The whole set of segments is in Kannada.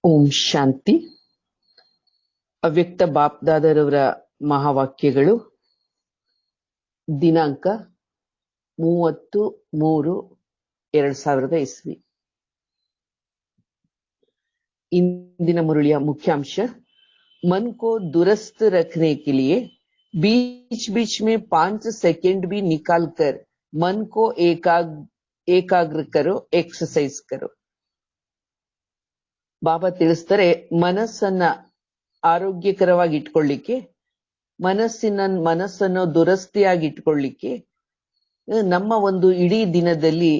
ಓಂ ಶಾಂತಿ. ಅವ್ಯಕ್ತ ಬಾಪ್ದಾದರವರ ಮಹಾವಾಕ್ಯಗಳು. ದಿನಾಂಕ 30-3-2000 ಇಂದಿನ ಮುರಳಿಯ ಮುಖ್ಯಾಂಶ, मन को दुरुस्त रखने के लिए बीच बीच में 5 सेकंड भी निकाल कर मन को एकाग्र करो, एक्सरसाइज करो. ಬಾಬಾ ತಿಳಿಸ್ತಾರೆ, ಮನಸ್ಸನ್ನ ಆರೋಗ್ಯಕರವಾಗಿ ಇಟ್ಕೊಳ್ಳಿಕ್ಕೆ, ಮನಸ್ಸನ್ನು ದುರಸ್ತಿಯಾಗಿ ಇಟ್ಕೊಳ್ಳಿಕ್ಕೆ ನಮ್ಮ ಒಂದು ಇಡೀ ದಿನದಲ್ಲಿ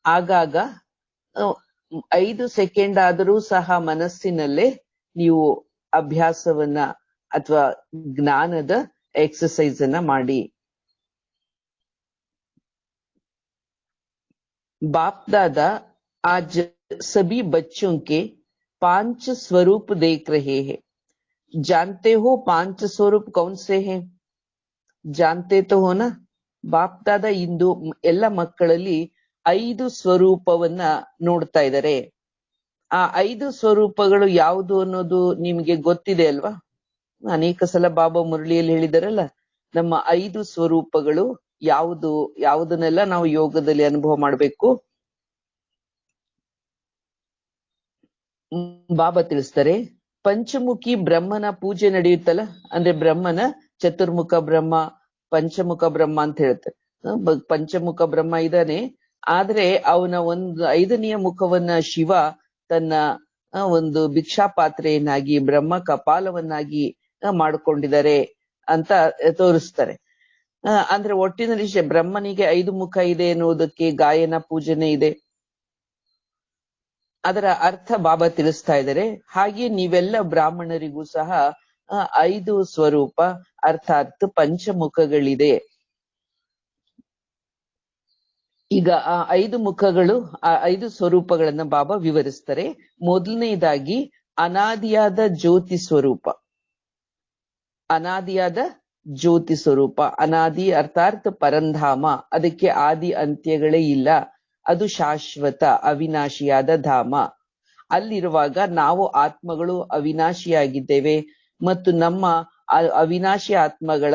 ಆಗಾಗ 5 ಸೆಕೆಂಡ್ ಆದರೂ ಸಹ ಮನಸ್ಸಿನಲ್ಲೇ ನೀವು ಅಭ್ಯಾಸವನ್ನ ಅಥವಾ ಜ್ಞಾನದ ಎಕ್ಸರ್ಸೈಸ್ ಅನ್ನ ಮಾಡಿ. बाप दादा आज सभी बच्चों के 5 स्वरूप देख रहे हैं. जानते हो 5 स्वरूप कौन से हैं? जानते तो हो ना. बाप दादा ಇಂದು ಎಲ್ಲ ಮಕ್ಕಳಲ್ಲಿ 5 ಸ್ವರೂಪವನ್ನ ನೋಡ್ತಾ ಇದ್ದಾರೆ. ಆ 5 ಸ್ವರೂಪಗಳು ಯಾವುದು ಅನ್ನೋದು ನಿಮ್ಗೆ ಗೊತ್ತಿದೆ ಅಲ್ವಾ? ಅನೇಕ ಸಲ ಬಾಬಾ ಮುರಳಿಯಲ್ಲಿ ಹೇಳಿದಾರಲ್ಲ, ನಮ್ಮ 5 ಸ್ವರೂಪಗಳು ಯಾವುದನ್ನೆಲ್ಲ ನಾವು ಯೋಗದಲ್ಲಿ ಅನುಭವ ಮಾಡ್ಬೇಕು. ಬಾಬಾ ತಿಳಿಸ್ತಾರೆ, ಪಂಚಮುಖಿ ಬ್ರಹ್ಮನ ಪೂಜೆ ನಡೆಯುತ್ತಲ್ಲ, ಅಂದ್ರೆ ಬ್ರಹ್ಮನ ಚತುರ್ಮುಖ ಬ್ರಹ್ಮ, ಪಂಚಮುಖ ಬ್ರಹ್ಮ ಅಂತ ಹೇಳ್ತಾರೆ. ಪಂಚಮುಖ ಬ್ರಹ್ಮ ಇದ್ದಾನೆ, ಆದ್ರೆ ಅವನ ಒಂದು 5ನೇ ಮುಖವನ್ನ ಶಿವ ತನ್ನ ಒಂದು ಭಿಕ್ಷಾ ಪಾತ್ರೆಯನ್ನಾಗಿ, ಬ್ರಹ್ಮ ಕಪಾಲವನ್ನಾಗಿ ಮಾಡ್ಕೊಂಡಿದ್ದಾರೆ ಅಂತ ತೋರಿಸ್ತಾರೆ. ಅಂದ್ರೆ ಒಟ್ಟಿನಲ್ಲಿ ಬ್ರಹ್ಮನಿಗೆ 5 ಮುಖ ಇದೆ ಎನ್ನುವುದಕ್ಕೆ ಗಾಯನ ಪೂಜನೆ ಇದೆ. ಅದರ ಅರ್ಥ ಬಾಬಾ ತಿಳಿಸ್ತಾ ಇದ್ದಾರೆ. ಹಾಗೆ ನೀವೆಲ್ಲ ಬ್ರಾಹ್ಮಣರಿಗೂ ಸಹ 5 ಸ್ವರೂಪ ಅರ್ಥಾತ್ ಪಂಚಮುಖಗಳಿದೆ. ಈಗ ಆ 5 ಮುಖಗಳು, ಆ 5 ಸ್ವರೂಪಗಳನ್ನ ಬಾಬಾ ವಿವರಿಸ್ತಾರೆ. ಮೊದಲನೇದಾಗಿ ಅನಾದಿಯಾದ ಜ್ಯೋತಿ ಸ್ವರೂಪ. ಅನಾದಿಯಾದ ಜ್ಯೋತಿ ಸ್ವರೂಪ, ಅನಾದಿ ಅರ್ಥಾತ್ ಪರಂಧಾಮ, ಅದಕ್ಕೆ ಆದಿ ಅಂತ್ಯಗಳೇ ಇಲ್ಲ, ಅದು ಶಾಶ್ವತ ಅವಿನಾಶಿಯಾದ ಧಾಮ. ಅಲ್ಲಿರುವಾಗ ನಾವು ಆತ್ಮಗಳು ಅವಿನಾಶಿಯಾಗಿದ್ದೇವೆ ಮತ್ತು ನಮ್ಮ ಅವಿನಾಶಿ ಆತ್ಮಗಳ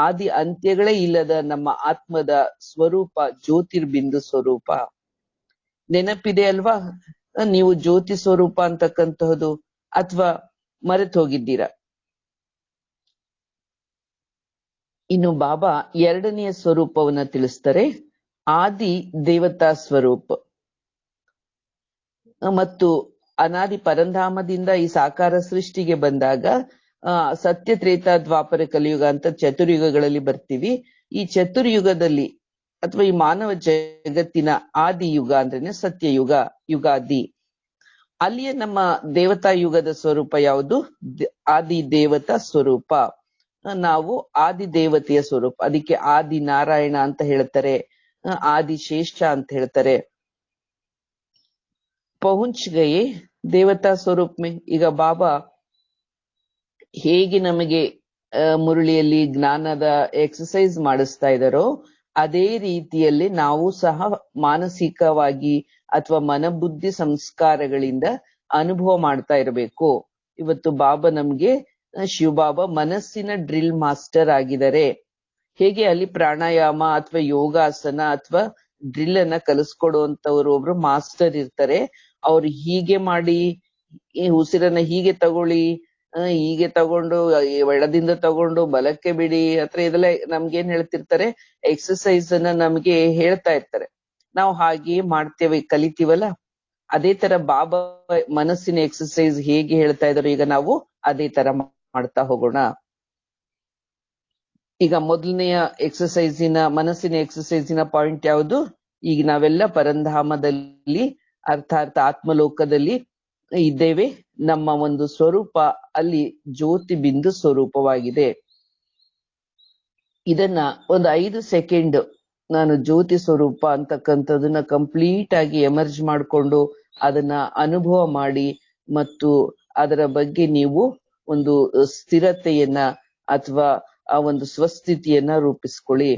ಆದಿ ಅಂತ್ಯಗಳೇ ಇಲ್ಲದ ನಮ್ಮ ಆತ್ಮದ ಸ್ವರೂಪ ಜ್ಯೋತಿರ್ಬಿಂದು ಸ್ವರೂಪ. ನೆನಪಿದೆ ಅಲ್ವಾ ನೀವು ಜ್ಯೋತಿ ಸ್ವರೂಪ ಅಂತಕ್ಕಂತಹದ್ದು, ಅಥವಾ ಮರೆತು ಹೋಗಿದ್ದೀರಾ? ಇನ್ನು ಬಾಬಾ 2ನೆಯ ಸ್ವರೂಪವನ್ನ ತಿಳಿಸ್ತಾರೆ, ಆದಿ ದೇವತಾ ಸ್ವರೂಪ. ಮತ್ತು ಅನಾದಿ ಪರಂಧಾಮದಿಂದ ಈ ಸಾಕಾರ ಸೃಷ್ಟಿಗೆ ಬಂದಾಗ ಸತ್ಯ ತ್ರೇತಾ ದ್ವಾಪರ ಕಲಿಯುಗ ಅಂತ ಚತುರ್ಯುಗಗಳಲ್ಲಿ ಬರ್ತೀವಿ. ಈ ಚತುರ್ಯುಗದಲ್ಲಿ ಅಥವಾ ಈ ಮಾನವ ಜಗತ್ತಿನ ಆದಿ ಯುಗ ಅಂದ್ರೇನೆ ಸತ್ಯಯುಗ, ಯುಗಾದಿ. ಅಲ್ಲಿಯೇ ನಮ್ಮ ದೇವತಾ ಯುಗದ ಸ್ವರೂಪ ಯಾವುದು? ಆದಿ ದೇವತಾ ಸ್ವರೂಪ. ನಾವು ಆದಿ ದೇವತೆಯ ಸ್ವರೂಪ, ಅದಕ್ಕೆ ಆದಿ ನಾರಾಯಣ ಅಂತ ಹೇಳ್ತಾರೆ, ಆದಿ ಶೇಷ ಅಂತ ಹೇಳ್ತಾರೆ. ಪಹುಂಚ್ ಗಯೇ ದೇವತಾ ಸ್ವರೂಪ ಮೇ. ಈಗ ಬಾಬಾ ಹೇಗೆ ನಮಗೆ ಮುರಳಿಯಲ್ಲಿ ಜ್ಞಾನದ ಎಕ್ಸರ್ಸೈಸ್ ಮಾಡಿಸ್ತಾ ಇದ್ದಾರೋ ಅದೇ ರೀತಿಯಲ್ಲಿ ನಾವು ಸಹ ಮಾನಸಿಕವಾಗಿ ಅಥವಾ ಮನಬುದ್ಧಿ ಸಂಸ್ಕಾರಗಳಿಂದ ಅನುಭವ ಮಾಡ್ತಾ ಇರಬೇಕು. ಇವತ್ತು ಬಾಬಾ ನಮ್ಗೆ ಶಿವಬಾಬಾ ಮನಸ್ಸಿನ ಡ್ರಿಲ್ ಮಾಸ್ಟರ್ ಆಗಿದ್ದಾರೆ. ಹೇಗೆ ಅಲ್ಲಿ ಪ್ರಾಣಾಯಾಮ ಅಥವಾ ಯೋಗಾಸನ ಅಥವಾ ಡ್ರಿಲ್ ಅನ್ನ ಕಲಿಸ್ಕೊಡುವಂತವ್ರು ಒಬ್ರು ಮಾಸ್ಟರ್ ಇರ್ತಾರೆ. ಅವ್ರು ಹೀಗೆ ಮಾಡಿ, ಉಸಿರನ್ನ ಹೀಗೆ ತಗೊಳ್ಳಿ, ಹೀಗೆ ತಗೊಂಡು ಎಡದಿಂದ ತಗೊಂಡು ಬಲಕ್ಕೆ ಬಿಡಿ ಅಥವಾ ಇದೆಲ್ಲ ನಮ್ಗೇನ್ ಹೇಳ್ತಿರ್ತಾರೆ, ಎಕ್ಸರ್ಸೈಸ್ ಅನ್ನ ನಮ್ಗೆ ಹೇಳ್ತಾ ಇರ್ತಾರೆ. ನಾವು ಹಾಗೆ ಮಾಡ್ತೇವೆ, ಕಲಿತೀವಲ್ಲ. ಅದೇ ತರ ಬಾಬಾ ಮನಸ್ಸಿನ ಎಕ್ಸರ್ಸೈಸ್ ಹೇಗೆ ಹೇಳ್ತಾ ಇದಾರೋ ಈಗ ನಾವು ಅದೇ ತರ ಮಾಡ್ತಾ ಹೋಗೋಣ. ಈಗ ಮೊದಲನೆಯ ಎಕ್ಸರ್ಸೈಸಿನ, ಮನಸ್ಸಿನ ಎಕ್ಸರ್ಸೈಸಿನ ಪಾಯಿಂಟ್ ಯಾವುದು? ಈಗ ನಾವೆಲ್ಲ ಪರಂಧಾಮದಲ್ಲಿ ಅರ್ಥಾತ್ ಆತ್ಮಲೋಕದಲ್ಲಿ ಇದ್ದೇವೆ. ನಮ್ಮ ಒಂದು ಸ್ವರೂಪ ಅಲ್ಲಿ ಜ್ಯೋತಿ ಬಿಂದು ಸ್ವರೂಪವಾಗಿದೆ. ಇದನ್ನ ಒಂದು 5 ಸೆಕೆಂಡ್ ನಾನು ಜ್ಯೋತಿ ಸ್ವರೂಪ ಅಂತಕ್ಕಂಥದನ್ನ ಕಂಪ್ಲೀಟ್ ಆಗಿ ಎಮರ್ಜ್ ಮಾಡಿಕೊಂಡು ಅದನ್ನ ಅನುಭವ ಮಾಡಿ ಮತ್ತು ಅದರ ಬಗ್ಗೆ ನೀವು ಒಂದು ಸ್ಥಿರತೆಯನ್ನ ಅಥವಾ ಆ ಒಂದು ಸ್ವಸ್ಥಿತಿಯನ್ನ ರೂಪಿಸ್ಕೊಳ್ಳಿ.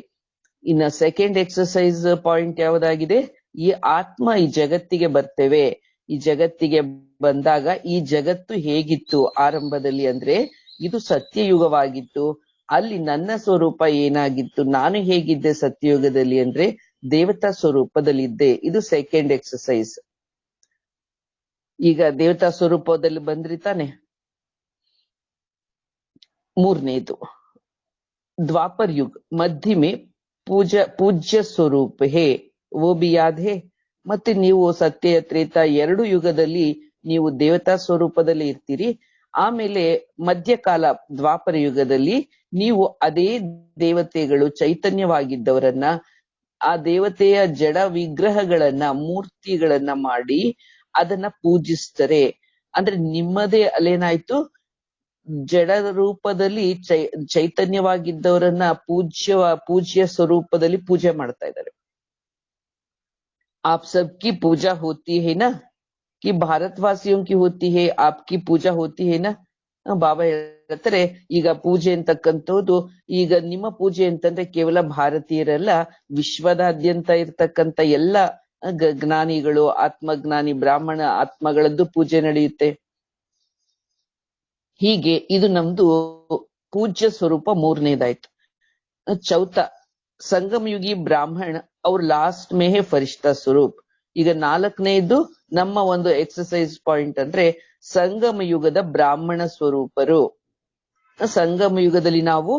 ಇನ್ನ ಸೆಕೆಂಡ್ ಎಕ್ಸರ್ಸೈಸ್ ಪಾಯಿಂಟ್ ಯಾವುದಾಗಿದೆ? ಈ ಆತ್ಮ ಈ ಜಗತ್ತಿಗೆ ಬರ್ತೇವೆ, ಈ ಜಗತ್ತಿಗೆ ಬಂದಾಗ ಈ ಜಗತ್ತು ಹೇಗಿತ್ತು ಆರಂಭದಲ್ಲಿ ಅಂದ್ರೆ ಇದು ಸತ್ಯಯುಗವಾಗಿತ್ತು. ಅಲ್ಲಿ ನನ್ನ ಸ್ವರೂಪ ಏನಾಗಿತ್ತು, ನಾನು ಹೇಗಿದ್ದೆ ಸತ್ಯಯುಗದಲ್ಲಿ ಅಂದ್ರೆ ದೇವತಾ ಸ್ವರೂಪದಲ್ಲಿದ್ದೆ. ಇದು ಸೆಕೆಂಡ್ ಎಕ್ಸಸೈಸ್. ಈಗ ದೇವತಾ ಸ್ವರೂಪದಲ್ಲಿ ಬಂದ್ರಿ ತಾನೆ. ಮೂರನೇದು ದ್ವಾಪರ ಯುಗ मध्य में ಪೂಜ್ಯ ಸ್ವರೂಪ ಹೇ ವೋ ಬಿ ಯಾದ್ ಹೇ. ಮತ್ತೆ ನೀವು ಸತ್ಯ ತ್ರೇತ ಎರಡು ಯುಗದಲ್ಲಿ ನೀವು ದೇವತಾ ಸ್ವರೂಪದಲ್ಲಿ ಇರ್ತೀರಿ. ಆಮೇಲೆ ಮಧ್ಯಕಾಲ ದ್ವಾಪರ ಯುಗದಲ್ಲಿ ನೀವು ಅದೇ ದೇವತೆಗಳು ಚೈತನ್ಯವಾಗಿದ್ದವರನ್ನ, ಆ ದೇವತೆಯ ಜಡ ವಿಗ್ರಹಗಳನ್ನ, ಮೂರ್ತಿಗಳನ್ನ ಮಾಡಿ ಅದನ್ನ ಪೂಜಿಸ್ತಾರೆ. ಅಂದ್ರೆ ನಿಮ್ಮದೇ ಅಲ್ಲೇನಾಯ್ತು, ಜಡ ರೂಪದಲ್ಲಿ ಚೈತನ್ಯವಾಗಿದ್ದವರನ್ನ ಪೂಜ್ಯ ಸ್ವರೂಪದಲ್ಲಿ ಪೂಜೆ ಮಾಡ್ತಾ ಇದ್ದಾರೆ. आप सबकी पूजा होती है ना, कि ಭಾರತವಾಸಿयों की होती है, आपकी पूजा होती है ना. ಬಾಬಾ ಹೇಳ್ತಾರೆ ಈಗ ಪೂಜೆ ಅಂತಕ್ಕಂಥದ್ದು, ಈಗ ನಿಮ್ಮ ಪೂಜೆ ಅಂತಂದ್ರೆ ಕೇವಲ ಭಾರತೀಯರಲ್ಲ, ವಿಶ್ವದಾದ್ಯಂತ ಇರ್ತಕ್ಕಂಥ ಎಲ್ಲ ಜ್ಞಾನಿಗಳು, ಆತ್ಮಜ್ಞಾನಿ ಬ್ರಾಹ್ಮಣ ಆತ್ಮಗಳದ್ದು ಪೂಜೆ ನಡೆಯುತ್ತೆ. ಹೀಗೆ ಇದು ನಮ್ದು ಪೂಜ್ಯ ಸ್ವರೂಪ ಮೂರನೇದಾಯ್ತು. ಚೌಥ ಸಂಗಮಯುಗಿ ಬ್ರಾಹ್ಮಣ ಅವ್ರ ಲಾಸ್ಟ್ ಮೇ ಹೇ ಫರಿಷ್ಠಾ ಸ್ವರೂಪ್. ಈಗ ನಾಲ್ಕನೇದು ನಮ್ಮ ಒಂದು ಎಕ್ಸಸೈಸ್ ಪಾಯಿಂಟ್ ಅಂದ್ರೆ ಸಂಗಮ ಯುಗದ ಬ್ರಾಹ್ಮಣ ಸ್ವರೂಪರು. ಸಂಗಮ ಯುಗದಲ್ಲಿ ನಾವು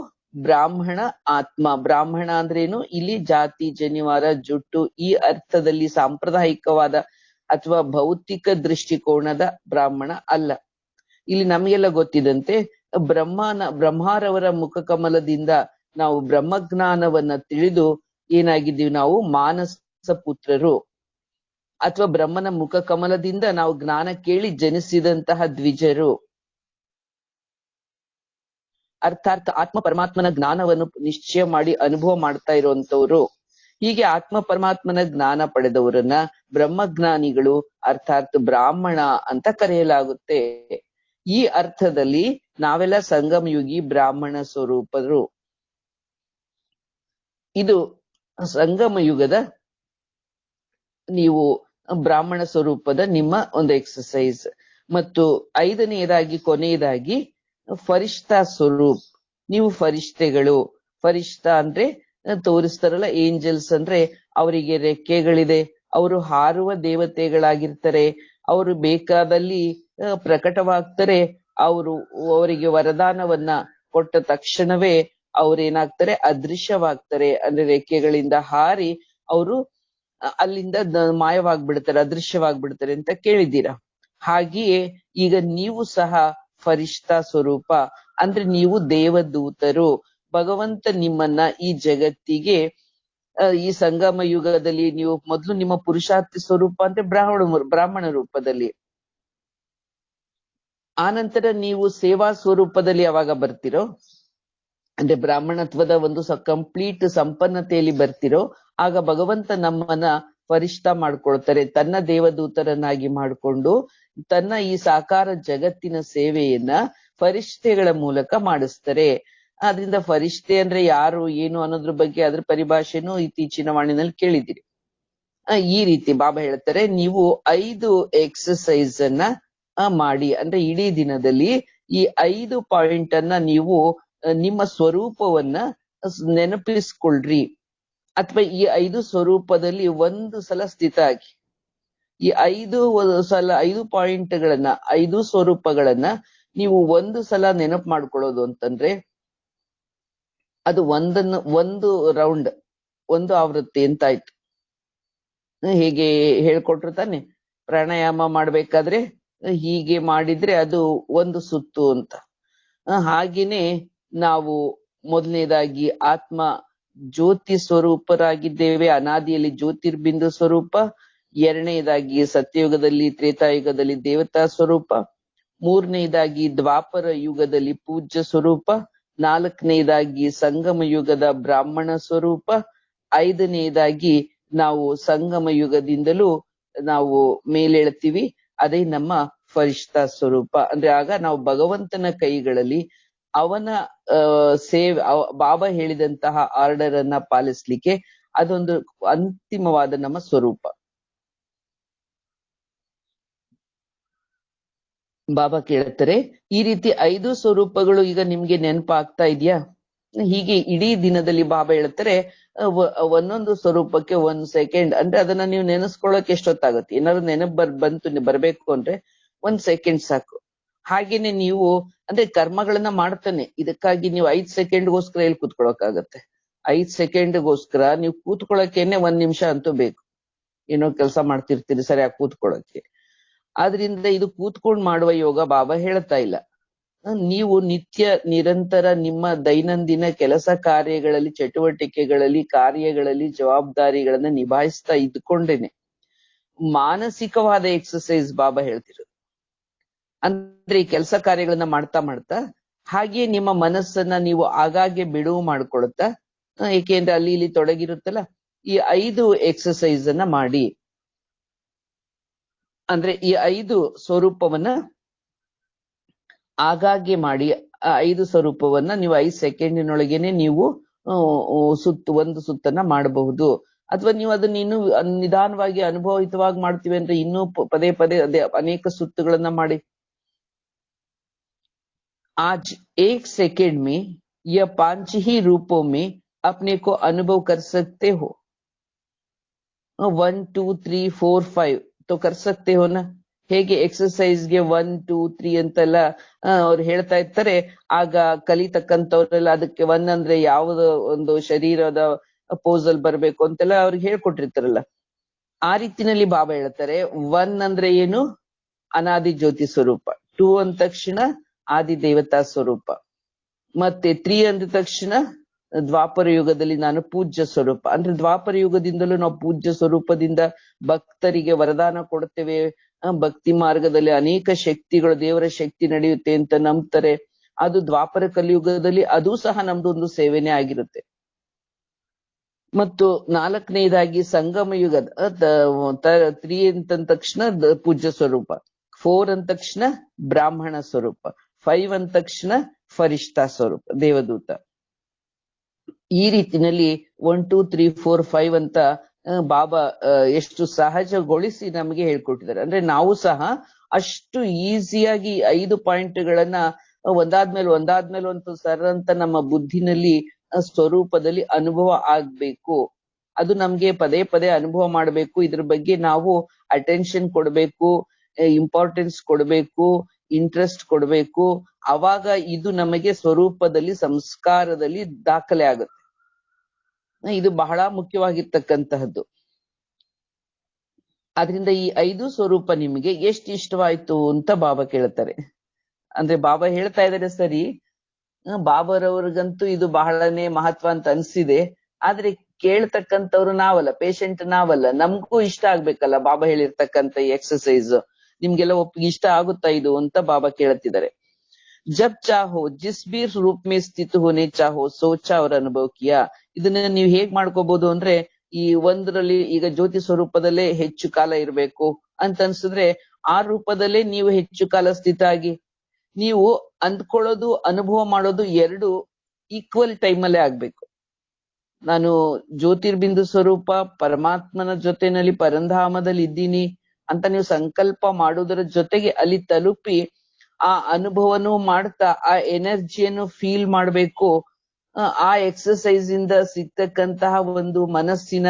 ಬ್ರಾಹ್ಮಣ ಆತ್ಮ. ಬ್ರಾಹ್ಮಣ ಅಂದ್ರೇನು, ಇಲ್ಲಿ ಜಾತಿ ಜನಿವಾರ ಜುಟ್ಟು ಈ ಅರ್ಥದಲ್ಲಿ ಸಾಂಪ್ರದಾಯಿಕವಾದ ಅಥವಾ ಭೌತಿಕ ದೃಷ್ಟಿಕೋನದ ಬ್ರಾಹ್ಮಣ ಅಲ್ಲ. ಇಲ್ಲಿ ನಮಗೆಲ್ಲ ಗೊತ್ತಿದಂತೆ ಬ್ರಹ್ಮಾರವರ ಮುಖಕಮಲದಿಂದ ನಾವು ಬ್ರಹ್ಮಜ್ಞಾನವನ್ನ ತಿಳಿದು ಏನಾಗಿದ್ದೀವಿ, ನಾವು ಮಾನಸ ಪುತ್ರರು. ಅಥವಾ ಬ್ರಹ್ಮನ ಮುಖಕಮಲದಿಂದ ನಾವು ಜ್ಞಾನ ಕೇಳಿ ಜನಿಸಿದಂತಹ ದ್ವಿಜರು. ಅರ್ಥಾತ್ ಆತ್ಮ ಪರಮಾತ್ಮನ ಜ್ಞಾನವನ್ನು ನಿಶ್ಚಯ ಮಾಡಿ ಅನುಭವ ಮಾಡ್ತಾ ಇರುವಂತವ್ರು. ಹೀಗೆ ಆತ್ಮ ಪರಮಾತ್ಮನ ಜ್ಞಾನ ಪಡೆದವರನ್ನ ಬ್ರಹ್ಮಜ್ಞಾನಿಗಳು ಅರ್ಥಾತ್ ಬ್ರಾಹ್ಮಣ ಅಂತ ಕರೆಯಲಾಗುತ್ತೆ. ಈ ಅರ್ಥದಲ್ಲಿ ನಾವೆಲ್ಲ ಸಂಗಮಯುಗಿ ಬ್ರಾಹ್ಮಣ ಸ್ವರೂಪರು. ಇದು ಸಂಗಮ ಯುಗದ ನೀವು ಬ್ರಾಹ್ಮಣ ಸ್ವರೂಪದ ನಿಮ್ಮ ಒಂದು ಎಕ್ಸಸೈಸ್. ಮತ್ತು ಐದನೆಯದಾಗಿ ಕೊನೆಯದಾಗಿ ಫರಿಷ್ಠಾ ಸ್ವರೂಪ್. ನೀವು ಫರಿಷ್ಠೆಗಳು. ಫರಿಷ್ಠಾ ಅಂದ್ರೆ ತೋರಿಸ್ತಾರಲ್ಲ, ಏಂಜಲ್ಸ್ ಅಂದ್ರೆ ಅವರಿಗೆ ರೆಕ್ಕೆಗಳಿದೆ, ಅವರು ಹಾರುವ ದೇವತೆಗಳಾಗಿರ್ತಾರೆ. ಅವರು ಬೇಕಾದಲ್ಲಿ ಪ್ರಕಟವಾಗ್ತಾರೆ. ಅವರಿಗೆ ವರದಾನವನ್ನ ಕೊಟ್ಟ ತಕ್ಷಣವೇ ಅವ್ರೇನಾಗ್ತಾರೆ, ಅದೃಶ್ಯವಾಗ್ತಾರೆ. ಅಂದ್ರೆ ರೆಕ್ಕೆಗಳಿಂದ ಹಾರಿ ಅವರು ಅಲ್ಲಿಂದ ಮಾಯವಾಗ್ಬಿಡ್ತಾರೆ, ಅದೃಶ್ಯವಾಗ್ಬಿಡ್ತಾರೆ ಅಂತ ಕೇಳಿದ್ದೀರಾ. ಹಾಗೆಯೇ ಈಗ ನೀವು ಸಹ ಫರಿಷ್ಠಾ ಸ್ವರೂಪ ಅಂದ್ರೆ ನೀವು ದೇವದೂತರು. ಭಗವಂತ ನಿಮ್ಮನ್ನ ಈ ಜಗತ್ತಿಗೆ ಈ ಸಂಗಮ ಯುಗದಲ್ಲಿ ನೀವು ಮೊದಲು ನಿಮ್ಮ ಪುರುಷಾರ್ಥಿ ಸ್ವರೂಪ ಅಂದ್ರೆ ಬ್ರಾಹ್ಮಣ ರೂಪದಲ್ಲಿ, ಆನಂತರ ನೀವು ಸೇವಾ ಸ್ವರೂಪದಲ್ಲಿ ಯಾವಾಗ ಬರ್ತಿರೋ ಅಂದ್ರೆ ಬ್ರಾಹ್ಮಣತ್ವದ ಒಂದು ಕಂಪ್ಲೀಟ್ ಸಂಪನ್ನತೆಯಲ್ಲಿ ಬರ್ತಿರೋ, ಆಗ ಭಗವಂತ ನಮ್ಮನ್ನ ಫರಿಷ್ಠಾ ಮಾಡ್ಕೊಳ್ತಾರೆ. ತನ್ನ ದೇವದೂತರನ್ನಾಗಿ ಮಾಡಿಕೊಂಡು ತನ್ನ ಈ ಸಾಕಾರ ಜಗತ್ತಿನ ಸೇವೆಯನ್ನ ಫರಿಷ್ಠೆಗಳ ಮೂಲಕ ಮಾಡಿಸ್ತಾರೆ. ಆದ್ರಿಂದ ಫರಿಷ್ಠೆ ಅಂದ್ರೆ ಯಾರು ಏನು ಅನ್ನೋದ್ರ ಬಗ್ಗೆ ಅದ್ರ ಪರಿಭಾಷೆನೂ ಇತ್ತೀಚಿನ ವಾಣಿನಲ್ಲಿ ಕೇಳಿದ್ದೀರಿ. ಈ ರೀತಿ ಬಾಬಾ ಹೇಳ್ತಾರೆ, ನೀವು 5 ಎಕ್ಸಸೈಸ್ ಅನ್ನ ಮಾಡಿ. ಅಂದ್ರೆ ಇಡೀ ದಿನದಲ್ಲಿ ಈ 5 ಪಾಯಿಂಟ್ ಅನ್ನ ನೀವು ನಿಮ್ಮ ಸ್ವರೂಪವನ್ನ ನೆನಪಿಸ್ಕೊಳ್ರಿ. ಅಥವಾ ಈ 5 ಸ್ವರೂಪದಲ್ಲಿ ಒಂದು ಸಲ ಸ್ಥಿತ ಆಗಿ ಈ 5 ಪಾಯಿಂಟ್ಗಳನ್ನ 5 ಸ್ವರೂಪಗಳನ್ನ ನೀವು ಒಂದು ಸಲ ನೆನಪು ಮಾಡ್ಕೊಳ್ಳೋದು ಅಂತಂದ್ರೆ ಅದು ಒಂದು ರೌಂಡ್, ಒಂದು ಆವೃತ್ತಿ ಅಂತಾಯ್ತು. ಹೇಗೆ ಹೇಳ್ಕೊಟ್ರು ತಾನೆ, ಪ್ರಾಣಾಯಾಮ ಮಾಡ್ಬೇಕಾದ್ರೆ ಹೀಗೆ ಮಾಡಿದ್ರೆ ಅದು ಒಂದು ಸುತ್ತು ಅಂತ. ಹಾಗೇನೆ ನಾವು ಮೊದಲನೇದಾಗಿ ಆತ್ಮ ಜ್ಯೋತಿ ಸ್ವರೂಪರಾಗಿದ್ದೇವೆ, ಅನಾದಿಯಲ್ಲಿ ಜ್ಯೋತಿರ್ಬಿಂದು ಸ್ವರೂಪ. ಎರಡನೇದಾಗಿ ಸತ್ಯಯುಗದಲ್ಲಿ ತ್ರೇತಾಯುಗದಲ್ಲಿ ದೇವತಾ ಸ್ವರೂಪ. ಮೂರನೇದಾಗಿ ದ್ವಾಪರ ಯುಗದಲ್ಲಿ ಪೂಜ್ಯ ಸ್ವರೂಪ. ನಾಲ್ಕನೇದಾಗಿ ಸಂಗಮ ಯುಗದ ಬ್ರಾಹ್ಮಣ ಸ್ವರೂಪ. ಐದನೇದಾಗಿ ನಾವು ಸಂಗಮ ಯುಗದಿಂದಲೂ ನಾವು ಮೇಲೇಳ್ತೀವಿ, ಅದೇ ನಮ್ಮ ಫರಿಷ್ಠಾ ಸ್ವರೂಪ. ಅಂದ್ರೆ ಆಗ ನಾವು ಭಗವಂತನ ಕೈಗಳಲ್ಲಿ ಅವನ ಸೇವೆ, ಬಾಬಾ ಹೇಳಿದಂತಹ ಆರ್ಡರ್ ಅನ್ನ ಪಾಲಿಸ್ಲಿಕ್ಕೆ ಅದೊಂದು ಅಂತಿಮವಾದ ನಮ್ಮ ಸ್ವರೂಪ. ಬಾಬಾ ಕೇಳುತ್ತಾರೆ, ಈ ರೀತಿ 5 ಸ್ವರೂಪಗಳು ಈಗ ನಿಮ್ಗೆ ನೆನಪಾಗ್ತಾ ಇದೆಯಾ? ಹೀಗೆ ಇಡೀ ದಿನದಲ್ಲಿ ಬಾಬಾ ಹೇಳ್ತಾರೆ, ಒಂದೊಂದು ಸ್ವರೂಪಕ್ಕೆ 1 ಸೆಕೆಂಡ್, ಅಂದ್ರೆ ಅದನ್ನ ನೀವು ನೆನೆಸ್ಕೊಳ್ಳೋಕೆ ಎಷ್ಟೊತ್ತಾಗುತ್ತೆ? ಏನಾದ್ರು ನೆನಪು ಬರ್ಬೇಕು ಅಂದ್ರೆ 1 ಸೆಕೆಂಡ್ ಸಾಕು. ಹಾಗೇನೆ ನೀವು ಅಂದ್ರೆ ಕರ್ಮಗಳನ್ನ ಮಾಡ್ತಾನೆ, ಇದಕ್ಕಾಗಿ ನೀವು 5 ಸೆಕೆಂಡ್ಗೋಸ್ಕರ ಎಲ್ಲಿ ಕೂತ್ಕೊಳ್ಳೋಕಾಗತ್ತೆ? 5 ಸೆಕೆಂಡ್ಗೋಸ್ಕರ ನೀವು ಕೂತ್ಕೊಳ್ಳೋಕೆನೆ 1 ನಿಮಿಷ ಅಂತೂ ಬೇಕು. ಏನೋ ಕೆಲಸ ಮಾಡ್ತಿರ್ತೀರಿ ಸರಿಯಾಗಿ ಕೂತ್ಕೊಳ್ಳೋಕೆ. ಆದ್ರಿಂದ ಇದು ಕೂತ್ಕೊಂಡ್ ಮಾಡುವ ಯೋಗ ಬಾಬಾ ಹೇಳ್ತಾ ಇಲ್ಲ. ನೀವು ನಿತ್ಯ ನಿರಂತರ ನಿಮ್ಮ ದೈನಂದಿನ ಕೆಲಸ ಕಾರ್ಯಗಳಲ್ಲಿ, ಚಟುವಟಿಕೆಗಳಲ್ಲಿ, ಕಾರ್ಯಗಳಲ್ಲಿ ಜವಾಬ್ದಾರಿಗಳನ್ನ ನಿಭಾಯಿಸ್ತಾ ಇದ್ಕೊಂಡೇನೆ ಮಾನಸಿಕವಾದ ಎಕ್ಸರ್ಸೈಸ್ ಬಾಬಾ ಹೇಳ್ತಿರೋದು. ಅಂದ್ರೆ ಈ ಕೆಲಸ ಕಾರ್ಯಗಳನ್ನ ಮಾಡ್ತಾ ಮಾಡ್ತಾ ಹಾಗೆ ನಿಮ್ಮ ಮನಸ್ಸನ್ನ ನೀವು ಆಗಾಗ್ಗೆ ಬಿಡುವು ಮಾಡ್ಕೊಳುತ್ತಾ, ಏಕೆಂದ್ರೆ ಅಲ್ಲಿ ಇಲ್ಲಿ ತೊಡಗಿರುತ್ತಲ್ಲ, ಈ 5 ಎಕ್ಸರ್ಸೈಸ್ ಅನ್ನ ಮಾಡಿ. ಅಂದ್ರೆ ಈ 5 ಸ್ವರೂಪವನ್ನ ಆಗಾಗ್ಗೆ ಮಾಡಿ. 5 ಸ್ವರೂಪವನ್ನ ನೀವು 5 ಸೆಕೆಂಡಿನೊಳಗೇನೆ ನೀವು ಒಂದು ಸುತ್ತನ್ನ ಮಾಡಬಹುದು. ಅಥವಾ ನೀವು ಅದನ್ನ ಇನ್ನು ನಿಧಾನವಾಗಿ ಅನುಭವಿತವಾಗಿ ಮಾಡ್ತೀವಿ ಅಂದ್ರೆ ಇನ್ನೂ ಪದೇ ಪದೇ ಅದೇ ಅನೇಕ ಸುತ್ತುಗಳನ್ನ ಮಾಡಿ. आज 1 सेकेंड में या 5 ही रूपों में अपने को अनुभव कर सकते हो. 1 2 3 4 5 तो कर सकते हो ना? ಹೇಗೆ ಎಕ್ಸರ್ಸೈಸ್ಗೆ 1 2 3 ಅಂತೆಲ್ಲ ಅವ್ರು ಹೇಳ್ತಾ ಇರ್ತಾರೆ, ಆಗ ಕಲಿತಕ್ಕಂಥವ್ರೆಲ್ಲ ಅದಕ್ಕೆ 1 ಅಂದ್ರೆ ಯಾವುದೋ ಒಂದು ಶರೀರದ ಪೋಸ್ ಅಲ್ಲಿ ಬರ್ಬೇಕು ಅಂತೆಲ್ಲ ಅವ್ರಿಗೆ ಹೇಳ್ಕೊಟ್ಟಿರ್ತಾರಲ್ಲ, ಆ ರೀತಿನಲ್ಲಿ ಬಾಬಾ ಹೇಳ್ತಾರೆ 1 ಅಂದ್ರೆ ಏನು? ಅನಾದಿ ಜ್ಯೋತಿ ಸ್ವರೂಪ. 2 ಅಂದ ತಕ್ಷಣ ಆದಿ ದೇವತಾ ಸ್ವರೂಪ. ಮತ್ತೆ 3 ಅಂದ ತಕ್ಷಣ ದ್ವಾಪರ ಯುಗದಲ್ಲಿ ನಾನು ಪೂಜ್ಯ ಸ್ವರೂಪ. ಅಂದ್ರೆ ದ್ವಾಪರ ಯುಗದಿಂದಲೂ ನಾವು ಪೂಜ್ಯ ಸ್ವರೂಪದಿಂದ ಭಕ್ತರಿಗೆ ವರದಾನ ಕೊಡ್ತೇವೆ. ಭಕ್ತಿ ಮಾರ್ಗದಲ್ಲಿ ಅನೇಕ ಶಕ್ತಿಗಳು, ದೇವರ ಶಕ್ತಿ ನಡೆಯುತ್ತೆ ಅಂತ ನಂಬ್ತಾರೆ. ಅದು ದ್ವಾಪರ ಕಲಿಯುಗದಲ್ಲಿ ಅದೂ ಸಹ ನಮ್ದೊಂದು ಸೇವೆನೇ ಆಗಿರುತ್ತೆ. ಮತ್ತು 4ನೇದಾಗಿ ಸಂಗಮ ಯುಗದ 3 ಅಂತ ತಕ್ಷಣ ಪೂಜ್ಯ ಸ್ವರೂಪ, 4 ಅಂದ ತಕ್ಷಣ ಬ್ರಾಹ್ಮಣ ಸ್ವರೂಪ, 5 ಅಂದ ತಕ್ಷಣ ಫರಿಷ್ಠಾ ಸ್ವರೂಪ, ದೇವದೂತ. ಈ ರೀತಿನಲ್ಲಿ 1 2 3 4 5 ಅಂತ ಬಾಬಾ ಎಷ್ಟು ಸಹಜಗೊಳಿಸಿ ನಮಗೆ ಹೇಳ್ಕೊಟ್ಟಿದ್ದಾರೆ. ಅಂದ್ರೆ ನಾವು ಸಹ ಅಷ್ಟು ಈಸಿಯಾಗಿ 5 ಪಾಯಿಂಟ್ಗಳನ್ನ ಒಂದಾದ್ಮೇಲೆ ಒಂದು ಸರ್ ಅಂತ ನಮ್ಮ ಬುದ್ಧಿನಲ್ಲಿ ಸ್ವರೂಪದಲ್ಲಿ ಅನುಭವ ಆಗ್ಬೇಕು. ಅದು ನಮ್ಗೆ ಪದೇ ಪದೇ ಅನುಭವ ಮಾಡ್ಬೇಕು. ಇದ್ರ ಬಗ್ಗೆ ನಾವು ಅಟೆನ್ಷನ್ ಕೊಡ್ಬೇಕು, ಇಂಪಾರ್ಟೆನ್ಸ್ ಕೊಡ್ಬೇಕು, ಇಂಟ್ರೆಸ್ಟ್ ಕೊಡ್ಬೇಕು. ಅವಾಗ ಇದು ನಮಗೆ ಸ್ವರೂಪದಲ್ಲಿ, ಸಂಸ್ಕಾರದಲ್ಲಿ ದಾಖಲೆ ಆಗುತ್ತೆ. ಇದು ಬಹಳ ಮುಖ್ಯವಾಗಿರ್ತಕ್ಕಂತಹದ್ದು. ಆದ್ರಿಂದ ಈ 5 ಸ್ವರೂಪ ನಿಮಗೆ ಎಷ್ಟು ಇಷ್ಟವಾಯ್ತು ಅಂತ ಬಾಬಾ ಕೇಳ್ತಾರೆ. ಅಂದ್ರೆ ಬಾಬಾ ಹೇಳ್ತಾ ಇದಾರೆ ಸರಿ, ಬಾಬಾರವ್ರಿಗಂತೂ ಇದು ಬಹಳನೇ ಮಹತ್ವ ಅಂತ ಅನ್ಸಿದೆ. ಆದ್ರೆ ಕೇಳ್ತಕ್ಕಂಥವ್ರು ನಾವಲ್ಲ, ಪೇಷಂಟ್ ನಾವಲ್ಲ. ನಮ್ಗೂ ಇಷ್ಟ ಆಗ್ಬೇಕಲ್ಲ ಬಾಬಾ ಹೇಳಿರ್ತಕ್ಕಂಥ ಈ ಎಕ್ಸರ್ಸೈಸ್. ನಿಮ್ಗೆಲ್ಲ ಒಪ್ಪಿಗೆ ಇಷ್ಟ ಆಗುತ್ತಾ ಇದು ಅಂತ ಬಾಬಾ ಕೇಳ್ತಿದ್ದಾರೆ. ಜಬ್ ಚಾಹೋ ಜಿಸ್ ಬಿ ರೂಪ್ ಮೇ ಸ್ಥಿತ ಹೋನೆ ಚಾಹೋ ಸೋಚಾ ಅವರ ಅನುಭವ ಕಿಯಾ. ಇದನ್ನ ನೀವು ಹೇಗ್ ಮಾಡ್ಕೋಬಹುದು ಅಂದ್ರೆ, ಈ ಒಂದರಲ್ಲಿ ಈಗ ಜ್ಯೋತಿ ಸ್ವರೂಪದಲ್ಲೇ ಹೆಚ್ಚು ಕಾಲ ಇರ್ಬೇಕು ಅಂತ ಅನ್ಸಿದ್ರೆ ಆ ರೂಪದಲ್ಲೇ ನೀವು ಹೆಚ್ಚು ಕಾಲ ಸ್ಥಿತ ಆಗಿ, ನೀವು ಅಂದ್ಕೊಳ್ಳೋದು ಅನುಭವ ಮಾಡೋದು 2 ಈಕ್ವಲ್ ಟೈಮಲ್ಲೇ ಆಗ್ಬೇಕು. ನಾನು ಜ್ಯೋತಿರ್ಬಿಂದು ಸ್ವರೂಪ ಪರಮಾತ್ಮನ ಜೊತೆನಲ್ಲಿ ಪರಂಧಾಮದಲ್ಲಿ ಇದ್ದೀನಿ ಅಂತ ನೀವು ಸಂಕಲ್ಪ ಮಾಡುವುದರ ಜೊತೆಗೆ ಅಲ್ಲಿ ತಲುಪಿ ಆ ಅನುಭವನೂ ಮಾಡ್ತಾ ಆ ಎನರ್ಜಿಯನ್ನು ಫೀಲ್ ಮಾಡ್ಬೇಕು. ಆ ಎಕ್ಸರ್ಸೈಸ್ ಇಂದ ಸಿಗ್ತಕ್ಕಂತಹ ಒಂದು ಮನಸ್ಸಿನ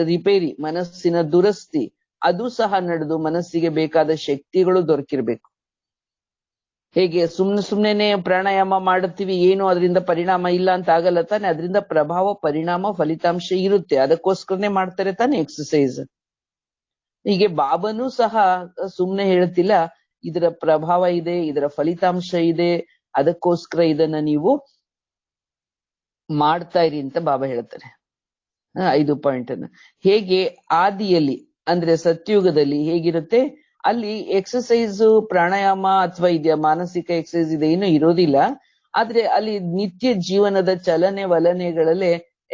ರಿಪೇರಿ, ಮನಸ್ಸಿನ ದುರಸ್ತಿ, ಅದು ಸಹ ನಡೆದು ಮನಸ್ಸಿಗೆ ಬೇಕಾದ ಶಕ್ತಿಗಳು ದೊರಕಿರ್ಬೇಕು. ಹೇಗೆ ಸುಮ್ನೆ ಪ್ರಾಣಾಯಾಮ ಮಾಡುತ್ತೀವಿ, ಏನು ಅದರಿಂದ ಪರಿಣಾಮ ಇಲ್ಲ ಅಂತ ಆಗಲ್ಲ ತಾನೆ. ಅದರಿಂದ ಪ್ರಭಾವ, ಪರಿಣಾಮ, ಫಲಿತಾಂಶ ಇರುತ್ತೆ. ಅದಕ್ಕೋಸ್ಕರನೇ ಮಾಡ್ತಾರೆ ತಾನೆ ಎಕ್ಸರ್ಸೈಸ್. ಹೀಗೆ ಬಾಬನೂ ಸಹ ಸುಮ್ನೆ ಹೇಳ್ತಿಲ್ಲ, ಇದರ ಪ್ರಭಾವ ಇದೆ, ಇದರ ಫಲಿತಾಂಶ ಇದೆ, ಅದಕ್ಕೋಸ್ಕರ ಇದನ್ನ ನೀವು ಮಾಡ್ತಾ ಇರಿ ಅಂತ ಬಾಬಾ ಹೇಳ್ತಾರೆ. 5 ಪಾಯಿಂಟ್ ಅನ್ನ ಹೇಗೆ ಆದಿಯಲ್ಲಿ ಅಂದ್ರೆ ಸತ್ಯುಗದಲ್ಲಿ ಹೇಗಿರುತ್ತೆ, ಅಲ್ಲಿ ಎಕ್ಸರ್ಸೈಸ್ ಪ್ರಾಣಾಯಾಮ ಅಥವಾ ಇದೆಯಾ ಮಾನಸಿಕ ಎಕ್ಸರ್ಸೈಸ್ ಇದೇನು ಇರೋದಿಲ್ಲ. ಆದ್ರೆ ಅಲ್ಲಿ ನಿತ್ಯ ಜೀವನದ ಚಲನೆ ವಲನೆಗಳಲ್ಲೇ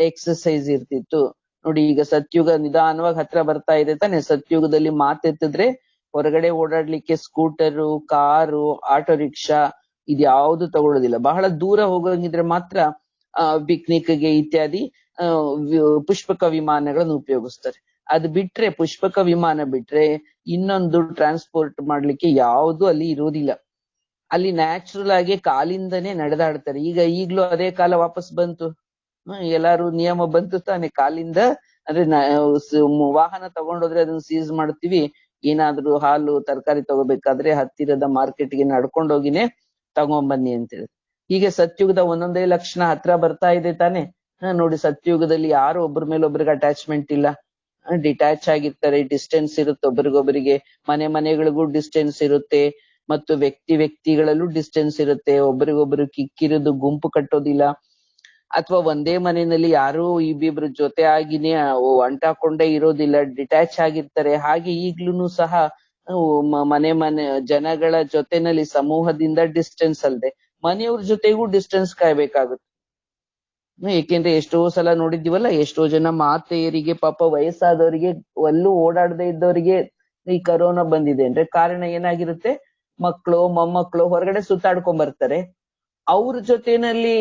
ಎಕ್ಸರ್ಸೈಸ್ ಇರ್ತಿತ್ತು. ನೋಡಿ, ಈಗ ಸತ್ಯುಗ ನಿಧಾನವಾಗಿ ಹತ್ರ ಬರ್ತಾ ಇದೆ ತಾನೆ. ಸತ್ಯುಗದಲ್ಲಿ ಮಾತೆತ್ತಿದ್ರೆ ಹೊರಗಡೆ ಓಡಾಡ್ಲಿಕ್ಕೆ ಸ್ಕೂಟರು, ಕಾರು, ಆಟೋ ರಿಕ್ಷಾ ಇದ್ಯಾವುದು ತಗೊಳ್ಳೋದಿಲ್ಲ. ಬಹಳ ದೂರ ಹೋಗೋಂಗಿದ್ರೆ ಮಾತ್ರ ಪಿಕ್ನಿಕ್ಗೆ ಇತ್ಯಾದಿ ಪುಷ್ಪಕ ವಿಮಾನಗಳನ್ನು ಉಪಯೋಗಿಸ್ತಾರೆ. ಅದ್ ಬಿಟ್ರೆ ಪುಷ್ಪಕ ವಿಮಾನ ಬಿಟ್ರೆ ಇನ್ನೊಂದು ಟ್ರಾನ್ಸ್ಪೋರ್ಟ್ ಮಾಡ್ಲಿಕ್ಕೆ ಯಾವ್ದು ಅಲ್ಲಿ ಇರೋದಿಲ್ಲ. ಅಲ್ಲಿ ನ್ಯಾಚುರಲ್ ಆಗಿ ಕಾಲಿಂದನೇ ನಡೆದಾಡ್ತಾರೆ. ಈಗ್ಲೂ ಅದೇ ಕಾಲ ವಾಪಸ್ ಬಂತು. ಎಲ್ಲಾರು ನಿಯಮ ಬಂತು ತಾನೆ, ಕಾಲಿಂದ ಅಂದ್ರೆ ವಾಹನ ತಗೊಂಡೋದ್ರೆ ಅದನ್ನ ಸೀಸ್ ಮಾಡ್ತೀವಿ. ಏನಾದ್ರೂ ಹಾಲು ತರಕಾರಿ ತಗೋಬೇಕಾದ್ರೆ ಹತ್ತಿರದ ಮಾರ್ಕೆಟ್ಗೆ ನಡ್ಕೊಂಡೋಗಿನೇ ತಗೊಂಬನ್ನಿ ಅಂತೇಳಿ. ಹೀಗೆ ಸತ್ಯುಗದ ಒಂದೊಂದೇ ಲಕ್ಷಣ ಹತ್ರ ಬರ್ತಾ ಇದೆ ತಾನೆ. ನೋಡಿ, ಸತ್ಯುಗದಲ್ಲಿ ಯಾರು ಒಬ್ಬರ ಮೇಲೆ ಒಬ್ರಿಗೆ ಅಟ್ಯಾಚ್ಮೆಂಟ್ ಇಲ್ಲ, ಡಿಟ್ಯಾಚ್ ಆಗಿರ್ತಾರೆ. ಡಿಸ್ಟೆನ್ಸ್ ಇರುತ್ತೆ ಒಬ್ರಿಗೊಬ್ಬರಿಗೆ, ಮನೆಗಳಿಗೂ ಡಿಸ್ಟೆನ್ಸ್ ಇರುತ್ತೆ, ಮತ್ತು ವ್ಯಕ್ತಿಗಳಲ್ಲೂ ಡಿಸ್ಟೆನ್ಸ್ ಇರುತ್ತೆ. ಒಬ್ರಿಗೊಬ್ರು ಕಿಕ್ಕಿರೋದು ಗುಂಪು ಕಟ್ಟೋದಿಲ್ಲ, ಅಥವಾ ಒಂದೇ ಮನೆಯಲ್ಲಿ ಯಾರು ಇಬ್ಬಿಬ್ರು ಜೊತೆ ಆಗಿನೇ ಅಂಟಾಕೊಂಡೇ ಇರೋದಿಲ್ಲ, ಡಿಟ್ಯಾಚ್ ಆಗಿರ್ತಾರೆ. ಹಾಗೆ ಈಗ್ಲೂ ಸಹ ಮನೆ ಜನಗಳ ಜೊತೆನಲ್ಲಿ ಸಮೂಹದಿಂದ ಡಿಸ್ಟೆನ್ಸ್ ಅಲ್ಲದೆ ಮನೆಯವ್ರ ಜೊತೆಗೂ ಡಿಸ್ಟೆನ್ಸ್ ಕಾಯ್ಬೇಕಾಗುತ್ತೆ. ಏಕೆಂದ್ರೆ ಎಷ್ಟೋ ಸಲ ನೋಡಿದ್ದೀವಲ್ಲ, ಎಷ್ಟೋ ಜನ ಮಾತೆಯರಿಗೆ, ಪಾಪ ವಯಸ್ಸಾದವರಿಗೆ, ಒಲ್ಲೂ ಓಡಾಡದೆ ಇದ್ದವರಿಗೆ ಈ ಕರೋನಾ ಬಂದಿದೆ ಅಂದ್ರೆ ಕಾರಣ ಏನಾಗಿರುತ್ತೆ? ಮಕ್ಕಳು ಮೊಮ್ಮಕ್ಕಳು ಹೊರಗಡೆ ಸುತ್ತಾಡ್ಕೊಂಡ್ ಬರ್ತಾರೆ, ಅವ್ರ ಜೊತೆನಲ್ಲಿ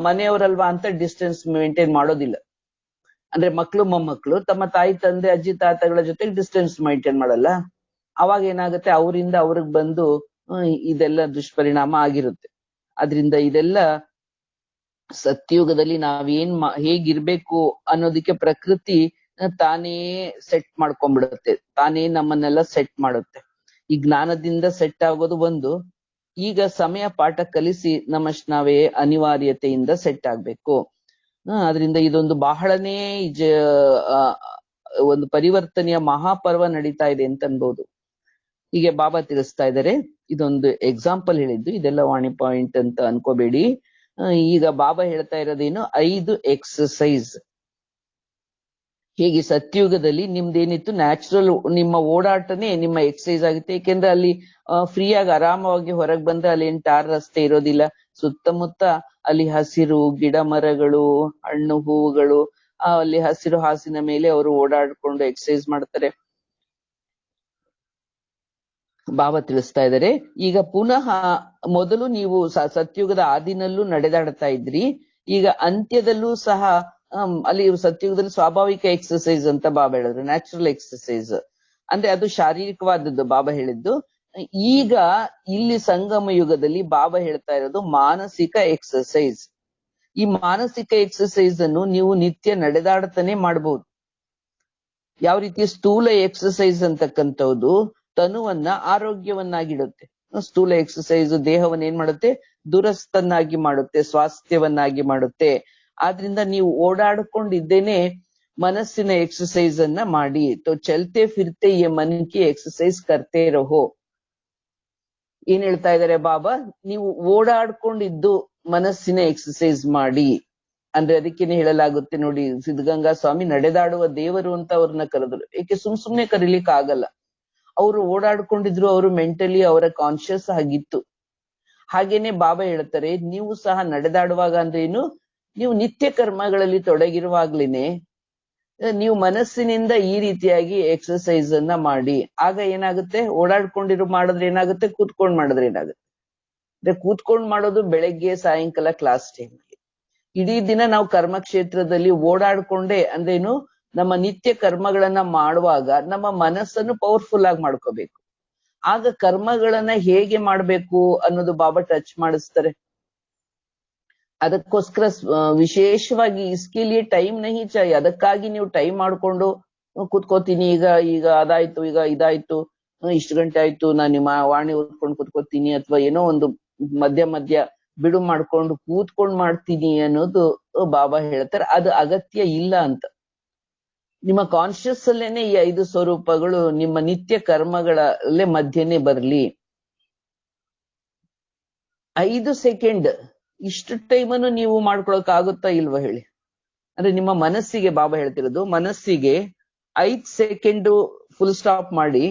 ಮನೆಯವರಲ್ವಾ ಅಂತ ಡಿಸ್ಟೆನ್ಸ್ ಮೇಂಟೈನ್ ಮಾಡೋದಿಲ್ಲ. ಅಂದ್ರೆ ಮಕ್ಕಳು ಮೊಮ್ಮಕ್ಕಳು ತಮ್ಮ ತಾಯಿ ತಂದೆ ಅಜ್ಜಿ ತಾತಗಳ ಜೊತೆ ಡಿಸ್ಟೆನ್ಸ್ ಮೇಂಟೈನ್ ಮಾಡಲ್ಲ. ಅವಾಗ ಏನಾಗುತ್ತೆ, ಅವರಿಂದ ಅವ್ರಿಗೆ ಬಂದು ಇದೆಲ್ಲ ದುಷ್ಪರಿಣಾಮ ಆಗಿರುತ್ತೆ. ಅದ್ರಿಂದ ಇದೆಲ್ಲ ಸತ್ಯುಗದಲ್ಲಿ ನಾವೇನ್ ಹೇಗಿರ್ಬೇಕು ಅನ್ನೋದಕ್ಕೆ ಪ್ರಕೃತಿ ತಾನೇ ಸೆಟ್ ಮಾಡ್ಕೊಂಡ್ಬಿಡುತ್ತೆ, ತಾನೇ ನಮ್ಮನ್ನೆಲ್ಲ ಸೆಟ್ ಮಾಡುತ್ತೆ. ಈ ಜ್ಞಾನದಿಂದ ಸೆಟ್ ಆಗೋದು ಒಂದು. ಈಗ ಸಮಯ ಪಾಠ ಕಲಿಸಿ ನಾವೇ ಅನಿವಾರ್ಯತೆಯಿಂದ ಸೆಟ್ ಆಗ್ಬೇಕು. ಅದರಿಂದ ಇದೊಂದು ಬಹಳನೇ ಒಂದು ಪರಿವರ್ತನೆಯ ಮಹಾಪರ್ವ ನಡೀತಾ ಇದೆ ಅಂತ ಅನ್ಬೋದು. ಹೀಗೆ ಬಾಬಾ ತಿಳಿಸ್ತಾ ಇದ್ದಾರೆ. ಇದೊಂದು ಎಕ್ಸಾಂಪಲ್ ಹೇಳಿದ್ದು, ಇದೆಲ್ಲ ವಾಣಿ ಪಾಯಿಂಟ್ ಅಂತ ಅನ್ಕೋಬೇಡಿ. ಈಗ ಬಾಬಾ ಹೇಳ್ತಾ ಇರೋದೇನು, 5 ಎಕ್ಸಸೈಸ್. ಹೇಗೆ ಸತ್ಯುಗದಲ್ಲಿ ನಿಮ್ದೇನಿತ್ತು, ನ್ಯಾಚುರಲ್ ನಿಮ್ಮ ಓಡಾಟನೇ ನಿಮ್ಮ ಎಕ್ಸಸೈಸ್ ಆಗುತ್ತೆ. ಏಕೆಂದ್ರೆ ಅಲ್ಲಿ ಫ್ರೀಯಾಗಿ ಆರಾಮವಾಗಿ ಹೊರಗೆ ಬಂದ್ರೆ ಅಲ್ಲಿ ಟಾರ್ ರಸ್ತೆ ಇರೋದಿಲ್ಲ. ಸುತ್ತಮುತ್ತ ಅಲ್ಲಿ ಹಸಿರು ಗಿಡ ಮರಗಳು, ಹಣ್ಣು ಹೂವುಗಳು, ಅಲ್ಲಿ ಹಸಿರು ಹಾಸಿನ ಮೇಲೆ ಅವರು ಓಡಾಡ್ಕೊಂಡು ಎಕ್ಸಸೈಸ್ ಮಾಡ್ತಾರೆ. ಬಾಬಾ ತಿಳಿಸ್ತಾ ಇದ್ದಾರೆ, ಈಗ ಪುನಃ ಮೊದಲು ನೀವು ಸತ್ಯುಗದ ಆದಿನಲ್ಲೂ ನಡೆದಾಡ್ತಾ ಇದ್ರಿ, ಈಗ ಅಂತ್ಯದಲ್ಲೂ ಸಹ ಅಲ್ಲಿ ಸತ್ಯುಗದಲ್ಲಿ ಸ್ವಾಭಾವಿಕ ಎಕ್ಸಸೈಸ್ ಅಂತ ಬಾಬಾ ಹೇಳಿದ್ರು, ನ್ಯಾಚುರಲ್ ಎಕ್ಸಸೈಸ್ ಅಂದ್ರೆ ಅದು ಶಾರೀರಿಕವಾದದ್ದು ಬಾಬಾ ಹೇಳಿದ್ದು. ಈಗ ಇಲ್ಲಿ ಸಂಗಮ ಯುಗದಲ್ಲಿ ಬಾಬಾ ಹೇಳ್ತಾ ಇರೋದು ಮಾನಸಿಕ ಎಕ್ಸಸೈಸ್. ಈ ಮಾನಸಿಕ ಎಕ್ಸಸೈಸ್ ಅನ್ನು ನೀವು ನಿತ್ಯ ನಡೆದಾಡ್ತಾನೆ ಮಾಡ್ಬೋದು. ಯಾವ ರೀತಿ ಸ್ಥೂಲ ಎಕ್ಸಸೈಸ್ ಅಂತಕ್ಕಂಥದ್ದು ತನುವನ್ನ ಆರೋಗ್ಯವನ್ನಾಗಿಡುತ್ತೆ. ಸ್ಥೂಲ ಎಕ್ಸಸೈಸ್ ದೇಹವನ್ನ ಏನ್ ಮಾಡುತ್ತೆ, ದುರಸ್ಥನ್ನಾಗಿ ಮಾಡುತ್ತೆ, ಸ್ವಾಸ್ಥ್ಯವನ್ನಾಗಿ ಮಾಡುತ್ತೆ. ಆದ್ರಿಂದ ನೀವು ಓಡಾಡ್ಕೊಂಡಿದ್ದೇನೆ ಮನಸ್ಸಿನ ಎಕ್ಸಸೈಸ್ ಅನ್ನ ಮಾಡಿ. ತೋ ಚಲ್ತೆ ಫಿರ್ತೆ ಯೇ ಮನ್ ಕಿ ಎಕ್ಸಸೈಸ್ ಕರ್ತೆ ರಹೋ. ಏನ್ ಹೇಳ್ತಾ ಇದಾರೆ ಬಾಬಾ, ನೀವು ಓಡಾಡ್ಕೊಂಡಿದ್ದು ಮನಸ್ಸಿನ ಎಕ್ಸಸೈಸ್ ಮಾಡಿ ಅಂದ್ರೆ ಅದಕ್ಕೇನೆ ಹೇಳಲಾಗುತ್ತೆ ನೋಡಿ, ಸಿದ್ಧಗಂಗಾ ಸ್ವಾಮಿ ನಡೆದಾಡುವ ದೇವರು ಅಂತ ಅವ್ರನ್ನ ಕರೆದ್ರು. ಏಕೆ ಸುಮ್ನೆ ಕರೀಲಿಕ್ಕೆ ಆಗಲ್ಲ, ಅವರು ಓಡಾಡ್ಕೊಂಡಿದ್ರು, ಅವರು ಮೆಂಟಲಿ ಅವರ ಕಾನ್ಶಿಯಸ್ ಆಗಿತ್ತು. ಹಾಗೇನೆ ಬಾಬಾ ಹೇಳ್ತಾರೆ, ನೀವು ಸಹ ನಡೆದಾಡುವಾಗ ಅಂದ್ರೆ ಏನು, ನೀವು ನಿತ್ಯ ಕರ್ಮಗಳಲ್ಲಿ ತೊಡಗಿರುವಾಗ್ಲೇನೆ ನೀವು ಮನಸ್ಸಿನಿಂದ ಈ ರೀತಿಯಾಗಿ ಎಕ್ಸಸೈಸ್ ಅನ್ನ ಮಾಡಿ. ಆಗ ಏನಾಗುತ್ತೆ, ಓಡಾಡ್ಕೊಂಡಿರೋ ಮಾಡಿದ್ರೆ ಏನಾಗುತ್ತೆ, ಕೂತ್ಕೊಂಡ್ ಮಾಡಿದ್ರೆ ಏನಾಗುತ್ತೆ. ಅಂದ್ರೆ ಕೂತ್ಕೊಂಡ್ ಮಾಡೋದು ಬೆಳಗ್ಗೆ ಸಾಯಂಕಾಲ ಕ್ಲಾಸ್ ಟೈಮ್. ಇಡೀ ದಿನ ನಾವು ಕರ್ಮಕ್ಷೇತ್ರದಲ್ಲಿ ಓಡಾಡ್ಕೊಂಡೆ ಅಂದ್ರೇನು, ನಮ್ಮ ನಿತ್ಯ ಕರ್ಮಗಳನ್ನ ಮಾಡುವಾಗ ನಮ್ಮ ಮನಸ್ಸನ್ನು ಪವರ್ಫುಲ್ ಆಗಿ ಮಾಡ್ಕೋಬೇಕು. ಆಗ ಕರ್ಮಗಳನ್ನ ಹೇಗೆ ಮಾಡ್ಬೇಕು ಅನ್ನೋದು ಬಾಬಾ ಟಚ್ ಮಾಡಿಸ್ತಾರೆ. ಅದಕ್ಕೋಸ್ಕರ ವಿಶೇಷವಾಗಿ ಇಸ್ಕಿಲಿಯೇ ಟೈಮ್ ನಹಿ ಚಾಯಿ. ಅದಕ್ಕಾಗಿ ನೀವು ಟೈಮ್ ಮಾಡ್ಕೊಂಡು ಕೂತ್ಕೋತೀನಿ, ಈಗ ಅದಾಯ್ತು, ಈಗ ಇದಾಯ್ತು, ಇಷ್ಟು ಗಂಟೆ ಆಯ್ತು, ನಾನು ನಿಮ್ಮ ವಾಣಿ ಓದ್ಕೊಂಡು ಕೂತ್ಕೋತೀನಿ, ಅಥವಾ ಏನೋ ಒಂದು ಮಧ್ಯ ಬಿಡು ಮಾಡ್ಕೊಂಡು ಕೂತ್ಕೊಂಡ್ ಮಾಡ್ತೀನಿ ಅನ್ನೋದು ಬಾಬಾ ಹೇಳ್ತಾರೆ. ಅದು ಅಗತ್ಯ ಇಲ್ಲ ಅಂತ. ನಿಮ್ಮ ಕಾನ್ಶಿಯಸ್ ಅಲ್ಲೇನೆ ಈ 5 ಸ್ವರೂಪಗಳು ನಿಮ್ಮ ನಿತ್ಯ ಕರ್ಮಗಳಲ್ಲೇ ಮಧ್ಯನೇ ಬರ್ಲಿ. 5 ಸೆಕೆಂಡ್ ಇಷ್ಟು ಟೈಮನ್ನು ನೀವು ಮಾಡ್ಕೊಳಕ್ ಆಗುತ್ತಾ ಇಲ್ವಾ ಹೇಳಿ. ಅಂದ್ರೆ ನಿಮ್ಮ ಮನಸ್ಸಿಗೆ ಬಾಬಾ ಹೇಳ್ತಿರೋದು, ಮನಸ್ಸಿಗೆ 5 ಸೆಕೆಂಡ್ ಫುಲ್ ಸ್ಟಾಪ್ ಮಾಡಿ,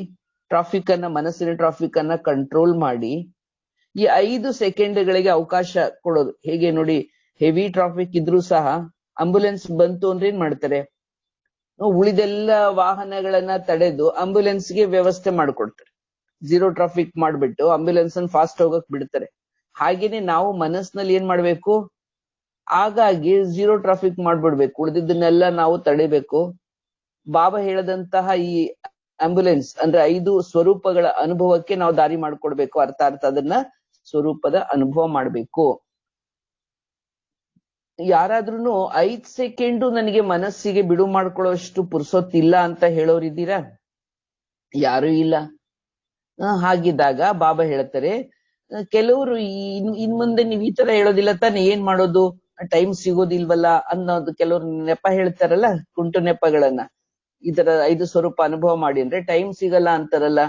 ಮನಸ್ಸಿನ ಟ್ರಾಫಿಕ್ ಅನ್ನ ಕಂಟ್ರೋಲ್ ಮಾಡಿ, ಈ 5 ಸೆಕೆಂಡ್ಗಳಿಗೆ ಅವಕಾಶ ಕೊಡೋದು. ಹೇಗೆ ನೋಡಿ, ಹೆವಿ ಟ್ರಾಫಿಕ್ ಇದ್ರೂ ಸಹ ಆಂಬ್ಯುಲೆನ್ಸ್ ಬಂತು ಅಂದ್ರೆ ಏನ್ ಮಾಡ್ತಾರೆ, ಉಳಿದೆಲ್ಲ ವಾಹನಗಳನ್ನ ತಡೆದು ಆಂಬ್ಯುಲೆನ್ಸ್ಗೆ ವ್ಯವಸ್ಥೆ ಮಾಡ್ಕೊಡ್ತಾರೆ. 0 ಟ್ರಾಫಿಕ್ ಮಾಡ್ಬಿಟ್ಟು ಆಂಬ್ಯುಲೆನ್ಸ್ ಅನ್ನು ಫಾಸ್ಟ್ ಹೋಗಕ್ ಬಿಡ್ತಾರೆ. ಹಾಗೇನೆ ನಾವು ಮನಸ್ಸಿನಲ್ಲಿ ಏನ್ ಮಾಡ್ಬೇಕು, ಹಾಗಾಗಿ 0 ಟ್ರಾಫಿಕ್ ಮಾಡ್ಬಿಡ್ಬೇಕು, ಉಳಿದಿದ್ದನ್ನೆಲ್ಲ ನಾವು ತಡಿಬೇಕು. ಬಾಬಾ ಹೇಳದಂತಹ ಈ ಆಂಬ್ಯುಲೆನ್ಸ್ ಅಂದ್ರೆ 5 ಸ್ವರೂಪಗಳ ಅನುಭವಕ್ಕೆ ನಾವು ದಾರಿ ಮಾಡ್ಕೊಡ್ಬೇಕು. ಅರ್ಥಾತ್ ಅದನ್ನ ಸ್ವರೂಪದ ಅನುಭವ ಮಾಡ್ಬೇಕು. ಯಾರಾದ್ರೂ 5 ಸೆಕೆಂಡು ನನಗೆ ಮನಸ್ಸಿಗೆ ಬಿಡು ಮಾಡ್ಕೊಳ್ಳೋಷ್ಟು ಪುರ್ಸೊತ್ತಿಲ್ಲ ಅಂತ ಹೇಳೋರಿದ್ದೀರಾ? ಯಾರೂ ಇಲ್ಲ. ಹಾಗಿದ್ದಾಗ ಬಾಬಾ ಹೇಳ್ತಾರೆ, ಕೆಲವರು ಇನ್ ಮುಂದೆ ನೀವ್ ಈ ತರ ಹೇಳೋದಿಲ್ಲ ತಾನೆ, ಏನ್ ಮಾಡೋದು, ಟೈಮ್ ಸಿಗೋದಿಲ್ವಲ್ಲ ಅನ್ನೋದು ಕೆಲವ್ರು ನೆಪ ಹೇಳ್ತಾರಲ್ಲ, ಕುಂಟು ನೆಪಗಳನ್ನ. ಈ ತರ 5 ಸ್ವರೂಪ ಅನುಭವ ಮಾಡಿ ಅಂದ್ರೆ ಟೈಮ್ ಸಿಗಲ್ಲ ಅಂತಾರಲ್ಲ.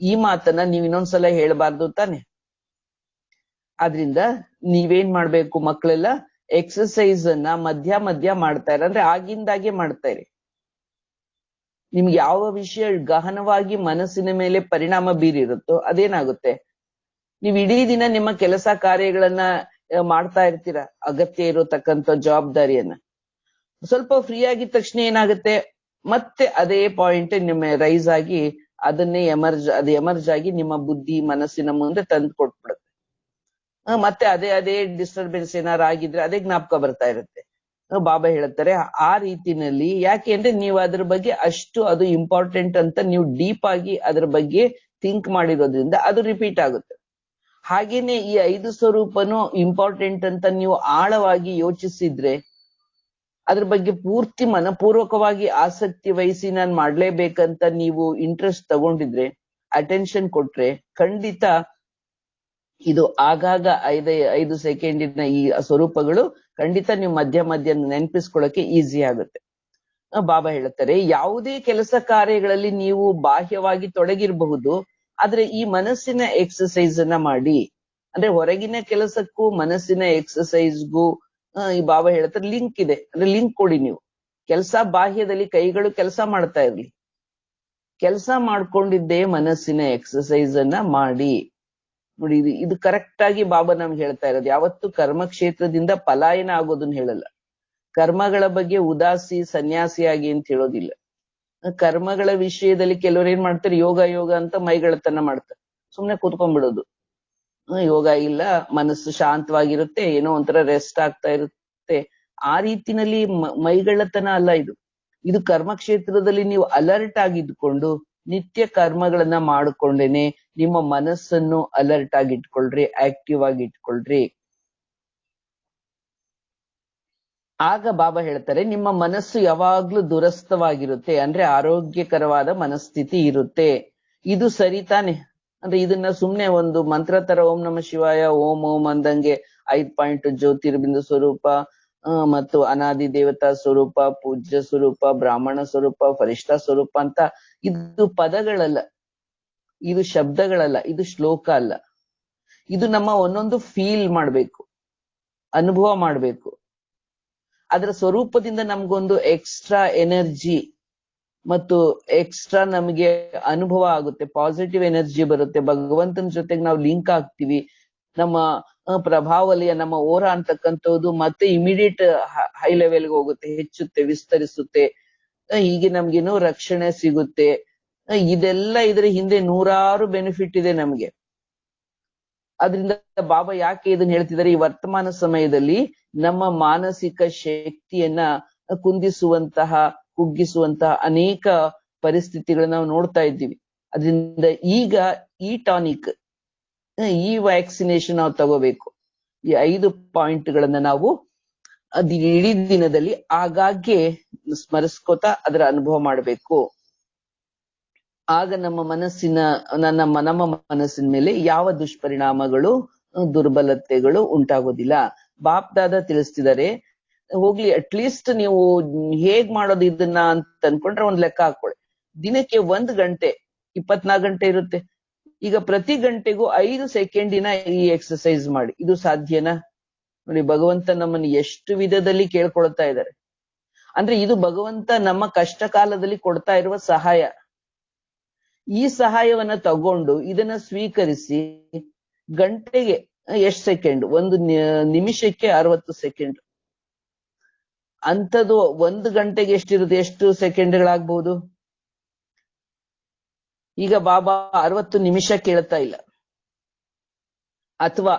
ಈ ಮಾತನ್ನ ನೀವ್ ಇನ್ನೊಂದ್ಸಲ ಹೇಳ್ಬಾರ್ದು ತಾನೆ. ಆದ್ರಿಂದ ನೀವೇನ್ ಮಾಡ್ಬೇಕು ಮಕ್ಕಳೆಲ್ಲ, ಎಕ್ಸರ್ಸೈಸ್ ಅನ್ನ ಮಧ್ಯ ಮಧ್ಯ ಮಾಡ್ತಾ ಇರ, ಅಂದ್ರೆ ಆಗಿಂದಾಗೆ ಮಾಡ್ತಾ ಇರಿ. ನಿಮ್ಗೆ ಯಾವ ವಿಷಯ ಗಹನವಾಗಿ ಮನಸ್ಸಿನ ಮೇಲೆ ಪರಿಣಾಮ ಬೀರಿರುತ್ತೋ ಅದೇನಾಗುತ್ತೆ, ನೀವ್ ಇಡೀ ದಿನ ನಿಮ್ಮ ಕೆಲಸ ಕಾರ್ಯಗಳನ್ನ ಮಾಡ್ತಾ ಇರ್ತೀರ, ಅಗತ್ಯ ಇರತಕ್ಕಂಥ ಜವಾಬ್ದಾರಿಯನ್ನ. ಸ್ವಲ್ಪ ಫ್ರೀ ಆಗಿದ ತಕ್ಷಣ ಏನಾಗುತ್ತೆ, ಮತ್ತೆ ಅದೇ ಪಾಯಿಂಟ್ ನಿಮ್ಮ ರೈಸ್ ಆಗಿ ಅದನ್ನೇ ಎಮರ್ಜ್ ಆಗಿ ನಿಮ್ಮ ಬುದ್ಧಿ ಮನಸ್ಸಿನ ಮುಂದೆ ತಂದು ಕೊಟ್ಬಿಡುತ್ತೆ. ಮತ್ತೆ ಅದೇ ಡಿಸ್ಟರ್ಬೆನ್ಸ್ ಏನಾರು ಆಗಿದ್ರೆ ಅದೇ ಜ್ಞಾಪಕ ಬರ್ತಾ ಇರುತ್ತೆ. ಬಾಬಾ ಹೇಳ್ತಾರೆ ಆ ರೀತಿನಲ್ಲಿ, ಯಾಕೆ ಅಂದ್ರೆ ನೀವು ಅದ್ರ ಬಗ್ಗೆ ಅಷ್ಟು ಅದು ಇಂಪಾರ್ಟೆಂಟ್ ಅಂತ ನೀವು ಡೀಪ್ ಆಗಿ ಅದ್ರ ಬಗ್ಗೆ ಥಿಂಕ್ ಮಾಡಿರೋದ್ರಿಂದ ಅದು ರಿಪೀಟ್ ಆಗುತ್ತೆ. ಹಾಗೇನೆ ಈ 5 ಸ್ವರೂಪನು ಇಂಪಾರ್ಟೆಂಟ್ ಅಂತ ನೀವು ಆಳವಾಗಿ ಯೋಚಿಸಿದ್ರೆ, ಅದ್ರ ಬಗ್ಗೆ ಪೂರ್ತಿ ಮನಪೂರ್ವಕವಾಗಿ ಆಸಕ್ತಿ ವಹಿಸಿ ನಾನ್ ಮಾಡ್ಲೇಬೇಕಂತ ನೀವು ಇಂಟ್ರೆಸ್ಟ್ ತಗೊಂಡಿದ್ರೆ, ಅಟೆನ್ಷನ್ ಕೊಟ್ರೆ, ಖಂಡಿತ ಇದು ಆಗಾಗ 5 ಸೆಕೆಂಡಿನ ಈ ಸ್ವರೂಪಗಳು ಖಂಡಿತ ನೀವು ಮಧ್ಯ ಮಧ್ಯ ನೆನಪಿಸ್ಕೊಳ್ಳಕ್ಕೆ ಈಸಿ ಆಗುತ್ತೆ. ಬಾಬಾ ಹೇಳ್ತಾರೆ, ಯಾವುದೇ ಕೆಲಸ ಕಾರ್ಯಗಳಲ್ಲಿ ನೀವು ಬಾಹ್ಯವಾಗಿ ತೊಡಗಿರಬಹುದು, ಆದ್ರೆ ಈ ಮನಸ್ಸಿನ ಎಕ್ಸರ್ಸೈಸ್ ಅನ್ನ ಮಾಡಿ. ಅಂದ್ರೆ ಹೊರಗಿನ ಕೆಲಸಕ್ಕೂ ಮನಸ್ಸಿನ ಎಕ್ಸರ್ಸೈಸ್ಗೂ ಈ ಬಾಬಾ ಹೇಳ್ತಾರೆ ಲಿಂಕ್ ಇದೆ. ಅಂದ್ರೆ ಲಿಂಕ್ ಕೊಡಿ ನೀವು. ಕೆಲಸ ಬಾಹ್ಯದಲ್ಲಿ ಕೈಗಳು ಕೆಲಸ ಮಾಡ್ತಾ ಇರ್ಲಿ, ಕೆಲಸ ಮಾಡ್ಕೊಂಡಿದ್ದೇ ಮನಸ್ಸಿನ ಎಕ್ಸರ್ಸೈಸ್ ಅನ್ನ ಮಾಡಿ. ನೋಡಿ, ಇದು ಕರೆಕ್ಟ್ ಆಗಿ ಬಾಬಾ ನಮ್ಗೆ ಹೇಳ್ತಾ ಇರೋದು. ಯಾವತ್ತು ಕರ್ಮ ಕ್ಷೇತ್ರದಿಂದ ಪಲಾಯನ ಆಗೋದನ್ನ ಹೇಳಲ್ಲ. ಕರ್ಮಗಳ ಬಗ್ಗೆ ಉದಾಸಿ ಸನ್ಯಾಸಿಯಾಗಿ ಅಂತ ಹೇಳೋದಿಲ್ಲ. ಕರ್ಮಗಳ ವಿಷಯದಲ್ಲಿ ಕೆಲವ್ರು ಏನ್ ಮಾಡ್ತಾರೆ, ಯೋಗ ಅಂತ ಮೈಗಳತನ ಮಾಡ್ತಾರೆ, ಸುಮ್ನೆ ಕೂತ್ಕೊಂಡ್ಬಿಡೋದು. ಯೋಗ ಇಲ್ಲ, ಮನಸ್ಸು ಶಾಂತವಾಗಿರುತ್ತೆ, ಏನೋ ಒಂಥರ ರೆಸ್ಟ್ ಆಗ್ತಾ ಇರುತ್ತೆ. ಆ ರೀತಿನಲ್ಲಿ ಮೈಗಳತನ ಅಲ್ಲ ಇದು. ಇದು ಕರ್ಮಕ್ಷೇತ್ರದಲ್ಲಿ ನೀವು ಅಲರ್ಟ್ ಆಗಿದ್ಕೊಂಡು ನಿತ್ಯ ಕರ್ಮಗಳನ್ನ ಮಾಡಿಕೊಂಡೇನೆ ನಿಮ್ಮ ಮನಸ್ಸನ್ನು ಅಲರ್ಟ್ ಆಗಿ ಇಟ್ಕೊಳ್ರಿ, ಆಕ್ಟಿವ್ ಆಗಿ ಇಟ್ಕೊಳ್ರಿ. ಆಗ ಬಾಬಾ ಹೇಳ್ತಾರೆ, ನಿಮ್ಮ ಮನಸ್ಸು ಯಾವಾಗ್ಲೂ ದುರಸ್ಥವಾಗಿರುತ್ತೆ, ಅಂದ್ರೆ ಆರೋಗ್ಯಕರವಾದ ಮನಸ್ಥಿತಿ ಇರುತ್ತೆ. ಇದು ಸರಿ ತಾನೆ? ಅಂದ್ರೆ ಇದನ್ನ ಸುಮ್ನೆ ಒಂದು ಮಂತ್ರ ತರ ಓಂ ನಮ ಶಿವಾಯ ಓಂ ಓಂ ಅಂದಂಗೆ 5 ಪಾಯಿಂಟ್ ಜ್ಯೋತಿರ್ಬಿಂದು ಸ್ವರೂಪ ಮತ್ತು ಅನಾದಿ ದೇವತಾ ಸ್ವರೂಪ, ಪೂಜ್ಯ ಸ್ವರೂಪ, ಬ್ರಾಹ್ಮಣ ಸ್ವರೂಪ, ಫರಿಷ್ಠ ಸ್ವರೂಪ ಅಂತ ಇದು ಪದಗಳಲ್ಲ, ಇದು ಶಬ್ದಗಳಲ್ಲ, ಇದು ಶ್ಲೋಕ ಅಲ್ಲ. ಇದು ನಮ್ಮ ಒಂದೊಂದು ಫೀಲ್ ಮಾಡ್ಬೇಕು, ಅನುಭವ ಮಾಡ್ಬೇಕು. ಅದರ ಸ್ವರೂಪದಿಂದ ನಮ್ಗೊಂದು ಎಕ್ಸ್ಟ್ರಾ ಎನರ್ಜಿ ಮತ್ತು ಎಕ್ಸ್ಟ್ರಾ ನಮಗೆ ಅನುಭವ ಆಗುತ್ತೆ, ಪಾಸಿಟಿವ್ ಎನರ್ಜಿ ಬರುತ್ತೆ. ಭಗವಂತನ ಜೊತೆಗೆ ನಾವು ಲಿಂಕ್ ಆಗ್ತೀವಿ. ನಮ್ಮ ಪ್ರಭಾವಲಯ, ನಮ್ಮ ಓರ ಅಂತಕ್ಕಂಥದ್ದು ಮತ್ತೆ ಇಮಿಡಿಯೇಟ್ ಹೈ ಲೆವೆಲ್ಗೆ ಹೋಗುತ್ತೆ, ಹೆಚ್ಚುತ್ತೆ, ವಿಸ್ತರಿಸುತ್ತೆ. ಹೀಗೆ ನಮ್ಗೇನೋ ರಕ್ಷಣೆ ಸಿಗುತ್ತೆ. ಇದೆಲ್ಲ ಇದ್ರ ಹಿಂದೆ ನೂರಾರು ಬೆನಿಫಿಟ್ ಇದೆ ನಮ್ಗೆ. ಅದರಿಂದ ಬಾಬಾ ಯಾಕೆ ಇದನ್ನ ಹೇಳ್ತಿದ್ದಾರೆ, ಈ ವರ್ತಮಾನ ಸಮಯದಲ್ಲಿ ನಮ್ಮ ಮಾನಸಿಕ ಶಕ್ತಿಯನ್ನ ಕುಂದಿಸುವಂತಹ, ಕುಗ್ಗಿಸುವಂತಹ ಅನೇಕ ಪರಿಸ್ಥಿತಿಗಳನ್ನ ನಾವು ನೋಡ್ತಾ ಇದ್ದೀವಿ. ಅದರಿಂದ ಈಗ ಈ ಟಾನಿಕ್, ಈ ವ್ಯಾಕ್ಸಿನೇಷನ್ ನಾವು ತಗೋಬೇಕು. ಈ 5 ಪಾಯಿಂಟ್ಗಳನ್ನ ನಾವು ಇಡೀ ದಿನದಲ್ಲಿ ಆಗಾಗ್ಗೆ ಸ್ಮರಿಸ್ಕೋತಾ ಅದರ ಅನುಭವ ಮಾಡಬೇಕು. ಆಗ ನಮ್ಮ ಮನಸ್ಸಿನ ಮೇಲೆ ಯಾವ ದುಷ್ಪರಿಣಾಮಗಳು, ದುರ್ಬಲತೆಗಳು ಉಂಟಾಗೋದಿಲ್ಲ. ಬಾಪ್ ದಾದ ತಿಳಿಸ್ತಿದ್ದಾರೆ, ಹೋಗ್ಲಿ ಅಟ್ಲೀಸ್ಟ್ ನೀವು ಹೇಗ್ ಮಾಡೋದು ಇದನ್ನ ಅಂತ ಅನ್ಕೊಂಡ್ರೆ ಒಂದ್ ಲೆಕ್ಕ ಹಾಕೊಳ್ಳಿ. ದಿನಕ್ಕೆ 1 ಗಂಟೆ, 24 ಗಂಟೆ ಇರುತ್ತೆ. ಈಗ ಪ್ರತಿ ಗಂಟೆಗೂ 5 ಸೆಕೆಂಡಿನ ಈ ಎಕ್ಸರ್ಸೈಸ್ ಮಾಡಿ. ಇದು ಸಾಧ್ಯನಾ? ನೋಡಿ, ಭಗವಂತ ನಮ್ಮನ್ನು ಎಷ್ಟು ವಿಧದಲ್ಲಿ ಕೇಳ್ಕೊಳ್ತಾ ಇದ್ದಾರೆ. ಅಂದ್ರೆ ಇದು ಭಗವಂತ ನಮ್ಮ ಕಷ್ಟ ಕಾಲದಲ್ಲಿ ಕೊಡ್ತಾ ಇರುವ ಸಹಾಯ. ಈ ಸಹಾಯವನ್ನ ತಗೊಂಡು ಇದನ್ನ ಸ್ವೀಕರಿಸಿ, ಗಂಟೆಗೆ ಎಷ್ಟು ಸೆಕೆಂಡ್, 1 ನಿಮಿಷಕ್ಕೆ 60 ಸೆಕೆಂಡ್ ಅಂಥದ್ದು 1 ಗಂಟೆಗೆ ಎಷ್ಟಿರುತ್ತೆ, ಎಷ್ಟು ಸೆಕೆಂಡ್ಗಳಾಗ್ಬಹುದು? ಈಗ ಬಾಬಾ 60 ನಿಮಿಷ ಕೇಳ್ತಾ ಇಲ್ಲ, ಅಥವಾ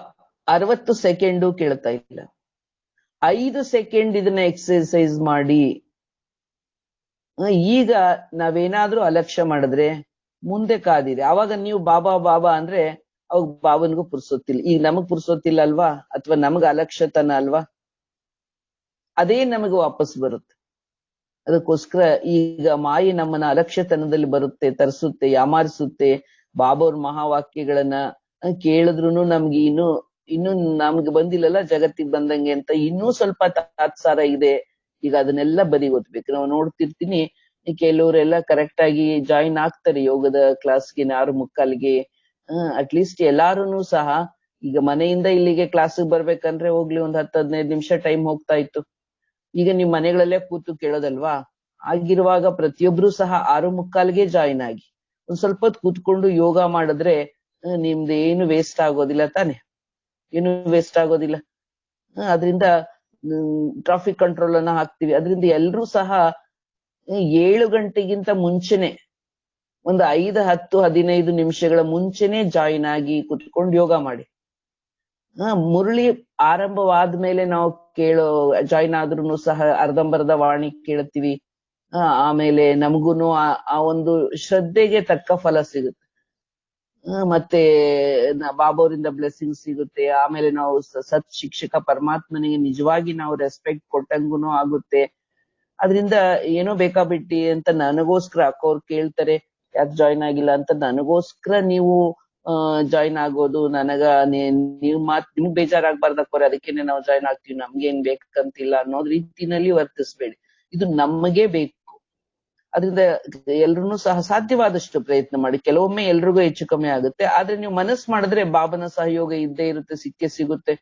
60 ಸೆಕೆಂಡು ಕೇಳ್ತಾ ಇಲ್ಲ. 5 ಸೆಕೆಂಡ್ ಇದನ್ನ ಎಕ್ಸರ್ಸೈಸ್ ಮಾಡಿ. ಈಗ ನಾವೇನಾದ್ರೂ ಅಲಕ್ಷ್ಯ ಮಾಡಿದ್ರೆ ಮುಂದೆ ಕಾದಿರಿ. ಅವಾಗ ನೀವು ಬಾಬಾ ಬಾಬಾ ಅಂದ್ರೆ ಅವಾಗ ಬಾಬನ್ಗೂ ಪುರ್ಸೊತ್ತಿಲ್ಲ. ಈಗ ನಮಗ್ ಪುರ್ಸೊತ್ತಿಲ್ಲ ಅಲ್ವಾ, ಅಥವಾ ನಮಗ್ ಅಲಕ್ಷ್ಯತನ ಅಲ್ವಾ, ಅದೇ ನಮಗೆ ವಾಪಸ್ ಬರುತ್ತೆ. ಅದಕ್ಕೋಸ್ಕರ ಈಗ ಮಾಯಿ ನಮ್ಮನ್ನ ಅಲಕ್ಷ್ಯತನದಲ್ಲಿ ಬರುತ್ತೆ, ತರಿಸುತ್ತೆ, ಯಾಮಾರಿಸುತ್ತೆ. ಬಾಬಾವ್ರ ಮಹಾವಾಕ್ಯಗಳನ್ನ ಕೇಳಿದ್ರು ನಮ್ಗೆ ಇನ್ನು ನಮ್ಗೆ ಬಂದಿಲ್ಲಲ್ಲ ಜಗತ್ತಿಗೆ ಬಂದಂಗೆ ಅಂತ ಇನ್ನೂ ಸ್ವಲ್ಪ ತಾತ್ಸಾರ ಇದೆ. ಈಗ ಅದನ್ನೆಲ್ಲ ಬದಿ ಓದ್ಬೇಕು. ನಾವು ನೋಡ್ತಿರ್ತೀನಿ ಕೆಲವರೆಲ್ಲ ಕರೆಕ್ಟ್ ಆಗಿ ಜಾಯಿನ್ ಆಗ್ತಾರೆ ಯೋಗದ ಕ್ಲಾಸ್ಗೆ 6:45ಗೆ. ಅಟ್ಲೀಸ್ಟ್ ಎಲ್ಲಾರುನು ಸಹ ಈಗ ಮನೆಯಿಂದ ಇಲ್ಲಿಗೆ ಕ್ಲಾಸಿಗೆ ಬರ್ಬೇಕಂದ್ರೆ ಹೋಗ್ಲಿ ಒಂದ್ 10-15 ನಿಮಿಷ ಟೈಮ್ ಹೋಗ್ತಾ ಇತ್ತು. ಈಗ ನಿಮ್ ಮನೆಗಳಲ್ಲೇ ಕೂತು ಕೇಳೋದಲ್ವಾ. ಆಗಿರುವಾಗ ಪ್ರತಿಯೊಬ್ರು ಸಹ 6:45ಗೆ ಜಾಯಿನ್ ಆಗಿ ಒಂದ್ ಸ್ವಲ್ಪ ಹೊತ್ತು ಕೂತ್ಕೊಂಡು ಯೋಗ ಮಾಡಿದ್ರೆ ನಿಮ್ದು ಏನು ವೇಸ್ಟ್ ಆಗೋದಿಲ್ಲ ತಾನೆ, ಏನು ವೇಸ್ಟ್ ಆಗೋದಿಲ್ಲ. ಅದರಿಂದ ಟ್ರಾಫಿಕ್ ಕಂಟ್ರೋಲ್ ಅನ್ನ ಹಾಕ್ತಿವಿ. ಅದರಿಂದ ಎಲ್ರೂ ಸಹ 7 ಗಂಟೆಗಿಂತ ಮುಂಚೆನೆ ಒಂದು 5-10-15 ನಿಮಿಷಗಳ ಮುಂಚೆನೆ ಜಾಯಿನ್ ಆಗಿ ಕುತ್ಕೊಂಡು ಯೋಗ ಮಾಡಿ. ಮುರಳಿ ಆರಂಭವಾದ್ಮೇಲೆ ನಾವು ಜಾಯಿನ್ ಆದ್ರೂ ಸಹ ಅರ್ಧಂಬರ್ಧ ವಾಣಿ ಕೇಳ್ತೀವಿ. ಆಮೇಲೆ ನಮಗೂನು ಆ ಒಂದು ಶ್ರದ್ಧೆಗೆ ತಕ್ಕ ಫಲ ಸಿಗುತ್ತೆ. ಮತ್ತೆ ಬಾಬಾವರಿಂದ ಬ್ಲೆಸ್ಸಿಂಗ್ ಸಿಗುತ್ತೆ. ಆಮೇಲೆ ನಾವು ಸತ್ ಶಿಕ್ಷಕ ಪರಮಾತ್ಮನಿಗೆ ನಿಜವಾಗಿ ನಾವು ರೆಸ್ಪೆಕ್ಟ್ ಕೊಟ್ಟಂಗುನು ಆಗುತ್ತೆ. ಅದರಿಂದ ಏನೋ ಬೇಕಾಬಿಟ್ಟಿ ಅಂತ ನನಗೋಸ್ಕರ ಅಕ್ಕವ್ರು ಕೇಳ್ತಾರೆ ಯಾಕೆ ಜಾಯಿನ್ ಆಗಿಲ್ಲ ಅಂತ, ನನಗೋಸ್ಕರ ನೀವು ಜಾಯಿನ್ ಆಗೋದು ನೀವ್ ನಿಮ್ಗ್ ಬೇಜಾರಾಗ್ಬಾರ್ದಕ್ಕೋರೆ, ಅದಕ್ಕೇನೆ ನಾವು ಜಾಯಿನ್ ಆಗ್ತೀವಿ, ನಮ್ಗೇನ್ ಬೇಕಂತಿಲ್ಲ ಅನ್ನೋದ್ ರೀತಿನಲ್ಲಿ ವರ್ತಿಸ್ಬೇಡಿ. ಇದು ನಮಗೆ ಬೇಕು. ಅದರಿಂದ ಎಲ್ರೂ ಸಹ ಸಾಧ್ಯವಾದಷ್ಟು ಪ್ರಯತ್ನ ಮಾಡಿ. ಕೆಲವೊಮ್ಮೆ ಎಲ್ರಿಗೂ ಹೆಚ್ಚು ಕಮ್ಮಿ ಆಗುತ್ತೆ, ಆದ್ರೆ ನೀವು ಮನಸ್ಸು ಮಾಡಿದ್ರೆ ಬಾಬನ ಸಹಯೋಗ ಇದ್ದೇ ಇರುತ್ತೆ, ಸಿಕ್ಕೇ ಸಿಗುತ್ತೆ.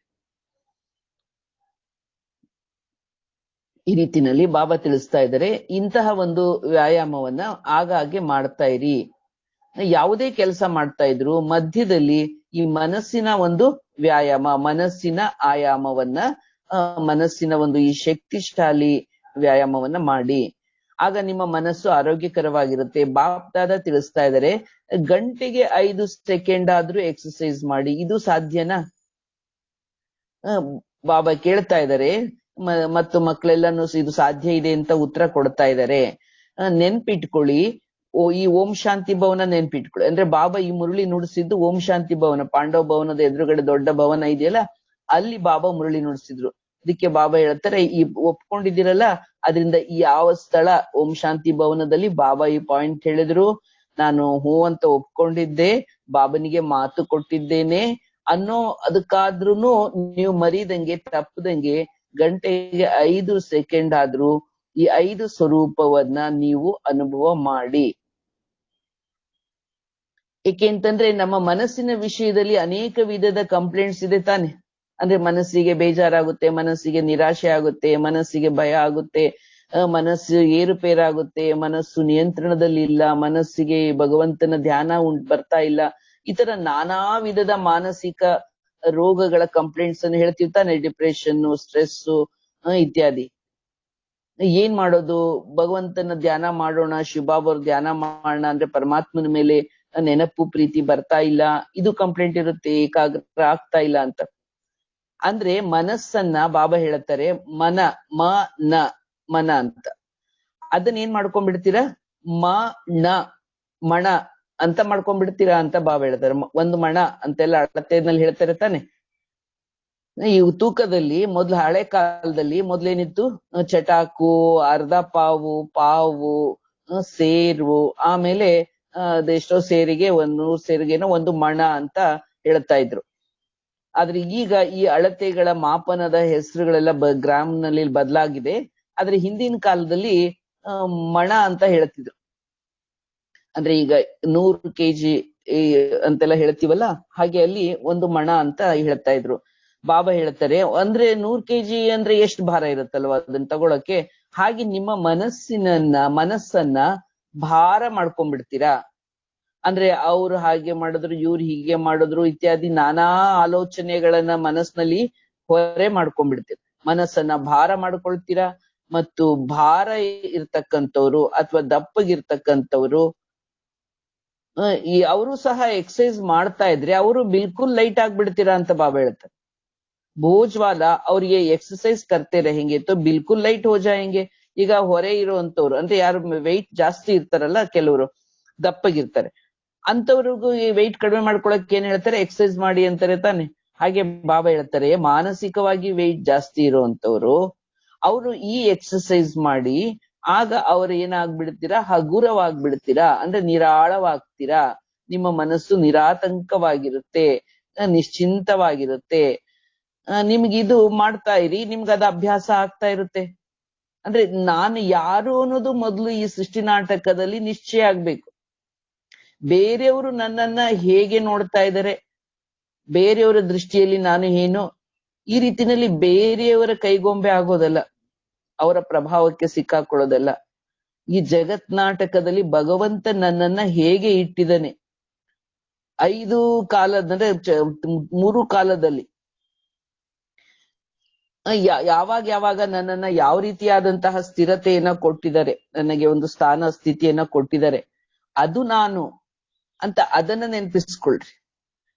ಈ ರೀತಿನಲ್ಲಿ ಬಾಬಾ ತಿಳಿಸ್ತಾ ಇದ್ದಾರೆ, ಇಂತಹ ಒಂದು ವ್ಯಾಯಾಮವನ್ನ ಆಗಾಗ್ಗೆ ಮಾಡ್ತಾ ಇರಿ. ಯಾವುದೇ ಕೆಲಸ ಮಾಡ್ತಾ ಇದ್ರು ಮಧ್ಯದಲ್ಲಿ ಈ ಮನಸ್ಸಿನ ಒಂದು ವ್ಯಾಯಾಮ, ಮನಸ್ಸಿನ ಆಯಾಮವನ್ನ, ಮನಸ್ಸಿನ ಒಂದು ಈ ಶಕ್ತಿಶಾಲಿ ವ್ಯಾಯಾಮವನ್ನ ಮಾಡಿ. ಆಗ ನಿಮ್ಮ ಮನಸ್ಸು ಆರೋಗ್ಯಕರವಾಗಿರುತ್ತೆ. ಬಾಪ್ದಾದ ತಿಳಿಸ್ತಾ ಇದ್ದಾರೆ, ಗಂಟೆಗೆ 5 ಸೆಕೆಂಡ್ ಆದ್ರೂ ಎಕ್ಸರ್ಸೈಸ್ ಮಾಡಿ. ಇದು ಸಾಧ್ಯನಾ? ಬಾಬಾ ಕೇಳ್ತಾ ಇದ್ದಾರೆ ಮತ್ತು ಮಕ್ಕಳೆಲ್ಲಾನು ಇದು ಸಾಧ್ಯ ಇದೆ ಅಂತ ಉತ್ತರ ಕೊಡ್ತಾ ಇದ್ದಾರೆ. ನೆನ್ಪಿಟ್ಕೊಳ್ಳಿ, ಈ ಓಂ ಶಾಂತಿ ಭವನ ನೆನ್ಪಿಟ್ಕೊಳ್ಳಿ. ಅಂದ್ರೆ ಬಾಬಾ ಈ ಮುರಳಿ ನುಡಿಸಿದ್ದು ಓಂ ಶಾಂತಿ ಭವನ, ಪಾಂಡವ ಭವನದ ಎದುರುಗಡೆ ದೊಡ್ಡ ಭವನ ಇದೆಯಲ್ಲ, ಅಲ್ಲಿ ಬಾಬಾ ಮುರಳಿ ನುಡಿಸಿದ್ರು. ಅದಕ್ಕೆ ಬಾಬಾ ಹೇಳ್ತಾರೆ, ಈ ಒಪ್ಕೊಂಡಿದ್ದೀರಲ್ಲ, ಅದರಿಂದ ಈ ಯಾವ ಸ್ಥಳ ಓಂ ಶಾಂತಿ ಭವನದಲ್ಲಿ ಬಾಬಾ ಈ ಪಾಯಿಂಟ್ ಹೇಳಿದ್ರು, ನಾನು ಹೂ ಅಂತ ಒಪ್ಕೊಂಡಿದ್ದೆ, ಬಾಬನಿಗೆ ಮಾತು ಕೊಟ್ಟಿದ್ದೇನೆ ಅನ್ನೋ ಅದಕ್ಕಾದ್ರೂ ನೀವು ಮರಿದಂಗೆ ತಪ್ಪದಂಗೆ ಗಂಟೆಗೆ 5 ಸೆಕೆಂಡ್ ಆದ್ರೂ ಈ 5 ಸ್ವರೂಪವನ್ನ ನೀವು ಅನುಭವ ಮಾಡಿ. ಏಕೆಂತಂದ್ರೆ ನಮ್ಮ ಮನಸ್ಸಿನ ವಿಷಯದಲ್ಲಿ ಅನೇಕ ವಿಧದ ಕಂಪ್ಲೇಂಟ್ಸ್ ಇದೆ ತಾನೆ. ಅಂದ್ರೆ ಮನಸ್ಸಿಗೆ ಬೇಜಾರಾಗುತ್ತೆ, ಮನಸ್ಸಿಗೆ ನಿರಾಶೆ ಆಗುತ್ತೆ, ಮನಸ್ಸಿಗೆ ಭಯ ಆಗುತ್ತೆ, ಮನಸ್ಸು ಏರುಪೇರಾಗುತ್ತೆ, ಮನಸ್ಸು ನಿಯಂತ್ರಣದಲ್ಲಿ ಇಲ್ಲ, ಮನಸ್ಸಿಗೆ ಭಗವಂತನ ಧ್ಯಾನ ಬರ್ತಾ ಇಲ್ಲ. ಈ ತರ ನಾನಾ ವಿಧದ ಮಾನಸಿಕ ರೋಗಗಳ ಕಂಪ್ಲೇಂಟ್ಸ್ ಅನ್ನು ಹೇಳ್ತೀವಿ ತಾನೆ, ಡಿಪ್ರೆಷನ್, ಸ್ಟ್ರೆಸ್ ಇತ್ಯಾದಿ. ಏನ್ ಮಾಡೋದು? ಭಗವಂತನ ಧ್ಯಾನ ಮಾಡೋಣ, ಶಿವಬಾಬಾವ್ರ ಧ್ಯಾನ ಮಾಡೋಣ ಅಂದ್ರೆ ಪರಮಾತ್ಮನ ಮೇಲೆ ನೆನಪು ಪ್ರೀತಿ ಬರ್ತಾ ಇಲ್ಲ, ಇದು ಕಂಪ್ಲೇಂಟ್ ಇರುತ್ತೆ, ಏಕಾಗ್ರ ಆಗ್ತಾ ಇಲ್ಲ ಅಂತ. ಅಂದ್ರೆ ಮನಸ್ಸನ್ನ ಬಾಬಾ ಹೇಳ್ತಾರೆ ಮನ ಅಂತ. ಅದನ್ನ ಏನ್ ಮಾಡ್ಕೊಂಡ್ಬಿಡ್ತೀರಾ? ಮಣ ಅಂತ ಮಾಡ್ಕೊಂಡ್ಬಿಡ್ತೀರಾ ಅಂತ ಬಾಬಾ ಹೇಳ್ತಾರೆ. ಒಂದು ಮಣ ಅಂತೆಲ್ಲ ಅಳತೆನಲ್ಲಿ ಹೇಳ್ತಾರೆ ತಾನೆ. ಈ ತೂಕದಲ್ಲಿ ಮೊದ್ಲು ಹಳೆ ಕಾಲದಲ್ಲಿ ಮೊದ್ಲೇನಿತ್ತು? ಚಟಾಕು, ಅರ್ಧ ಪಾವು, ಸೇರು, ಆಮೇಲೆ ಅದೆಷ್ಟೋ ಸೇರಿಗೆ 100 ಸೇರಿಗೆನೋ ಒಂದು ಮಣ ಅಂತ ಹೇಳ್ತಾ ಇದ್ರು. ಆದ್ರೆ ಈಗ ಈ ಅಳತೆಗಳ ಮಾಪನದ ಹೆಸರುಗಳೆಲ್ಲ ಗ್ರಾಮ್ ನಲ್ಲಿ ಬದಲಾಗಿದೆ. ಆದ್ರೆ ಹಿಂದಿನ ಕಾಲದಲ್ಲಿ ಮಣ ಅಂತ ಹೇಳ್ತಿದ್ರು. ಅಂದ್ರೆ ಈಗ 100 kg ಅಂತೆಲ್ಲ ಹೇಳ್ತೀವಲ್ಲ, ಹಾಗೆ ಅಲ್ಲಿ ಒಂದು ಮಣ ಅಂತ ಹೇಳ್ತಾ ಇದ್ರು. ಬಾಬಾ ಹೇಳ್ತಾರೆ, ಅಂದ್ರೆ 100 kg ಅಂದ್ರೆ ಎಷ್ಟು ಭಾರ ಇರುತ್ತಲ್ವ ಅದನ್ನ ತಗೊಳಕ್ಕೆ. ಹಾಗೆ ನಿಮ್ಮ ಮನಸ್ಸನ್ನ ಭಾರ ಮಾಡ್ಕೊಂಡ್ಬಿಡ್ತೀರಾ. ಅಂದ್ರೆ ಅವ್ರು ಹಾಗೆ ಮಾಡಿದ್ರು, ಇವ್ರು ಹೀಗೆ ಮಾಡಿದ್ರು ಇತ್ಯಾದಿ ನಾನಾ ಆಲೋಚನೆಗಳನ್ನ ಮನಸ್ಸಿನಲ್ಲಿ ಹೊರೆ ಮಾಡ್ಕೊಂಡ್ಬಿಡ್ತೀರ. ಮನಸ್ಸನ್ನ ಭಾರ ಮಾಡ್ಕೊಳ್ತೀರಾ. ಮತ್ತು ಭಾರ ಇರ್ತಕ್ಕಂಥವ್ರು ಅಥವಾ ದಪ್ಪಗಿರ್ತಕ್ಕಂಥವ್ರು ಅವರು ಸಹ ಎಕ್ಸರ್ಸೈಸ್ ಮಾಡ್ತಾ ಇದ್ರೆ ಅವರು ಬಿಲ್ಕುಲ್ ಲೈಟ್ ಆಗ್ಬಿಡ್ತೀರಾ ಅಂತ ಬಾಬಾ ಹೇಳ್ತಾರೆ. ಭೋಜ್ವಾಲ ಅವ್ರಿಗೆ एक्सरसाइज करते रहेंगे तो बिल्कुल लाइट हो जाएंगे. ಈಗ ಹೊರೆ ಇರುವಂತವ್ರು ಅಂದ್ರೆ ಯಾರು ವೆಯ್ಟ್ ಜಾಸ್ತಿ ಇರ್ತಾರಲ್ಲ, ಕೆಲವರು ದಪ್ಪಗಿರ್ತಾರೆ, ಅಂತವ್ರಿಗೂ ಈ ವೆಯ್ಟ್ ಕಡಿಮೆ ಮಾಡ್ಕೊಳಕ್ ಏನ್ ಹೇಳ್ತಾರೆ, ಎಕ್ಸರ್ಸೈಸ್ ಮಾಡಿ ಅಂತಾರೆ ತಾನೆ. ಹಾಗೆ ಬಾಬಾ ಹೇಳ್ತಾರೆ, ಮಾನಸಿಕವಾಗಿ ವೆಯ್ಟ್ ಜಾಸ್ತಿ ಇರುವಂತವ್ರು ಅವರು ಈ ಎಕ್ಸರ್ಸೈಸ್ ಮಾಡಿ, ಆಗ ಅವ್ರು ಏನಾಗ್ಬಿಡ್ತೀರಾ, ಹಗುರವಾಗ್ಬಿಡ್ತೀರಾ, ಅಂದ್ರೆ ನಿರಾಳವಾಗ್ತೀರಾ. ನಿಮ್ಮ ಮನಸ್ಸು ನಿರಾತಂಕವಾಗಿರುತ್ತೆ, ನಿಶ್ಚಿಂತವಾಗಿರುತ್ತೆ. ನಿಮ್ಗಿದು ಮಾಡ್ತಾ ಇರಿ, ನಿಮ್ಗೆ ಅದು ಅಭ್ಯಾಸ ಆಗ್ತಾ ಇರುತ್ತೆ. ಅಂದ್ರೆ ನಾನು ಯಾರು ಅನ್ನೋದು ಮೊದಲು ಈ ಸೃಷ್ಟಿ ನಾಟಕದಲ್ಲಿ ನಿಶ್ಚಯ ಆಗ್ಬೇಕು. ಬೇರೆಯವರು ನನ್ನನ್ನ ಹೇಗೆ ನೋಡ್ತಾ ಇದ್ದಾರೆ, ಬೇರೆಯವರ ದೃಷ್ಟಿಯಲ್ಲಿ ನಾನು ಏನು, ಈ ರೀತಿನಲ್ಲಿ ಬೇರೆಯವರ ಕೈಗೊಂಬೆ ಆಗೋದಲ್ಲ, ಅವರ ಪ್ರಭಾವಕ್ಕೆ ಸಿಕ್ಕಾಕೊಳ್ಳೋದಲ್ಲ. ಈ ಜಗತ್ ನಾಟಕದಲ್ಲಿ ಭಗವಂತ ನನ್ನನ್ನ ಹೇಗೆ ಇಟ್ಟಿದ್ದಾನೆ, 5 ಕಾಲದ ಅಂದ್ರೆ 3 ಕಾಲದಲ್ಲಿ ಯಾವಾಗ ನನ್ನನ್ನ ಯಾವ ರೀತಿಯಾದಂತಹ ಸ್ಥಿರತೆಯನ್ನ ಕೊಟ್ಟಿದ್ದಾರೆ, ನನಗೆ ಒಂದು ಸ್ಥಾನ ಸ್ಥಿತಿಯನ್ನ ಕೊಟ್ಟಿದ್ದಾರೆ, ಅದು ನಾನು ಅಂತ ಅದನ್ನ ನೆನಪಿಸ್ಕೊಳ್ರಿ.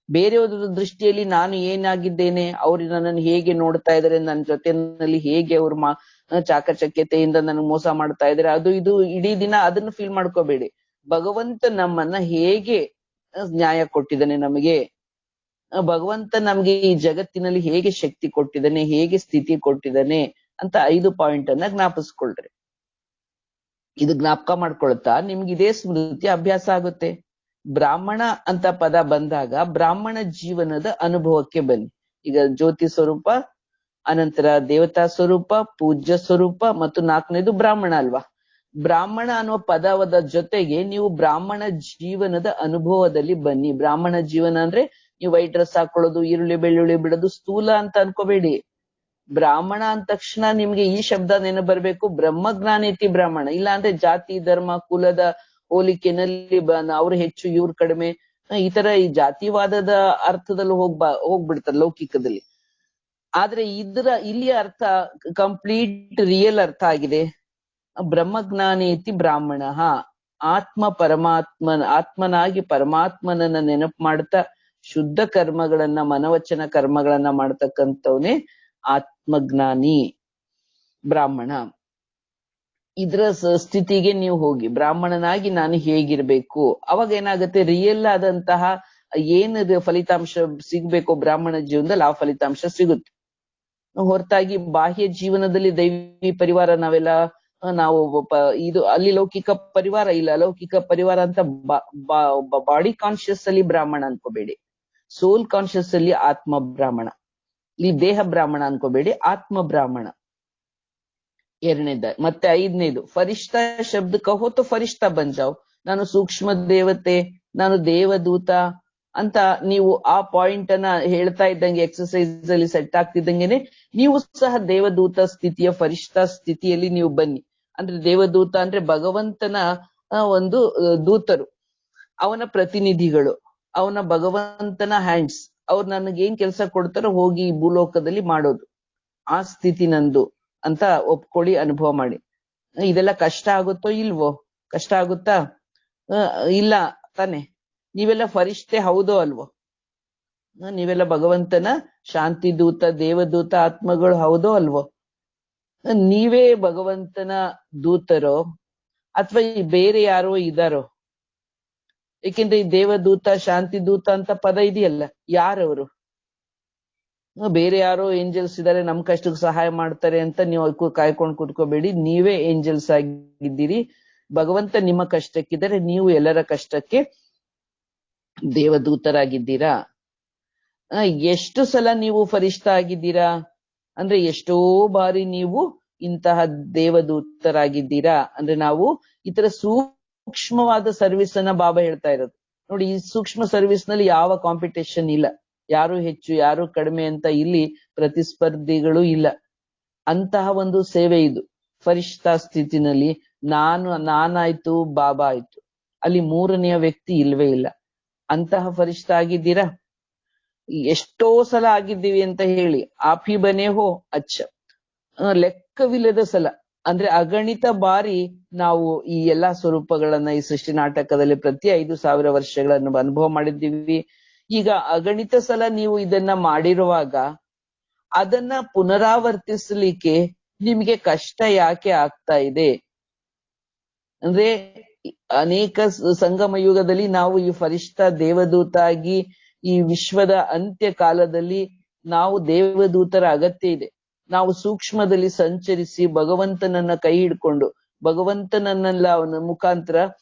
ಬೇರೆಯವ್ರ ದೃಷ್ಟಿಯಲ್ಲಿ ನಾನು ಏನಾಗಿದ್ದೇನೆ, ಅವ್ರು ನನ್ನನ್ನು ಹೇಗೆ ನೋಡ್ತಾ ಇದಾರೆ, ನನ್ನ ಜೊತೆನಲ್ಲಿ ಹೇಗೆ ಅವ್ರು ಚಾಕಚಕ್ಯತೆಯಿಂದ ನನಗೆ ಮೋಸ ಮಾಡ್ತಾ ಇದಾರೆ, ಅದು ಇದು ಇಡೀ ದಿನ ಅದನ್ನು ಫೀಲ್ ಮಾಡ್ಕೋಬೇಡಿ. ಭಗವಂತ ನಮ್ಮನ್ನ ಹೇಗೆ ನ್ಯಾಯ ಕೊಟ್ಟಿದ್ದಾನೆ, ನಮಗೆ ಭಗವಂತ ನಮ್ಗೆ ಈ ಜಗತ್ತಿನಲ್ಲಿ ಹೇಗೆ ಶಕ್ತಿ ಕೊಟ್ಟಿದ್ದಾನೆ, ಹೇಗೆ ಸ್ಥಿತಿ ಕೊಟ್ಟಿದ್ದಾನೆ ಅಂತ 5 ಪಾಯಿಂಟ್ ಅನ್ನ ಜ್ಞಾಪಿಸ್ಕೊಳ್ರಿ. ಇದು ಜ್ಞಾಪಕ ಮಾಡ್ಕೊಳ್ತಾ ನಿಮ್ಗೆ ಇದೇ ಸ್ಮೃತಿ ಅಭ್ಯಾಸ ಆಗುತ್ತೆ. ಬ್ರಾಹ್ಮಣ ಅಂತ ಪದ ಬಂದಾಗ ಬ್ರಾಹ್ಮಣ ಜೀವನದ ಅನುಭವಕ್ಕೆ ಬನ್ನಿ. ಈಗ ಜ್ಯೋತಿ ಸ್ವರೂಪ, ಅನಂತರ ದೇವತಾ ಸ್ವರೂಪ, ಪೂಜ್ಯ ಸ್ವರೂಪ ಮತ್ತು 4ನೇದು ಬ್ರಾಹ್ಮಣ ಅಲ್ವಾ. ಬ್ರಾಹ್ಮಣ ಅನ್ನುವ ಪದದ ಜೊತೆಗೆ ನೀವು ಬ್ರಾಹ್ಮಣ ಜೀವನದ ಅನುಭವದಲ್ಲಿ ಬನ್ನಿ. ಬ್ರಾಹ್ಮಣ ಜೀವನ ಅಂದ್ರೆ ನೀವು ವೈಟ್ ಡ್ರೆಸ್ ಹಾಕೊಳ್ಳೋದು, ಈರುಳ್ಳಿ ಬೆಳ್ಳುಳ್ಳಿ ಬಿಡೋದು ಸ್ಥೂಲ ಅಂತ ಅನ್ಕೋಬೇಡಿ. ಬ್ರಾಹ್ಮಣ ಅಂದ ತಕ್ಷಣ ನಿಮ್ಗೆ ಈ ಶಬ್ದ ನೆನಪು ಬರ್ಬೇಕು, ಬ್ರಹ್ಮಜ್ಞಾನೇತಿ ಬ್ರಾಹ್ಮಣ. ಇಲ್ಲ ಅಂದ್ರೆ ಜಾತಿ ಧರ್ಮ ಕುಲದ ಹೋಲಿಕೆನಲ್ಲಿ ಅವ್ರು ಹೆಚ್ಚು ಇವ್ರು ಕಡಿಮೆ, ಈ ತರ ಈ ಜಾತಿವಾದದ ಅರ್ಥದಲ್ಲಿ ಹೋಗ್ಬಿಡ್ತಾರೆ ಲೌಕಿಕದಲ್ಲಿ. ಆದ್ರೆ ಇಲ್ಲಿಯ ಅರ್ಥ ಕಂಪ್ಲೀಟ್ ರಿಯಲ್ ಅರ್ಥ ಆಗಿದೆ. ಬ್ರಹ್ಮಜ್ಞಾನೇತಿ ಬ್ರಾಹ್ಮಣ, ಆತ್ಮನಾಗಿ ಪರಮಾತ್ಮನನ್ನ ನೆನಪು ಮಾಡ್ತಾ ಶುದ್ಧ ಕರ್ಮಗಳನ್ನ, ಮನವಚನ ಕರ್ಮಗಳನ್ನ ಮಾಡ್ತಕ್ಕಂಥವನೇ ಆತ್ಮಜ್ಞಾನಿ ಬ್ರಾಹ್ಮಣ. ಇದ್ರ ಸ್ಥಿತಿಗೆ ನೀವು ಹೋಗಿ, ಬ್ರಾಹ್ಮಣನಾಗಿ ನಾನು ಹೇಗಿರ್ಬೇಕು, ಅವಾಗ ಏನಾಗುತ್ತೆ, ರಿಯಲ್ ಆದಂತಹ ಏನು ಫಲಿತಾಂಶ ಸಿಗ್ಬೇಕು ಬ್ರಾಹ್ಮಣ ಜೀವನದಲ್ಲಿ, ಆ ಫಲಿತಾಂಶ ಸಿಗುತ್ತೆ. ಹೊರತಾಗಿ ಬಾಹ್ಯ ಜೀವನದಲ್ಲಿ ದೈವಿ ಪರಿವಾರ ನಾವು ಇದು ಅಲ್ಲಿ ಲೌಕಿಕ ಪರಿವಾರ ಇಲ್ಲ, ಅಲೌಕಿಕ ಪರಿವಾರ ಅಂತ ಬಾಡಿ ಕಾನ್ಶಿಯಸ್ ಅಲ್ಲಿ ಬ್ರಾಹ್ಮಣ ಅನ್ಕೋಬೇಡಿ, ಸೋಲ್ ಕಾನ್ಶಿಯಸ್ ಅಲ್ಲಿ ಆತ್ಮ ಬ್ರಾಹ್ಮಣ. ಇಲ್ಲಿ ದೇಹ ಬ್ರಾಹ್ಮಣ ಅನ್ಕೋಬೇಡಿ, ಆತ್ಮ ಬ್ರಾಹ್ಮಣ 2ನೇದ. ಮತ್ತೆ 5ನೇದು ಫರಿಷ್ಠ ಶಬ್ದ ಕಹೋ ತೋ ಫರಿಷ್ಠ ಬಂಜಾವ್. ನಾನು ಸೂಕ್ಷ್ಮ ದೇವತೆ, ನಾನು ದೇವದೂತ ಅಂತ ನೀವು ಆ ಪಾಯಿಂಟ್ ಅನ್ನ ಹೇಳ್ತಾ ಇದ್ದಂಗೆ, ಎಕ್ಸರ್ಸೈಸ್ ಅಲ್ಲಿ ಸೆಟ್ ಆಗ್ತಿದ್ದಂಗೆನೆ ನೀವು ಸಹ ದೇವದೂತ ಸ್ಥಿತಿಯ ಫರಿಷ್ಠ ಸ್ಥಿತಿಯಲ್ಲಿ ನೀವು ಬನ್ನಿ. ಅಂದ್ರೆ ದೇವದೂತ ಅಂದ್ರೆ ಭಗವಂತನ ಒಂದು ದೂತರು, ಅವನ ಪ್ರತಿನಿಧಿಗಳು, ಅವನ ಭಗವಂತನ ಹ್ಯಾಂಡ್ಸ್. ಅವ್ರು ನನಗೇನ್ ಕೆಲಸ ಕೊಡ್ತಾರೋ ಹೋಗಿ ಈ ಭೂಲೋಕದಲ್ಲಿ ಮಾಡೋದು, ಆ ಸ್ಥಿತಿ ನಂದು ಅಂತ ಒಪ್ಕೊಳ್ಳಿ, ಅನುಭವ ಮಾಡಿ. ಇದೆಲ್ಲ ಕಷ್ಟ ಆಗುತ್ತೋ ಇಲ್ವೋ? ಕಷ್ಟ ಆಗುತ್ತಾ? ಇಲ್ಲ ತಾನೆ. ನೀವೆಲ್ಲ ಫರಿಷ್ಠೆ ಹೌದೋ ಅಲ್ವೋ? ನೀವೆಲ್ಲ ಭಗವಂತನ ಶಾಂತಿ ದೂತ, ದೇವದೂತ ಆತ್ಮಗಳು ಹೌದೋ ಅಲ್ವೋ? ನೀವೇ ಭಗವಂತನ ದೂತರೋ ಅಥವಾ ಬೇರೆ ಯಾರೋ ಇದಾರೋ? ಏಕೆಂದ್ರೆ ಈ ದೇವದೂತ ಶಾಂತಿ ದೂತ ಅಂತ ಪದ ಇದೆಯಲ್ಲ, ಯಾರವರು? ಬೇರೆ ಯಾರೋ ಏಂಜಲ್ಸ್ ಇದಾರೆ ನಮ್ ಕಷ್ಟಕ್ಕೆ ಸಹಾಯ ಮಾಡ್ತಾರೆ ಅಂತ ನೀವು ಕಾಯ್ಕೊಂಡು ಕೂತ್ಕೋಬೇಡಿ. ನೀವೇ ಏಂಜಲ್ಸ್ ಆಗಿದ್ದೀರಿ. ಭಗವಂತ ನಿಮ್ಮ ಕಷ್ಟಕ್ಕಿದ್ದಾರೆ, ನೀವು ಎಲ್ಲರ ಕಷ್ಟಕ್ಕೆ ದೇವದೂತರಾಗಿದ್ದೀರಾ. ಎಷ್ಟು ಸಲ ನೀವು ಫರಿಷ್ಠ ಆಗಿದ್ದೀರಾ ಅಂದ್ರೆ ಎಷ್ಟೋ ಬಾರಿ ನೀವು ಇಂತಹ ದೇವದೂತರಾಗಿದ್ದೀರಾ. ಅಂದ್ರೆ ನಾವು ಈ ತರ ಸೂಕ್ಷ್ಮವಾದ ಸರ್ವಿಸ್ ಅನ್ನ ಬಾಬಾ ಹೇಳ್ತಾ ಇರೋದು ನೋಡಿ. ಈ ಸೂಕ್ಷ್ಮ ಸರ್ವಿಸ್ ನಲ್ಲಿ ಯಾವ ಕಾಂಪಿಟೇಷನ್ ಇಲ್ಲ, ಯಾರು ಹೆಚ್ಚು ಯಾರು ಕಡಿಮೆ ಅಂತ ಇಲ್ಲಿ ಪ್ರತಿಸ್ಪರ್ಧಿಗಳು ಇಲ್ಲ. ಅಂತಹ ಒಂದು ಸೇವೆ ಇದು. ಫರಿಷ್ಠ ಸ್ಥಿತಿನಲ್ಲಿ ನಾನಾಯ್ತು ಬಾಬಾ ಆಯ್ತು, ಅಲ್ಲಿ 3ನೆಯ ವ್ಯಕ್ತಿ ಇಲ್ವೇ ಇಲ್ಲ. ಅಂತಹ ಫರಿಷ್ಠ ಆಗಿದ್ದೀರಾ? ಎಷ್ಟೋ ಸಲ ಆಗಿದ್ದೀವಿ ಅಂತ ಹೇಳಿ ಆಫಿ ಬನೆ ಹೋ ಅಚ್ಚ, ಲೆಕ್ಕವಿಲ್ಲದ ಸಲ ಅಂದ್ರೆ ಅಗಣಿತ ಬಾರಿ ನಾವು ಈ ಎಲ್ಲಾ ಸ್ವರೂಪಗಳನ್ನ ಈ ಸೃಷ್ಟಿ ನಾಟಕದಲ್ಲಿ ಪ್ರತಿ 5,000 ವರ್ಷಗಳನ್ನು ಅನುಭವ ಮಾಡಿದ್ದೀವಿ. ಈಗ ಅಗಣಿತ ಸಲ ನೀವು ಇದನ್ನ ಮಾಡಿರುವಾಗ ಅದನ್ನ ಪುನರಾವರ್ತಿಸ್ಲಿಕ್ಕೆ ನಿಮಗೆ ಕಷ್ಟ ಯಾಕೆ ಆಗ್ತಾ ಇದೆ ಅಂದ್ರೆ, ಅನೇಕ ಸಂಗಮ ಯುಗದಲ್ಲಿ ನಾವು ಈ ಫರಿಷ್ಠ ದೇವದೂತ ಆಗಿ ಈ ವಿಶ್ವದ ಅಂತ್ಯ ಕಾಲದಲ್ಲಿ ನಾವು ದೇವದೂತರ ಅಗತ್ಯ ಇದೆ. ನಾವು ಸೂಕ್ಷ್ಮದಲ್ಲಿ ಸಂಚರಿಸಿ ಭಗವಂತನನ್ನ ಕೈ ಹಿಡ್ಕೊಂಡು, ಭಗವಂತನನ್ನೆಲ್ಲ ಅವನ ಮುಖಾಂತರ,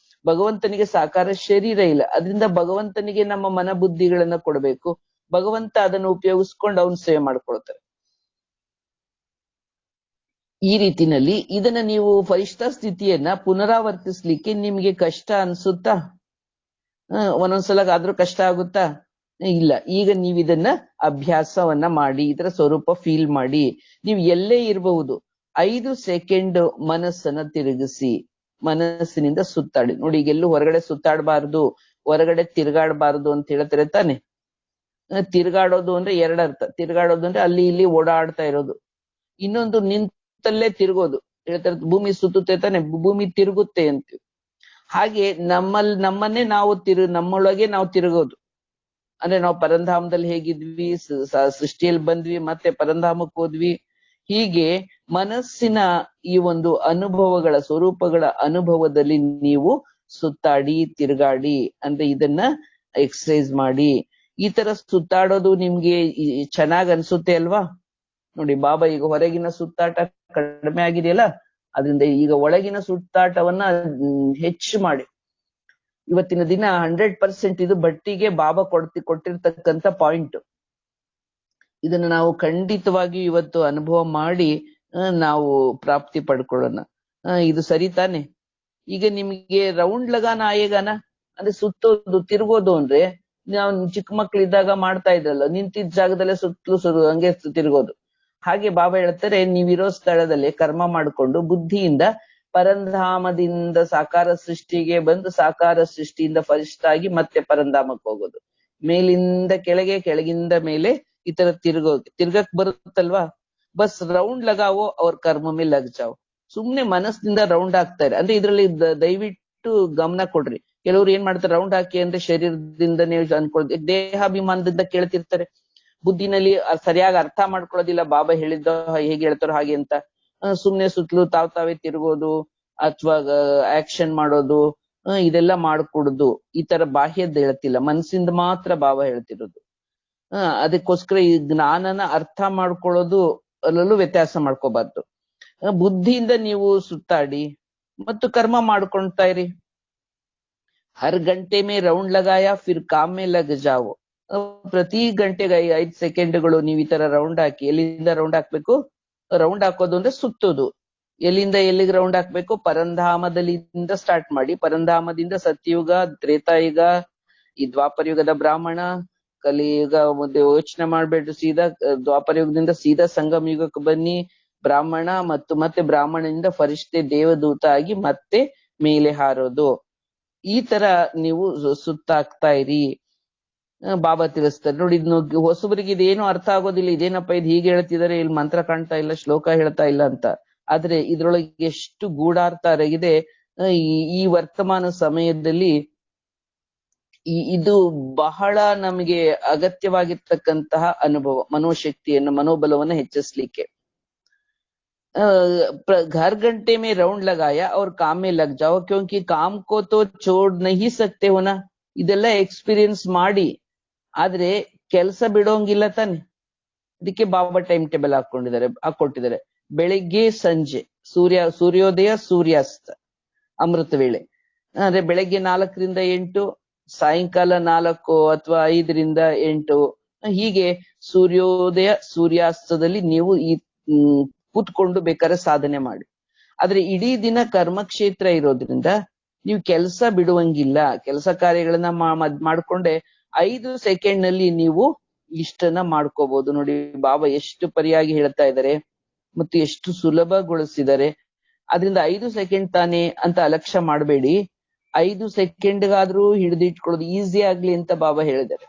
ಭಗವಂತನಿಗೆ ಸಾಕಾರ ಶರೀರ ಇಲ್ಲ, ಅದರಿಂದ ಭಗವಂತನಿಗೆ ನಮ್ಮ ಮನ ಬುದ್ಧಿಗಳನ್ನ ಕೊಡ್ಬೇಕು. ಭಗವಂತ ಅದನ್ನು ಉಪಯೋಗಿಸ್ಕೊಂಡು ಅವನ್ ಸೇವೆ ಮಾಡ್ಕೊಳ್ತಾರೆ. ಈ ರೀತಿನಲ್ಲಿ ಇದನ್ನ ನೀವು ಫರಿಷ್ಠ ಸ್ಥಿತಿಯನ್ನ ಪುನರಾವರ್ತಿಸ್ಲಿಕ್ಕೆ ನಿಮ್ಗೆ ಕಷ್ಟ ಅನ್ಸುತ್ತಾ? ಒಂದೊಂದ್ಸಲ ಆದ್ರೂ ಕಷ್ಟ ಆಗುತ್ತಾ? ಇಲ್ಲ. ಈಗ ನೀವು ಇದನ್ನ ಅಭ್ಯಾಸವನ್ನ ಮಾಡಿ, ಇದರ ಸ್ವರೂಪ ಫೀಲ್ ಮಾಡಿ. ನೀವು ಎಲ್ಲೇ ಇರಬಹುದು, 5 ಸೆಕೆಂಡ್ ಮನಸ್ಸನ್ನ ತಿರುಗಿಸಿ, ಮನಸ್ಸಿನಿಂದ ಸುತ್ತಾಡಿ ನೋಡಿ. ಈಗೆಲ್ಲೂ ಹೊರಗಡೆ ಸುತ್ತಾಡಬಾರ್ದು, ಹೊರಗಡೆ ತಿರ್ಗಾಡಬಾರ್ದು ಅಂತ ಹೇಳ್ತಾರೆ ತಾನೆ. ತಿರ್ಗಾಡೋದು ಅಂದ್ರೆ ಎರಡರ್ಥ. ತಿರ್ಗಾಡೋದು ಅಂದ್ರೆ ಅಲ್ಲಿ ಇಲ್ಲಿ ಓಡಾಡ್ತಾ ಇರೋದು, ಇನ್ನೊಂದು ನಿಂತಲ್ಲೇ ತಿರುಗೋದು. ಹೇಳ್ತಾರೆ ಭೂಮಿ ಸುತ್ತುತ್ತೆ ತಾನೆ, ಭೂಮಿ ತಿರುಗುತ್ತೆ ಅಂತೀವಿ. ಹಾಗೆ ನಮ್ಮನ್ನೇ ನಾವು ನಮ್ಮೊಳಗೆ ನಾವು ತಿರುಗೋದು. ಅಂದ್ರೆ ನಾವು ಪರಂಧಾಮದಲ್ಲಿ ಹೇಗಿದ್ವಿ, ಸೃಷ್ಟಿಯಲ್ಲಿ ಬಂದ್ವಿ, ಮತ್ತೆ ಪರಂಧಾಮಕ್ಕೆ ಹೋದ್ವಿ. ಹೀಗೆ ಮನಸ್ಸಿನ ಈ ಒಂದು ಅನುಭವಗಳ, ಸ್ವರೂಪಗಳ ಅನುಭವದಲ್ಲಿ ನೀವು ಸುತ್ತಾಡಿ ತಿರುಗಾಡಿ, ಅಂದ್ರೆ ಇದನ್ನ ಎಕ್ಸರ್ಸೈಸ್ ಮಾಡಿ. ಈ ತರ ಸುತ್ತಾಡೋದು ನಿಮ್ಗೆ ಚೆನ್ನಾಗ್ ಅನ್ಸುತ್ತೆ ಅಲ್ವಾ? ನೋಡಿ, ಬಾಬಾ ಈಗ ಹೊರಗಿನ ಸುತ್ತಾಟ ಕಡಿಮೆ ಆಗಿದೆಯಲ್ಲ, ಅದರಿಂದ ಈಗ ಒಳಗಿನ ಸುತ್ತಾಟವನ್ನ ಹೆಚ್ಚು ಮಾಡಿ. ಇವತ್ತಿನ ದಿನ 100% ಇದು ಬಟ್ಟಿಗೆ ಬಾಬಾ ಕೊಟ್ಟಿರ್ತಕ್ಕಂಥ ಪಾಯಿಂಟ್. ಇದನ್ನ ನಾವು ಖಂಡಿತವಾಗಿ ಇವತ್ತು ಅನುಭವ ಮಾಡಿ ನಾವು ಪ್ರಾಪ್ತಿ ಪಡ್ಕೊಳ್ಳೋಣ. ಇದು ಸರಿ ತಾನೆ? ಈಗ ನಿಮ್ಗೆ ರೌಂಡ್ ಲಗಾನ ಆಯೇಗಾನ ಅಂದ್ರೆ ಸುತ್ತೋದು, ತಿರುಗೋದು ಅಂದ್ರೆ ನಾವು ಚಿಕ್ಕ ಮಕ್ಳಿದ್ದಾಗ ಮಾಡ್ತಾ ಇದ್ರಲ್ಲ, ನಿಂತಿದ್ದ ಜಾಗದಲ್ಲೇ ಸುತ್ತಲೂ ಹಂಗೆ ತಿರುಗೋದು. ಹಾಗೆ ಬಾಬಾ ಹೇಳ್ತಾರೆ, ನೀವಿರೋ ಸ್ಥಳದಲ್ಲೇ ಕರ್ಮ ಮಾಡಿಕೊಂಡು ಬುದ್ಧಿಯಿಂದ ಪರಂಧಾಮದಿಂದ ಸಾಕಾರ ಸೃಷ್ಟಿಗೆ ಬಂದು, ಸಾಕಾರ ಸೃಷ್ಟಿಯಿಂದ ಫರಿಷ್ಠ ಆಗಿ ಮತ್ತೆ ಪರಂಧಾಮಕ್ಕೆ ಹೋಗೋದು. ಮೇಲಿಂದ ಕೆಳಗೆ, ಕೆಳಗಿಂದ ಮೇಲೆ, ಈ ತರ ತಿರ್ಗಕ್ ಬರುತ್ತಲ್ವಾ? ಬಸ್ ರೌಂಡ್ ಲಗಾವೋ ಅವ್ರ ಕರ್ಮ ಮೇಲೆ ಲಗ್ ಜಾವ್. ಸುಮ್ನೆ ಮನಸ್ಸಿನಿಂದ ರೌಂಡ್ ಹಾಕ್ತಾರೆ. ಅಂದ್ರೆ ಇದ್ರಲ್ಲಿ ದಯವಿಟ್ಟು ಗಮನ ಕೊಡ್ರಿ. ಕೆಲವ್ರು ಏನ್ ಮಾಡ್ತಾರೆ, ರೌಂಡ್ ಹಾಕಿ ಅಂದ್ರೆ ಶರೀರದಿಂದನೇ ಅನ್ಕೊಳ್ತಾರೆ, ದೇಹಾಭಿಮಾನದಿಂದ ಕೇಳ್ತಿರ್ತಾರೆ. ಬುದ್ಧಿನಲ್ಲಿ ಸರಿಯಾಗಿ ಅರ್ಥ ಮಾಡ್ಕೊಳ್ಳೋದಿಲ್ಲ, ಬಾಬಾ ಹೇಳಿದ್ದ ಹೇಗೆ ಹೇಳ್ತಾರೋ ಹಾಗೆ ಅಂತ. ಸುಮ್ನೆ ಸುತ್ತಲೂ ತಾವೇ ತಿರುಗೋದು ಅಥವಾ ಆಕ್ಷನ್ ಮಾಡೋದು, ಇದೆಲ್ಲ ಮಾಡ್ಕೊಡುದು. ಈ ತರ ಬಾಹ್ಯದ್ದು ಹೇಳ್ತಿಲ್ಲ, ಮನಸ್ಸಿಂದ ಮಾತ್ರ ಬಾಬಾ ಹೇಳ್ತಿರೋದು. ಅದಕ್ಕೋಸ್ಕರ ಈ ಜ್ಞಾನನ ಅರ್ಥ ಮಾಡ್ಕೊಳ್ಳೋದು ಅಲ್ಲೂ ವ್ಯತ್ಯಾಸ ಮಾಡ್ಕೋಬಾರ್ದು. ಬುದ್ಧಿಯಿಂದ ನೀವು ಸುತ್ತಾಡಿ ಮತ್ತು ಕರ್ಮ ಮಾಡ್ಕೊಳ್ತಾ ಇರಿ. ಹರ್ ಗಂಟೆ ಮೇ ರೌಂಡ್ ಲಗಾಯ ಫಿರ್ ಕಾಮ್ ಮೇ ಲಗ್ ಜಾವೋ. ಪ್ರತಿ ಗಂಟೆಗೆ 5 ಸೆಕೆಂಡ್ಗಳು ನೀವು ಈ ತರ ರೌಂಡ್ ಹಾಕಿ. ಎಲ್ಲಿಂದ ರೌಂಡ್ ಹಾಕ್ಬೇಕು? ರೌಂಡ್ ಹಾಕೋದು ಅಂದ್ರೆ ಸುತ್ತೋದು. ಎಲ್ಲಿಂದ ಎಲ್ಲಿಗೆ ರೌಂಡ್ ಹಾಕ್ಬೇಕು? ಪರಂಧಾಮದಲ್ಲಿಂದ ಸ್ಟಾರ್ಟ್ ಮಾಡಿ. ಪರಂಧಾಮದಿಂದ ಸತ್ಯಯುಗ, ತ್ರೇತಾಯುಗ, ಈ ದ್ವಾಪರ ಯುಗದ ಬ್ರಾಹ್ಮಣ, ಕಲಿಯುಗ ಮುಂದೆ ಯೋಚನೆ ಮಾಡ್ಬೇಡ್ರಿ. ಸೀದಾ ದ್ವಾಪರ ಯುಗದಿಂದ ಸೀದಾ ಸಂಗಮ ಯುಗಕ್ಕೆ ಬನ್ನಿ. ಬ್ರಾಹ್ಮಣ ಮತ್ತು ಮತ್ತೆ ಬ್ರಾಹ್ಮಣದಿಂದ ಫರಿಷ್ಠೆ ದೇವದೂತ ಆಗಿ ಮತ್ತೆ ಮೇಲೆ ಹಾರೋದು. ಈ ತರ ನೀವು ಸುತ್ತಾಕ್ತಾ ಇರಿ. ಬಾಬಾ ತಿಳಿಸ್ತಾರೆ ನೋಡಿ. ಹೊಸಬರಿಗೆ ಇದೇನು ಅರ್ಥ ಆಗೋದಿಲ್ಲ. ಇದೇನಪ್ಪ ಇದು ಹೀಗೆ ಹೇಳ್ತಿದ್ದಾರೆ, ಇಲ್ಲಿ ಮಂತ್ರ ಕಾಣ್ತಾ ಇಲ್ಲ, ಶ್ಲೋಕ ಹೇಳ್ತಾ ಇಲ್ಲ ಅಂತ. ಆದ್ರೆ ಇದ್ರೊಳಗೆ ಎಷ್ಟು ಗೂಢಾರ್ಥ ಅಡಗಿದೆ. ಈ ವರ್ತಮಾನ ಸಮಯದಲ್ಲಿ ಇದು ಬಹಳ ನಮಗೆ ಅಗತ್ಯವಾಗಿರ್ತಕ್ಕಂತಹ ಅನುಭವ. ಮನೋಶಕ್ತಿಯನ್ನು, ಮನೋಬಲವನ್ನು ಹೆಚ್ಚಿಸ್ಲಿಕ್ಕೆ. हर घंटे में राउंड लगाया और काम में लग जाओ, क्योंकि काम को तो छोड़ नहीं सकते हो ना. ಇದೆಲ್ಲ ಎಕ್ಸ್ಪೀರಿಯನ್ಸ್ ಮಾಡಿ, ಆದ್ರೆ ಕೆಲಸ ಬಿಡೋಂಗಿಲ್ಲ ತಾನೆ. ಅದಕ್ಕೆ ಬಾಬಾ ಟೈಮ್ ಟೇಬಲ್ ಹಾಕೊಟ್ಟಿದ್ದಾರೆ. ಬೆಳಿಗ್ಗೆ ಸಂಜೆ, ಸೂರ್ಯೋದಯ ಸೂರ್ಯಾಸ್ತ, ಅಮೃತ ವೇಳೆ. ಅಂದ್ರೆ ಬೆಳಗ್ಗೆ 4ರಿಂದ 8, ಸಾಯಂಕಾಲ 4 ಅಥವಾ 5ರಿಂದ 8. ಹೀಗೆ ಸೂರ್ಯೋದಯ ಸೂರ್ಯಾಸ್ತದಲ್ಲಿ ನೀವು ಈ ಕೂತ್ಕೊಂಡು ಬೇಕಾದ್ರೆ ಸಾಧನೆ ಮಾಡಿ. ಆದ್ರೆ ಇಡೀ ದಿನ ಕರ್ಮಕ್ಷೇತ್ರ ಇರೋದ್ರಿಂದ ನೀವು ಕೆಲಸ ಬಿಡುವಂಗಿಲ್ಲ. ಕೆಲಸ ಕಾರ್ಯಗಳನ್ನ ಮಾಡ್ಕೊಂಡೆ 5 ಸೆಕೆಂಡ್ ನಲ್ಲಿ ನೀವು ಇಷ್ಟನ್ನ ಮಾಡ್ಕೋಬಹುದು. ನೋಡಿ, ಬಾಬಾ ಎಷ್ಟು ಪರಿಯಾಗಿ ಹೇಳ್ತಾ ಇದ್ದಾರೆ ಮತ್ತು ಎಷ್ಟು ಸುಲಭಗೊಳಿಸಿದ್ದಾರೆ. ಅದರಿಂದ 5 ಸೆಕೆಂಡ್ ತಾನೆ ಅಂತ ಅಲಕ್ಷ್ಯ ಮಾಡಬೇಡಿ. 5 ಸೆಕೆಂಡ್ಗಾದ್ರೂ ಹಿಡಿದಿಟ್ಕೊಳ್ಳೋದು ಈಸಿ ಆಗ್ಲಿ ಅಂತ ಬಾಬಾ ಹೇಳಿದ್ದಾರೆ.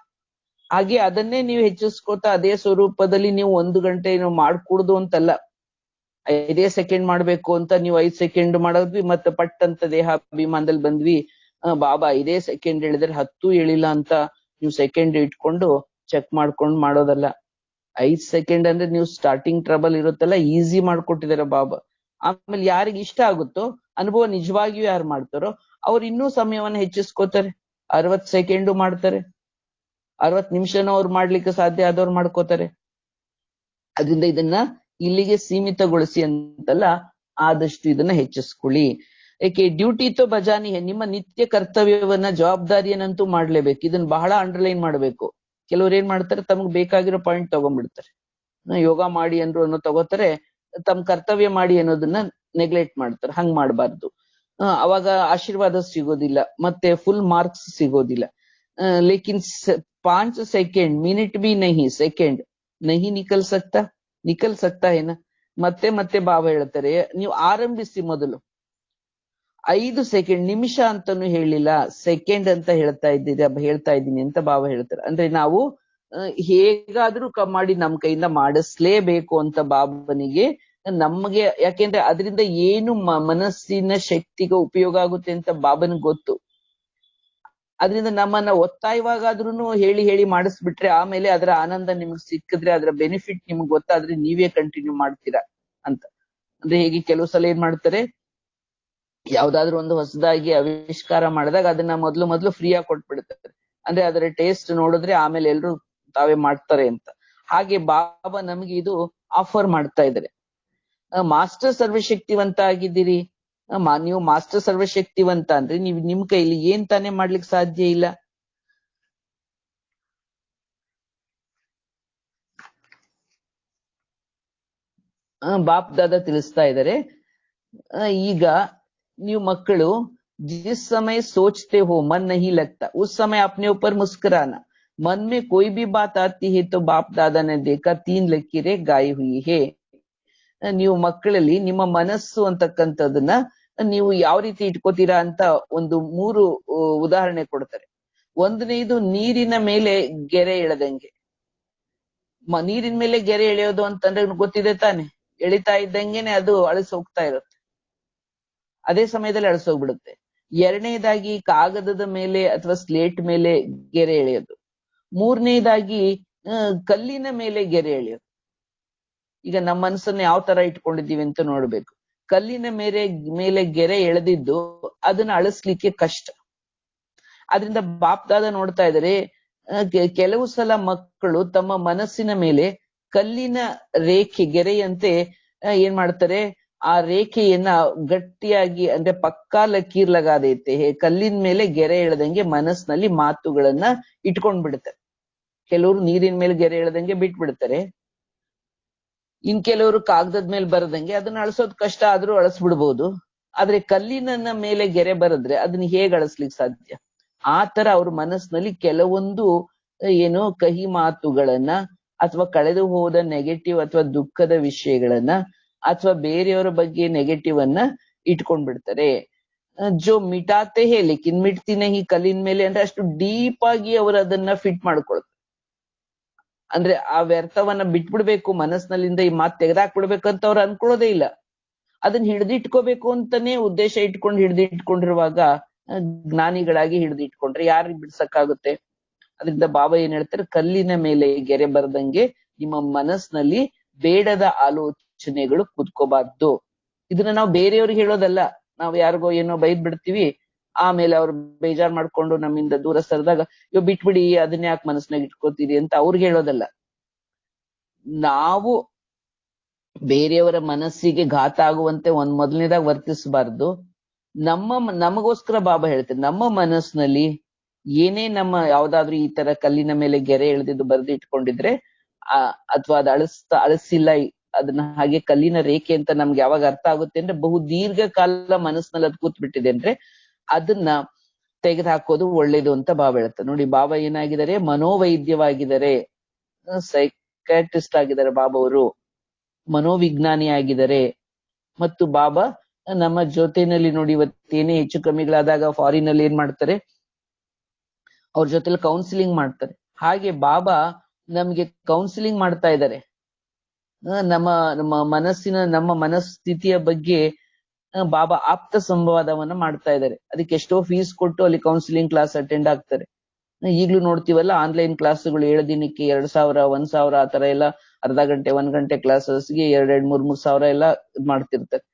ಹಾಗೆ ಅದನ್ನೇ ನೀವು ಹೆಚ್ಚಿಸ್ಕೋತಾ ಅದೇ ಸ್ವರೂಪದಲ್ಲಿ ನೀವು 1 ಗಂಟೆ ಮಾಡ್ಕೂಡ್ದು ಅಂತಲ್ಲ. 5 ಸೆಕೆಂಡ್ ಮಾಡ್ಬೇಕು ಅಂತ ನೀವು 5 ಸೆಕೆಂಡ್ ಮಾಡಿದ್ವಿ, ಮತ್ತೆ ಪಟ್ ಅಂತ ದೇಹಾಭಿಮಾನದಲ್ಲಿ ಬಂದ್ವಿ. ಬಾಬಾ 5 ಸೆಕೆಂಡ್ ಹೇಳಿದ್ರೆ 10 ಹೇಳಿಲ್ಲ ಅಂತ ನೀವು ಸೆಕೆಂಡ್ ಇಟ್ಕೊಂಡು ಚೆಕ್ ಮಾಡ್ಕೊಂಡು ಮಾಡೋದಲ್ಲ. 5 ಸೆಕೆಂಡ್ ಅಂದ್ರೆ ನೀವು ಸ್ಟಾರ್ಟಿಂಗ್ ಟ್ರಬಲ್ ಇರುತ್ತಲ್ಲ ಈಸಿ ಮಾಡ್ಕೊಟ್ಟಿದ್ದಾರೆ ಬಾಬಾ. ಆಮೇಲೆ ಯಾರಿಗೆ ಇಷ್ಟ ಆಗುತ್ತೋ, ಅನುಭವ ನಿಜವಾಗಿಯೂ ಯಾರು ಮಾಡ್ತಾರೋ ಅವ್ರು ಇನ್ನೂ ಸಮಯವನ್ನ ಹೆಚ್ಚಿಸ್ಕೋತಾರೆ. 60 ಸೆಕೆಂಡು ಮಾಡ್ತಾರೆ, 60 ನಿಮಿಷನೂ ಅವ್ರು ಮಾಡ್ಲಿಕ್ಕೆ ಸಾಧ್ಯ ಆದವ್ರು ಮಾಡ್ಕೋತಾರೆ. ಅದರಿಂದ ಇದನ್ನ ಇಲ್ಲಿಗೆ ಸೀಮಿತಗೊಳಿಸಿ ಅಂತಲ್ಲ, ಆದಷ್ಟು ಇದನ್ನ ಹೆಚ್ಚಿಸ್ಕೊಳ್ಳಿ. ಏಕೆ ಡ್ಯೂಟಿ ತೋ ಬಜಾನಿ ಹೇ, ನಿಮ್ಮ ನಿತ್ಯ ಕರ್ತವ್ಯವನ್ನ ಜವಾಬ್ದಾರಿಯನ್ನಂತೂ ಮಾಡ್ಲೇಬೇಕು. ಇದನ್ನ ಬಹಳ ಅಂಡರ್ಲೈನ್ ಮಾಡ್ಬೇಕು. ಕೆಲವ್ರು ಏನ್ ಮಾಡ್ತಾರೆ, ತಮಗ್ ಬೇಕಾಗಿರೋ ಪಾಯಿಂಟ್ ತಗೊಂಡ್ಬಿಡ್ತಾರೆ. ಯೋಗ ಮಾಡಿ ಅಂದ್ರು ಅನ್ನೋ ತಗೋತಾರೆ, ತಮ್ಮ ಕರ್ತವ್ಯ ಮಾಡಿ ಅನ್ನೋದನ್ನ ನೆಗ್ಲೆಕ್ಟ್ ಮಾಡ್ತಾರೆ. ಹಂಗ್ ಮಾಡ್ಬಾರ್ದು. ಅವಾಗ ಆಶೀರ್ವಾದ ಸಿಗೋದಿಲ್ಲ, ಮತ್ತೆ ಫುಲ್ ಮಾರ್ಕ್ಸ್ ಸಿಗೋದಿಲ್ಲ. ಲೇಕಿನ್ 5 ಸೆಕೆಂಡ್ ಮಿನಿಟ್ ಬಿ ನಹಿ, ಸೆಕೆಂಡ್ ನಹಿ ನಿಕಲ್ ಸಕ್ತಾ ಏನ. ಮತ್ತೆ ಮತ್ತೆ ಬಾಬಾ ಹೇಳ್ತಾರೆ, ನೀವು ಆರಂಭಿಸಿ ಮೊದಲು. 5 ಸೆಕೆಂಡ್, ನಿಮಿಷ ಅಂತಾನು ಹೇಳಿಲ್ಲ, ಸೆಕೆಂಡ್ ಅಂತ ಹೇಳ್ತಾ ಇದ್ದೀನಿ ಅಂತ ಬಾಬಾ ಹೇಳ್ತಾರೆ. ಅಂದ್ರೆ ನಾವು ಹೇಗಾದ್ರೂ ಮಾಡಿ ನಮ್ ಕೈಯಿಂದ ಮಾಡಿಸ್ಲೇಬೇಕು ಅಂತ ಬಾಬನಿಗೆ ನಮ್ಗೆ, ಯಾಕೆಂದ್ರೆ ಅದರಿಂದ ಏನು ಮನಸ್ಸಿನ ಶಕ್ತಿಗೆ ಉಪಯೋಗ ಆಗುತ್ತೆ ಅಂತ ಬಾಬನಿಗೆ ಗೊತ್ತು. ಅದರಿಂದ ನಮ್ಮನ್ನ ಒತ್ತಾಯವಾಗಾದ್ರೂ ಹೇಳಿ ಮಾಡಿಸ್ಬಿಟ್ರೆ ಆಮೇಲೆ ಅದರ ಆನಂದ ನಿಮ್ಗೆ ಸಿಕ್ಕಿದ್ರೆ, ಅದರ ಬೆನಿಫಿಟ್ ನಿಮ್ಗೆ ಗೊತ್ತಾದ್ರೆ ನೀವೇ ಕಂಟಿನ್ಯೂ ಮಾಡ್ತೀರಾ ಅಂತ. ಅಂದ್ರೆ ಹೇಗೆ ಕೆಲವು ಸಲ ಏನ್ ಮಾಡ್ತಾರೆ, ಯಾವ್ದಾದ್ರು ಒಂದು ಹೊಸದಾಗಿ ಆವಿಷ್ಕಾರ ಮಾಡಿದಾಗ ಅದನ್ನ ಮೊದ್ಲು ಫ್ರೀ ಆಗಿ ಕೊಟ್ಬಿಡ್ತಾರೆ. ಅಂದ್ರೆ ಅದರ ಟೇಸ್ಟ್ ನೋಡಿದ್ರೆ ಆಮೇಲೆ ಎಲ್ರು ತಾವೇ ಮಾಡ್ತಾರೆ ಅಂತ. ಹಾಗೆ ಬಾಬಾ ನಮ್ಗೆ ಇದು ಆಫರ್ ಮಾಡ್ತಾ ಇದ್ದಾರೆ. ಮಾಸ್ಟರ್ ಸರ್ವಶಕ್ತಿವಂತ ಆಗಿದ್ದೀರಿ. ನೀವು ಮಾಸ್ಟರ್ ಸರ್ವಶಕ್ತಿವಂತ ಅಂದ್ರೆ ನೀವು ನಿಮ್ ಕೈಲಿ ಏನ್ ತಾನೇ ಮಾಡ್ಲಿಕ್ಕೆ ಸಾಧ್ಯ ಇಲ್ಲ. ಬಾಪ್ ದಾದಾ ತಿಳಿಸ್ತಾ ಇದ್ದಾರೆ, ಈಗ ನೀವು ಮಕ್ಕಳು जिस समय सोचते हो मन नहीं लगता उस समय अपने ऊपर मुस्कुराना, मन में कोई भी बात आती है तो बाप दादा ने देखा 3 लकीरें गाई हुई है. ನೀವು ಮಕ್ಕಳಲ್ಲಿ ನಿಮ್ಮ ಮನಸ್ಸು ಅಂತಕ್ಕಂಥದನ್ನ ನೀವು ಯಾವ ರೀತಿ ಇಟ್ಕೋತೀರಾ ಅಂತ ಒಂದು 3 ಉದಾಹರಣೆ ಕೊಡ್ತಾರೆ. ಒಂದನೇದು ನೀರಿನ ಮೇಲೆ ಗೆರೆ ಎಳೆದಂಗೆ. ನೀರಿನ ಮೇಲೆ ಗೆರೆ ಎಳೆಯೋದು ಅಂತಂದ್ರೆ ಗೊತ್ತಿದೆ ತಾನೆ, ಎಳಿತಾ ಇದ್ದಂಗೆನೆ ಅದು ಅಳಿಸ್ ಹೋಗ್ತಾ ಇರುತ್ತೆ, ಅದೇ ಸಮಯದಲ್ಲಿ ಅಳಿಸೋಗ್ಬಿಡುತ್ತೆ. ಎರಡನೇದಾಗಿ ಕಾಗದದ ಮೇಲೆ ಅಥವಾ ಸ್ಲೇಟ್ ಮೇಲೆ ಗೆರೆ ಎಳೆಯೋದು. ಮೂರನೇದಾಗಿ ಕಲ್ಲಿನ ಮೇಲೆ ಗೆರೆ ಎಳೆಯೋದು. ಈಗ ನಮ್ಮ ಮನಸ್ಸನ್ನ ಯಾವ ತರ ಇಟ್ಕೊಂಡಿದೀವಿ ಅಂತ ನೋಡ್ಬೇಕು. ಕಲ್ಲಿನ ಮೇಲೆ ಗೆರೆ ಎಳೆದಿದ್ದು ಅದನ್ನ ಅಳಿಸ್ಲಿಕ್ಕೆ ಕಷ್ಟ. ಅದರಿಂದ ಬಾಪ್ ದಾದ ನೋಡ್ತಾ ಇದ್ದಾರೆ, ಕೆಲವು ಸಲ ಮಕ್ಕಳು ತಮ್ಮ ಮನಸ್ಸಿನ ಮೇಲೆ ಕಲ್ಲಿನ ರೇಖೆ ಗೆರೆಯಂತೆ ಏನ್ ಮಾಡ್ತಾರೆ, ಆ ರೇಖೆಯನ್ನ ಗಟ್ಟಿಯಾಗಿ, ಅಂದ್ರೆ ಪಕ್ಕಾ ಲಕೀರ್ ಲಗಾದೈತೆ, ಕಲ್ಲಿನ ಮೇಲೆ ಗೆರೆ ಎಳೆದಂಗೆ ಮನಸ್ಸಿನಲ್ಲಿ ಮಾತುಗಳನ್ನ ಇಟ್ಕೊಂಡ್ ಬಿಡ್ತಾರೆ. ಕೆಲವರು ನೀರಿನ ಮೇಲೆ ಗೆರೆ ಎಳೆದಂಗೆ ಬಿಟ್ಬಿಡ್ತಾರೆ. ಇನ್ ಕೆಲವರು ಕಾಗದದ ಮೇಲೆ ಬರದಂಗೆ, ಅದನ್ನ ಅಳಿಸೋದ್ ಕಷ್ಟ ಆದ್ರೂ ಅಳಿಸ್ಬಿಡ್ಬೋದು. ಆದ್ರೆ ಕಲ್ಲಿನ ಮೇಲೆ ಗೆರೆ ಬರದ್ರೆ ಅದನ್ನ ಹೇಗ್ ಅಳಿಸ್ಲಿಕ್ಕೆ ಸಾಧ್ಯ? ಆ ತರ ಅವ್ರ ಮನಸ್ಸಿನಲ್ಲಿ ಕೆಲವೊಂದು ಏನು ಕಹಿ ಮಾತುಗಳನ್ನ, ಅಥವಾ ಕಳೆದು ಹೋದ ನೆಗೆಟಿವ್ ಅಥವಾ ದುಃಖದ ವಿಷಯಗಳನ್ನ, ಅಥವಾ ಬೇರೆಯವರ ಬಗ್ಗೆ ನೆಗೆಟಿವ್ ಅನ್ನ ಇಟ್ಕೊಂಡ್ ಬಿಡ್ತಾರೆ. ಜೋ ಮಿಟಾತೆ ಹೇ ಲೇಕಿನ್ ಮಿಟ್ತಿನೇ ಈ ಕಲ್ಲಿನ ಮೇಲೆ, ಅಂದ್ರೆ ಅಷ್ಟು ಡೀಪ್ ಆಗಿ ಅವರು ಅದನ್ನ ಫಿಟ್ ಮಾಡ್ಕೊಳ್ತಾರೆ. ಅಂದ್ರೆ ಆ ವ್ಯರ್ಥವನ್ನ ಬಿಟ್ಬಿಡ್ಬೇಕು ಮನಸ್ಸಿನಲ್ಲಿಂದ, ಈ ಮಾತು ತೆಗೆದಾಕ್ಬಿಡ್ಬೇಕಂತ ಅವ್ರು ಅನ್ಕೊಳ್ಳೋದೇ ಇಲ್ಲ. ಅದನ್ನ ಹಿಡ್ದಿಟ್ಕೋಬೇಕು ಅಂತಾನೆ ಉದ್ದೇಶ ಇಟ್ಕೊಂಡು ಹಿಡ್ದಿಟ್ಕೊಂಡಿರುವಾಗ ಜ್ಞಾನಿಗಳಾಗಿ ಹಿಡ್ದಿಟ್ಕೊಂಡ್ರೆ ಯಾರಿಗೆ ಬಿಡ್ಸಕ್ಕಾಗುತ್ತೆ? ಅದರಿಂದ ಬಾಬಾ ಏನ್ ಹೇಳ್ತಾರೆ, ಕಲ್ಲಿನ ಮೇಲೆ ಗೆರೆ ಬರದಂಗೆ ನಿಮ್ಮ ಮನಸ್ಸಿನಲ್ಲಿ ಬೇಡದ ಆಲೋಚನೆಗಳು ಕೂತ್ಕೋಬಾರ್ದು. ಇದನ್ನ ನಾವು ಬೇರೆಯವ್ರಿಗೆ ಹೇಳೋದಲ್ಲ. ನಾವು ಯಾರಿಗೋ ಏನೋ ಬೈದ್ ಬಿಡ್ತೀವಿ, ಆಮೇಲೆ ಅವ್ರು ಬೇಜಾರ್ ಮಾಡ್ಕೊಂಡು ನಮ್ಮಿಂದ ದೂರ ಸರಿದಾಗ ಇವ್ ಬಿಟ್ಬಿಡಿ, ಅದನ್ನ ಯಾಕೆ ಮನಸ್ನಾಗ ಇಟ್ಕೋತೀರಿ ಅಂತ ಅವ್ರಿಗೆ ಹೇಳೋದಲ್ಲ. ನಾವು ಬೇರೆಯವರ ಮನಸ್ಸಿಗೆ ಘಾತ ಆಗುವಂತೆ ಮೊದಲನೇದಾಗಿ ವರ್ತಿಸಬಾರ್ದು. ನಮಗೋಸ್ಕರ ಬಾಬಾ ಹೇಳ್ತಾರೆ, ನಮ್ಮ ಮನಸ್ಸಿನಲ್ಲಿ ಏನೇ ನಮ್ಮ ಯಾವ್ದಾದ್ರು ಈ ತರ ಕಲ್ಲಿನ ಮೇಲೆ ಗೆರೆ ಎಳೆದಿದ್ದು ಬರೆದು ಇಟ್ಕೊಂಡಿದ್ರೆ, ಅಥವಾ ಅದು ಅಳಿಸಿಲ್ಲ, ಅದನ್ನ ಹಾಗೆ ಕಲ್ಲಿನ ರೇಖೆ ಅಂತ ನಮ್ಗೆ ಯಾವಾಗ ಅರ್ಥ ಆಗುತ್ತೆ ಅಂದ್ರೆ, ಬಹು ದೀರ್ಘಕಾಲ ಮನಸ್ಸಿನಲ್ಲಿ ಅದು ಕೂತ್ ಬಿಟ್ಟಿದೆ ಅಂದ್ರೆ ಅದನ್ನ ತೆಗೆದು ಹಾಕೋದು ಒಳ್ಳೇದು ಅಂತ ಬಾಬಾ ಹೇಳ್ತಾರೆ. ನೋಡಿ, ಬಾಬಾ ಏನಾಗಿದ್ದಾರೆ, ಮನೋವೈದ್ಯವಾಗಿದ್ದಾರೆ, ಸೈಕಾಟ್ರಿಸ್ಟ್ ಆಗಿದ್ದಾರೆ ಬಾಬಾ ಅವರು, ಮನೋವಿಜ್ಞಾನಿ ಆಗಿದ್ದಾರೆ. ಮತ್ತು ಬಾಬಾ ನಮ್ಮ ಜೊತೆನಲ್ಲಿ ನೋಡಿ, ಇವತ್ತೇನೇ ಹೆಚ್ಚು ಕಮ್ಮಿಗಳಾದಾಗ ಫಾರಿನ್ ಅಲ್ಲಿ ಏನ್ ಮಾಡ್ತಾರೆ, ಅವ್ರ ಜೊತೆಲಿ ಕೌನ್ಸಿಲಿಂಗ್ ಮಾಡ್ತಾರೆ. ಹಾಗೆ ಬಾಬಾ ನಮ್ಗೆ ಕೌನ್ಸಿಲಿಂಗ್ ಮಾಡ್ತಾ ಇದ್ದಾರೆ. ನಮ್ಮ ಮನಸ್ಥಿತಿಯ ಬಗ್ಗೆ ಬಾಬಾ ಆಪ್ತ ಸಂವಾದವನ್ನ ಮಾಡ್ತಾ ಇದ್ದಾರೆ. ಅದಕ್ಕೆ ಎಷ್ಟೋ ಫೀಸ್ ಕೊಟ್ಟು ಅಲ್ಲಿ ಕೌನ್ಸಿಲಿಂಗ್ ಕ್ಲಾಸ್ ಅಟೆಂಡ್ ಆಗ್ತಾರೆ. ಈಗ್ಲೂ ನೋಡ್ತೀವಲ್ಲ ಆನ್ಲೈನ್ ಕ್ಲಾಸ್ಗಳು 7 ದಿನಕ್ಕೆ 2,000 1,000 ಆ ತರ ಎಲ್ಲ ಅರ್ಧ ಗಂಟೆ 1 ಗಂಟೆ ಕ್ಲಾಸಸ್ಗೆ 2 3 ಸಾವಿರ ಎಲ್ಲ ಮಾಡ್ತಿರ್ತಾರೆ.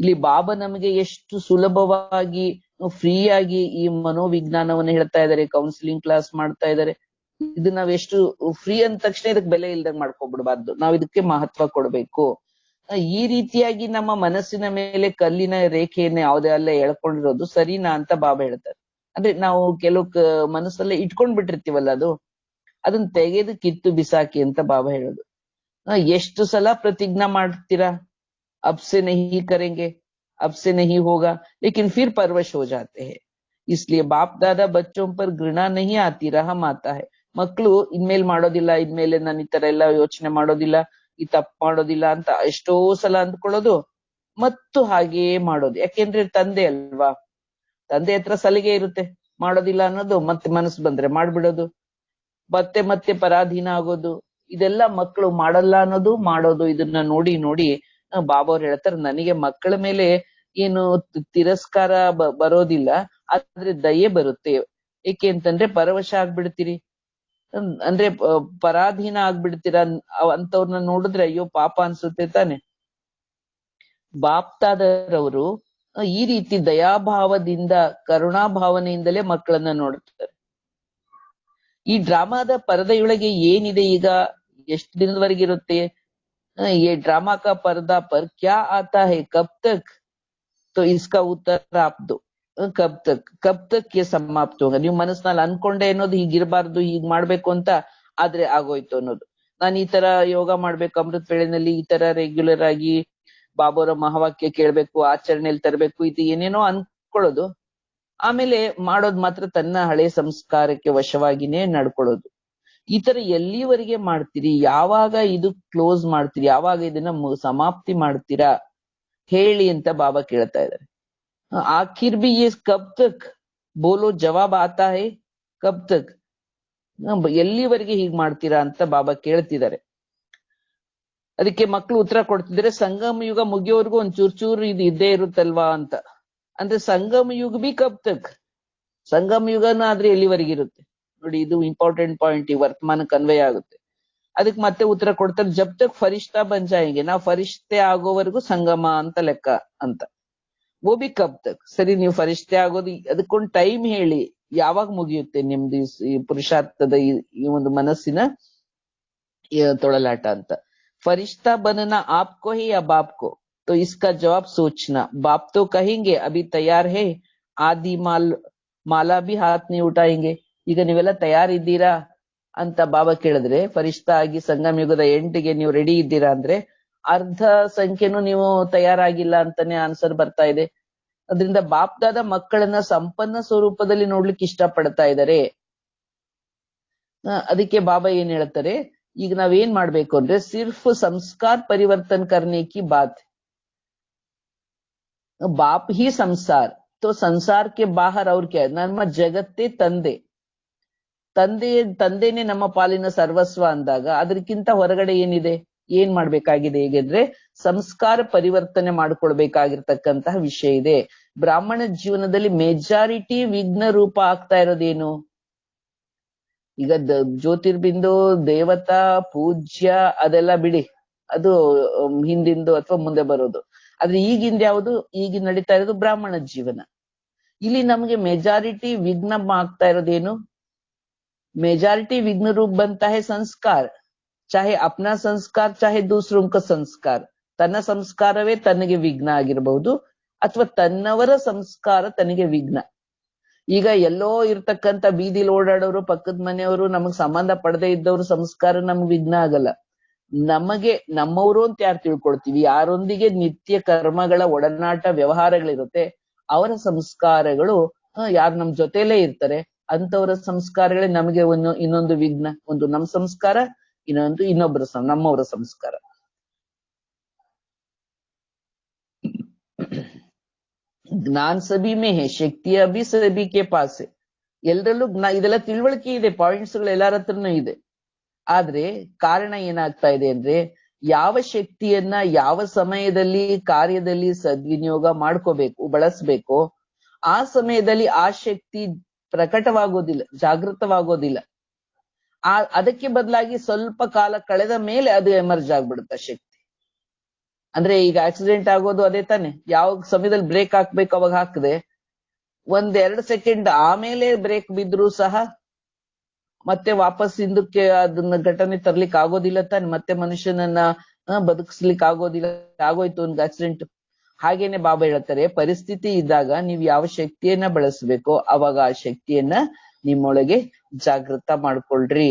ಇಲ್ಲಿ ಬಾಬಾ ನಮಗೆ ಎಷ್ಟು ಸುಲಭವಾಗಿ ಫ್ರೀ ಆಗಿ ಈ ಮನೋವಿಜ್ಞಾನವನ್ನ ಹೇಳ್ತಾ ಇದಾರೆ, ಕೌನ್ಸಿಲಿಂಗ್ ಕ್ಲಾಸ್ ಮಾಡ್ತಾ ಇದಾರೆ. ಇದು ನಾವ್ ಎಷ್ಟು ಫ್ರೀ ಅಂದ ತಕ್ಷಣ ಇದಕ್ಕೆ ಬೆಲೆ ಇಲ್ದಂಗ್ ಮಾಡ್ಕೊಬಿಡ್ಬಾರ್ದು, ನಾವ್ ಇದಕ್ಕೆ ಮಹತ್ವ ಕೊಡ್ಬೇಕು. ಈ ರೀತಿಯಾಗಿ ನಮ್ಮ ಮನಸ್ಸಿನ ಮೇಲೆ ಕಲ್ಲಿನ ರೇಖೆಯನ್ನ ಯಾವುದೇ ಅಲ್ಲ ಎಳ್ಕೊಂಡಿರೋದು ಸರಿನಾ ಅಂತ ಬಾಬಾ ಹೇಳ್ತಾರೆ. ಅಂದ್ರೆ ನಾವು ಕೆಲವು ಮನಸ್ಸಲ್ಲೇ ಇಟ್ಕೊಂಡ್ ಬಿಟ್ಟಿರ್ತೀವಲ್ಲ, ಅದನ್ನ ತೆಗೆದು ಕಿತ್ತು ಬಿಸಾಕಿ ಅಂತ ಬಾಬಾ ಹೇಳೋದು. ಎಷ್ಟು ಸಲ ಪ್ರತಿಜ್ಞಾ ಮಾಡ್ತೀರಾ, अब से नहीं करेंगे, अब से नहीं होगा, लेकिन फिर परवश हो जाते हैं. इसलिए बाप दादा बच्चों पर घृणा नहीं आती, रहम आता है. ಮಕ್ಕಳು ಇನ್ಮೇಲೆ ಮಾಡೋದಿಲ್ಲ, ಇನ್ಮೇಲೆ ನಾನು ಈ ತರ ಎಲ್ಲ ಯೋಚನೆ ಮಾಡೋದಿಲ್ಲ, ಈ ತಪ್ಪು ಮಾಡೋದಿಲ್ಲ ಅಂತ ಎಷ್ಟೋ ಸಲ ಅಂದ್ಕೊಳ್ಳೋದು ಮತ್ತು ಹಾಗೆಯೇ ಮಾಡೋದು. ಯಾಕೆಂದ್ರೆ ತಂದೆ ಅಲ್ವಾ, ತಂದೆ ಹತ್ರ ಸಲಿಗೆ ಇರುತ್ತೆ, ಮಾಡೋದಿಲ್ಲ ಅನ್ನೋದು, ಮತ್ತೆ ಮನಸ್ಸು ಬಂದ್ರೆ ಮಾಡ್ಬಿಡೋದು, ಮತ್ತೆ ಮತ್ತೆ ಪರಾಧೀನ ಆಗೋದು. ಇದೆಲ್ಲ ಮಕ್ಕಳು ಮಾಡಲ್ಲ ಅನ್ನೋದು ಮಾಡೋದು. ಇದನ್ನ ನೋಡಿ ನೋಡಿ ಬಾಬಾ ಅವ್ರು ಹೇಳ್ತಾರೆ, ನನಗೆ ಮಕ್ಕಳ ಮೇಲೆ ಏನು ತಿರಸ್ಕಾರ ಬರೋದಿಲ್ಲ, ಆದ್ರೆ ದಯೆ ಬರುತ್ತೆ. ಏಕೆ ಅಂತಂದ್ರೆ ಪರವಶ ಆಗ್ಬಿಡ್ತೀರಿ, ಅಂದ್ರೆ ಪರಾಧೀನ ಆಗ್ಬಿಡ್ತೀರಾ. ಅಂತವ್ರನ್ನ ನೋಡಿದ್ರೆ ಅಯ್ಯೋ ಪಾಪ ಅನ್ಸುತ್ತೆ ತಾನೆ. ಬಾಪ್ತಾದರವರು ಈ ರೀತಿ ದಯಾಭಾವದಿಂದ ಕರುಣಾ ಭಾವನೆಯಿಂದಲೇ ಮಕ್ಕಳನ್ನ ನೋಡ್ತಾರೆ. ಈ ಡ್ರಾಮಾದ ಪರದೆಯೊಳಗೆ ಏನಿದೆ, ಈಗ ಎಷ್ಟು ದಿನದವರೆಗಿರುತ್ತೆ, ये ड्रामा का पर्दा पर क्या आता है, कब तक, तो इसका उत्तर आप दो. ಕಬ್ ತಕ್ ಸಮಾಪ್ತ ಹೋಗ. ನೀವು ಮನಸ್ಸಿನಲ್ಲಿ ಅನ್ಕೊಂಡೆ ಅನ್ನೋದು ಹೀಗಿರ್ಬಾರ್ದು, ಹೀಗ್ ಮಾಡ್ಬೇಕು ಅಂತ, ಆದ್ರೆ ಆಗೋಯ್ತು ಅನ್ನೋದು. ನಾನು ಈ ತರ ಯೋಗ ಮಾಡ್ಬೇಕು, ಅಮೃತ ವೇಳೆನಲ್ಲಿ ಈ ತರ ರೆಗ್ಯುಲರ್ ಆಗಿ ಬಾಬೋರ ಮಹಾವಾಕ್ಯ ಕೇಳ್ಬೇಕು, ಆಚರಣೆಯಲ್ಲಿ ತರಬೇಕು, ಇದು ಏನೇನೋ ಅನ್ಕೊಳ್ಳೋದು. ಆಮೇಲೆ ಮಾಡೋದ್ ಮಾತ್ರ ತನ್ನ ಹಳೆ ಸಂಸ್ಕಾರಕ್ಕೆ ವಶವಾಗಿನೇ ನಡ್ಕೊಳ್ಳೋದು. ಈ ತರ ಎಲ್ಲಿವರೆಗೆ ಮಾಡ್ತೀರಿ, ಯಾವಾಗ ಇದು ಕ್ಲೋಸ್ ಮಾಡ್ತೀರಿ, ಯಾವಾಗ ಇದನ್ನ ಸಮಾಪ್ತಿ ಮಾಡ್ತೀರಾ ಹೇಳಿ ಅಂತ ಬಾಬಾ ಕೇಳ್ತಾ ಇದ್ದಾರೆ. ಆಖಿರ್ ಬಿ ಯೇ ಕಬ್ ತಕ್ ಬೋಲೋ, ಜವಾಬ್ ಆತಾ ಹೈ ಕಬ್ ತಕ್, ಎಲ್ಲಿವರೆಗೆ ಹೀಗ್ ಮಾಡ್ತೀರಾ ಅಂತ ಬಾಬಾ ಕೇಳ್ತಿದ್ದಾರೆ. ಅದಕ್ಕೆ ಮಕ್ಕಳು ಉತ್ತರ ಕೊಡ್ತಿದ್ರೆ, ಸಂಗಮ ಯುಗ ಮುಗಿಯೋವರೆಗೂ ಒಂದ್ ಚೂರು ಇದು ಇದ್ದೇ ಇರುತ್ತಲ್ವಾ ಅಂತ. ಅಂದ್ರೆ ಸಂಗಮ ಯುಗ ಬಿ ಕಬ್ ತಕ್, ಸಂಗಮ ಯುಗನ ಆದ್ರೆ ಎಲ್ಲಿವರೆಗಿರುತ್ತೆ ನೋಡಿ. ಇದು ಇಂಪಾರ್ಟೆಂಟ್ ಪಾಯಿಂಟ್, ಈ ವರ್ತಮಾನಕ್ಕೆ ಅನ್ವಯ ಆಗುತ್ತೆ. ಅದಕ್ಕೆ ಮತ್ತೆ ಉತ್ತರ ಕೊಡ್ತಾರೆ, ಜಬ್ ತಕ್ ಫರಿಷ್ಠಾ ಬನ್ ಜಾಯೆಂಗೆ, ನಾವು ಫರಿಷ್ಠೆ ಆಗೋವರೆಗೂ ಸಂಗಮ ಅಂತ ಲೆಕ್ಕ ಅಂತ. ಓ ಬಿ ಕಬ್ ತಕ್, ಸರಿ ನೀವು ಫರಿಷ್ಠೆ ಆಗೋದು, ಅದಕ್ಕೊಂದು ಟೈಮ್ ಹೇಳಿ, ಯಾವಾಗ ಮುಗಿಯುತ್ತೆ ನಿಮ್ದು ಈ ಪುರುಷಾರ್ಥದ ಈ ಒಂದು ಮನಸ್ಸಿನ ತೊಳಲಾಟ ಅಂತ. ಫರಿಷ್ಠಾ ಬನನ ಆಪ್ಕೋ ಹೇ ಯಾ ಬಾಪ್ಕೋ, तो इसका जवाब सोचना. बाप तो कहेंगे अभी तैयार है, आदि ಮಾಲಾ ಬಿ ಹಾತ್ ನೀ ಉಟಾಯಿಂಗೆ. ಈಗ ನೀವೆಲ್ಲ ತಯಾರಿದ್ದೀರಾ ಅಂತ ಬಾಬಾ ಕೇಳಿದ್ರೆ, ಫರಿಷ್ಠಾ ಆಗಿ ಸಂಗಮ ಯುಗದ ಎಂಟಿಗೆ ನೀವು ರೆಡಿ ಇದ್ದೀರಾ ಅಂದ್ರೆ ಅರ್ಧ ಸಂಖ್ಯೆನೂ ನೀವು ತಯಾರಾಗಿಲ್ಲ ಅಂತಾನೆ ಆನ್ಸರ್ ಬರ್ತಾ ಇದೆ. ಅದರಿಂದ ಬಾಪ್ದಾದ ಮಕ್ಕಳನ್ನ ಸಂಪನ್ನ ಸ್ವರೂಪದಲ್ಲಿ ನೋಡ್ಲಿಕ್ಕೆ ಇಷ್ಟ ಪಡ್ತಾ ಇದ್ದಾರೆ. ಅದಕ್ಕೆ ಬಾಬಾ ಏನ್ ಹೇಳ್ತಾರೆ, ಈಗ ನಾವೇನ್ ಮಾಡ್ಬೇಕು ಅಂದ್ರೆ ಸಿರ್ಫ್ ಸಂಸ್ಕಾರ ಪರಿವರ್ತನ್ ಕರ್ನೆ ಕಿ ಬಾತ್, ಬಾಪ್ ಹಿ ಸಂಸಾರ್, तो संसार के बाहर और क्या है, ನಮ್ಮ ಜಗತ್ತೇ ತಂದೆನೆ ನಮ್ಮ ಪಾಲಿನ ಸರ್ವಸ್ವ ಅಂದಾಗ ಅದಕ್ಕಿಂತ ಹೊರಗಡೆ ಏನಿದೆ, ಏನ್ ಮಾಡ್ಬೇಕಾಗಿದೆ ಹೇಗೆಂದ್ರೆ ಸಂಸ್ಕಾರ ಪರಿವರ್ತನೆ ಮಾಡ್ಕೊಳ್ಬೇಕಾಗಿರ್ತಕ್ಕಂತಹ ವಿಷಯ ಇದೆ. ಬ್ರಾಹ್ಮಣ ಜೀವನದಲ್ಲಿ ಮೆಜಾರಿಟಿ ವಿಘ್ನ ರೂಪ ಆಗ್ತಾ ಇರೋದೇನು, ಈಗ ಜ್ಯೋತಿರ್ಬಿಂದು ದೇವತಾ ಪೂಜ್ಯ ಅದೆಲ್ಲ ಬಿಡಿ, ಅದು ಹಿಂದಿಂದು ಅಥವಾ ಮುಂದೆ ಬರೋದು. ಆದ್ರೆ ಈಗಿಂದ ಯಾವುದು, ಈಗಿನ ನಡೀತಾ ಇರೋದು ಬ್ರಾಹ್ಮಣ ಜೀವನ. ಇಲ್ಲಿ ನಮ್ಗೆ ಮೆಜಾರಿಟಿ ವಿಘ್ನ ಆಗ್ತಾ ಇರೋದೇನು, मेजॉरिटी विघ्न रूप बनता है संस्कार, चाहे अपना संस्कार चाहे दूसरों का संस्कार. ತನ್ನ ಸಂಸ್ಕಾರವೇ ತನಗೆ ವಿಘ್ನ ಆಗಿರಬಹುದು, ಅಥವಾ ತನ್ನವರ ಸಂಸ್ಕಾರ ತನಗೆ ವಿಘ್ನ. ಈಗ ಎಲ್ಲೋ ಇರ್ತಕ್ಕಂಥ ಬೀದಿಲಿ ಓಡಾಡೋರು, ಪಕ್ಕದ ಮನೆಯವರು, ನಮಗ್ ಸಂಬಂಧ ಪಡದೆ ಇದ್ದವ್ರ ಸಂಸ್ಕಾರ ನಮ್ಗೆ ವಿಘ್ನ ಆಗಲ್ಲ. ನಮಗೆ ನಮ್ಮವರು ಅಂತ ಯಾರು ತಿಳ್ಕೊಳ್ತೀವಿ, ಯಾರೊಂದಿಗೆ ನಿತ್ಯ ಕರ್ಮಗಳ ಒಡನಾಟ ವ್ಯವಹಾರಗಳಿರುತ್ತೆ, ಅವರ ಸಂಸ್ಕಾರಗಳು ಯಾರು ನಮ್ ಜೊತೆಲೇ ಇರ್ತಾರೆ ಅಂತವರ ಸಂಸ್ಕಾರಗಳೇ ನಮಗೆ ಇನ್ನೊಂದು ವಿಘ್ನ. ಒಂದು ನಮ್ ಸಂಸ್ಕಾರ, ಇನ್ನೊಂದು ಇನ್ನೊಬ್ಬರ ನಮ್ಮವರ ಸಂಸ್ಕಾರ. ಜ್ಞಾನ ಸಭಿ ಮೇ ಹೇ, ಶಕ್ತಿ ಅಭಿ ಸಭಿ ಕೆ ಪಾಸ್ ಹೇ. ಎಲ್ಲರಲ್ಲೂ ಇದೆಲ್ಲ ತಿಳುವಳಿಕೆ ಇದೆ, ಪಾಯಿಂಟ್ಸ್ ಗಳು ಎಲ್ಲಾರ ಹತ್ರನೂ ಇದೆ. ಆದ್ರೆ ಕಾರಣ ಏನಾಗ್ತಾ ಇದೆ ಅಂದ್ರೆ, ಯಾವ ಶಕ್ತಿಯನ್ನ ಯಾವ ಸಮಯದಲ್ಲಿ ಕಾರ್ಯದಲ್ಲಿ ಸದ್ವಿನಿಯೋಗ ಮಾಡ್ಕೋಬೇಕು, ಬಳಸ್ಬೇಕು, ಆ ಸಮಯದಲ್ಲಿ ಆ ಶಕ್ತಿ ಪ್ರಕಟವಾಗೋದಿಲ್ಲ, ಜಾಗೃತವಾಗೋದಿಲ್ಲ. ಅದಕ್ಕೆ ಬದಲಾಗಿ ಸ್ವಲ್ಪ ಕಾಲ ಕಳೆದ ಮೇಲೆ ಅದು ಎಮರ್ಜ್ ಆಗ್ಬಿಡುತ್ತೆ ಶಕ್ತಿ. ಅಂದ್ರೆ ಈಗ ಆಕ್ಸಿಡೆಂಟ್ ಆಗೋದು ಅದೇ ತಾನೆ, ಯಾವ ಸಮಯದಲ್ಲಿ ಬ್ರೇಕ್ ಹಾಕ್ಬೇಕು ಅವಾಗ ಹಾಕದೆ 1-2 ಸೆಕೆಂಡ್ ಆಮೇಲೆ ಬ್ರೇಕ್ ಬಿದ್ರು ಸಹ ಮತ್ತೆ ವಾಪಸ್ ಹಿಂದಕ್ಕೆ ಅದನ್ನ ಘಟನೆ ತರ್ಲಿಕ್ಕೆ ಆಗೋದಿಲ್ಲ ತಾನೆ, ಮತ್ತೆ ಮನುಷ್ಯನನ್ನ ಬದುಕಿಸ್ಲಿಕ್ಕೆ ಆಗೋದಿಲ್ಲ. ಆಗೋಯ್ತು ಒಂದು ಆಕ್ಸಿಡೆಂಟ್. ಹಾಗೇನೆ ಬಾಬಾ ಹೇಳ್ತಾರೆ, ಪರಿಸ್ಥಿತಿ ಇದ್ದಾಗ ನೀವು ಯಾವ ಶಕ್ತಿಯನ್ನ ಬಳಸ್ಬೇಕೋ ಅವಾಗ ಆ ಶಕ್ತಿಯನ್ನ ನಿಮ್ಮೊಳಗೆ ಜಾಗೃತ ಮಾಡ್ಕೊಳ್ರಿ.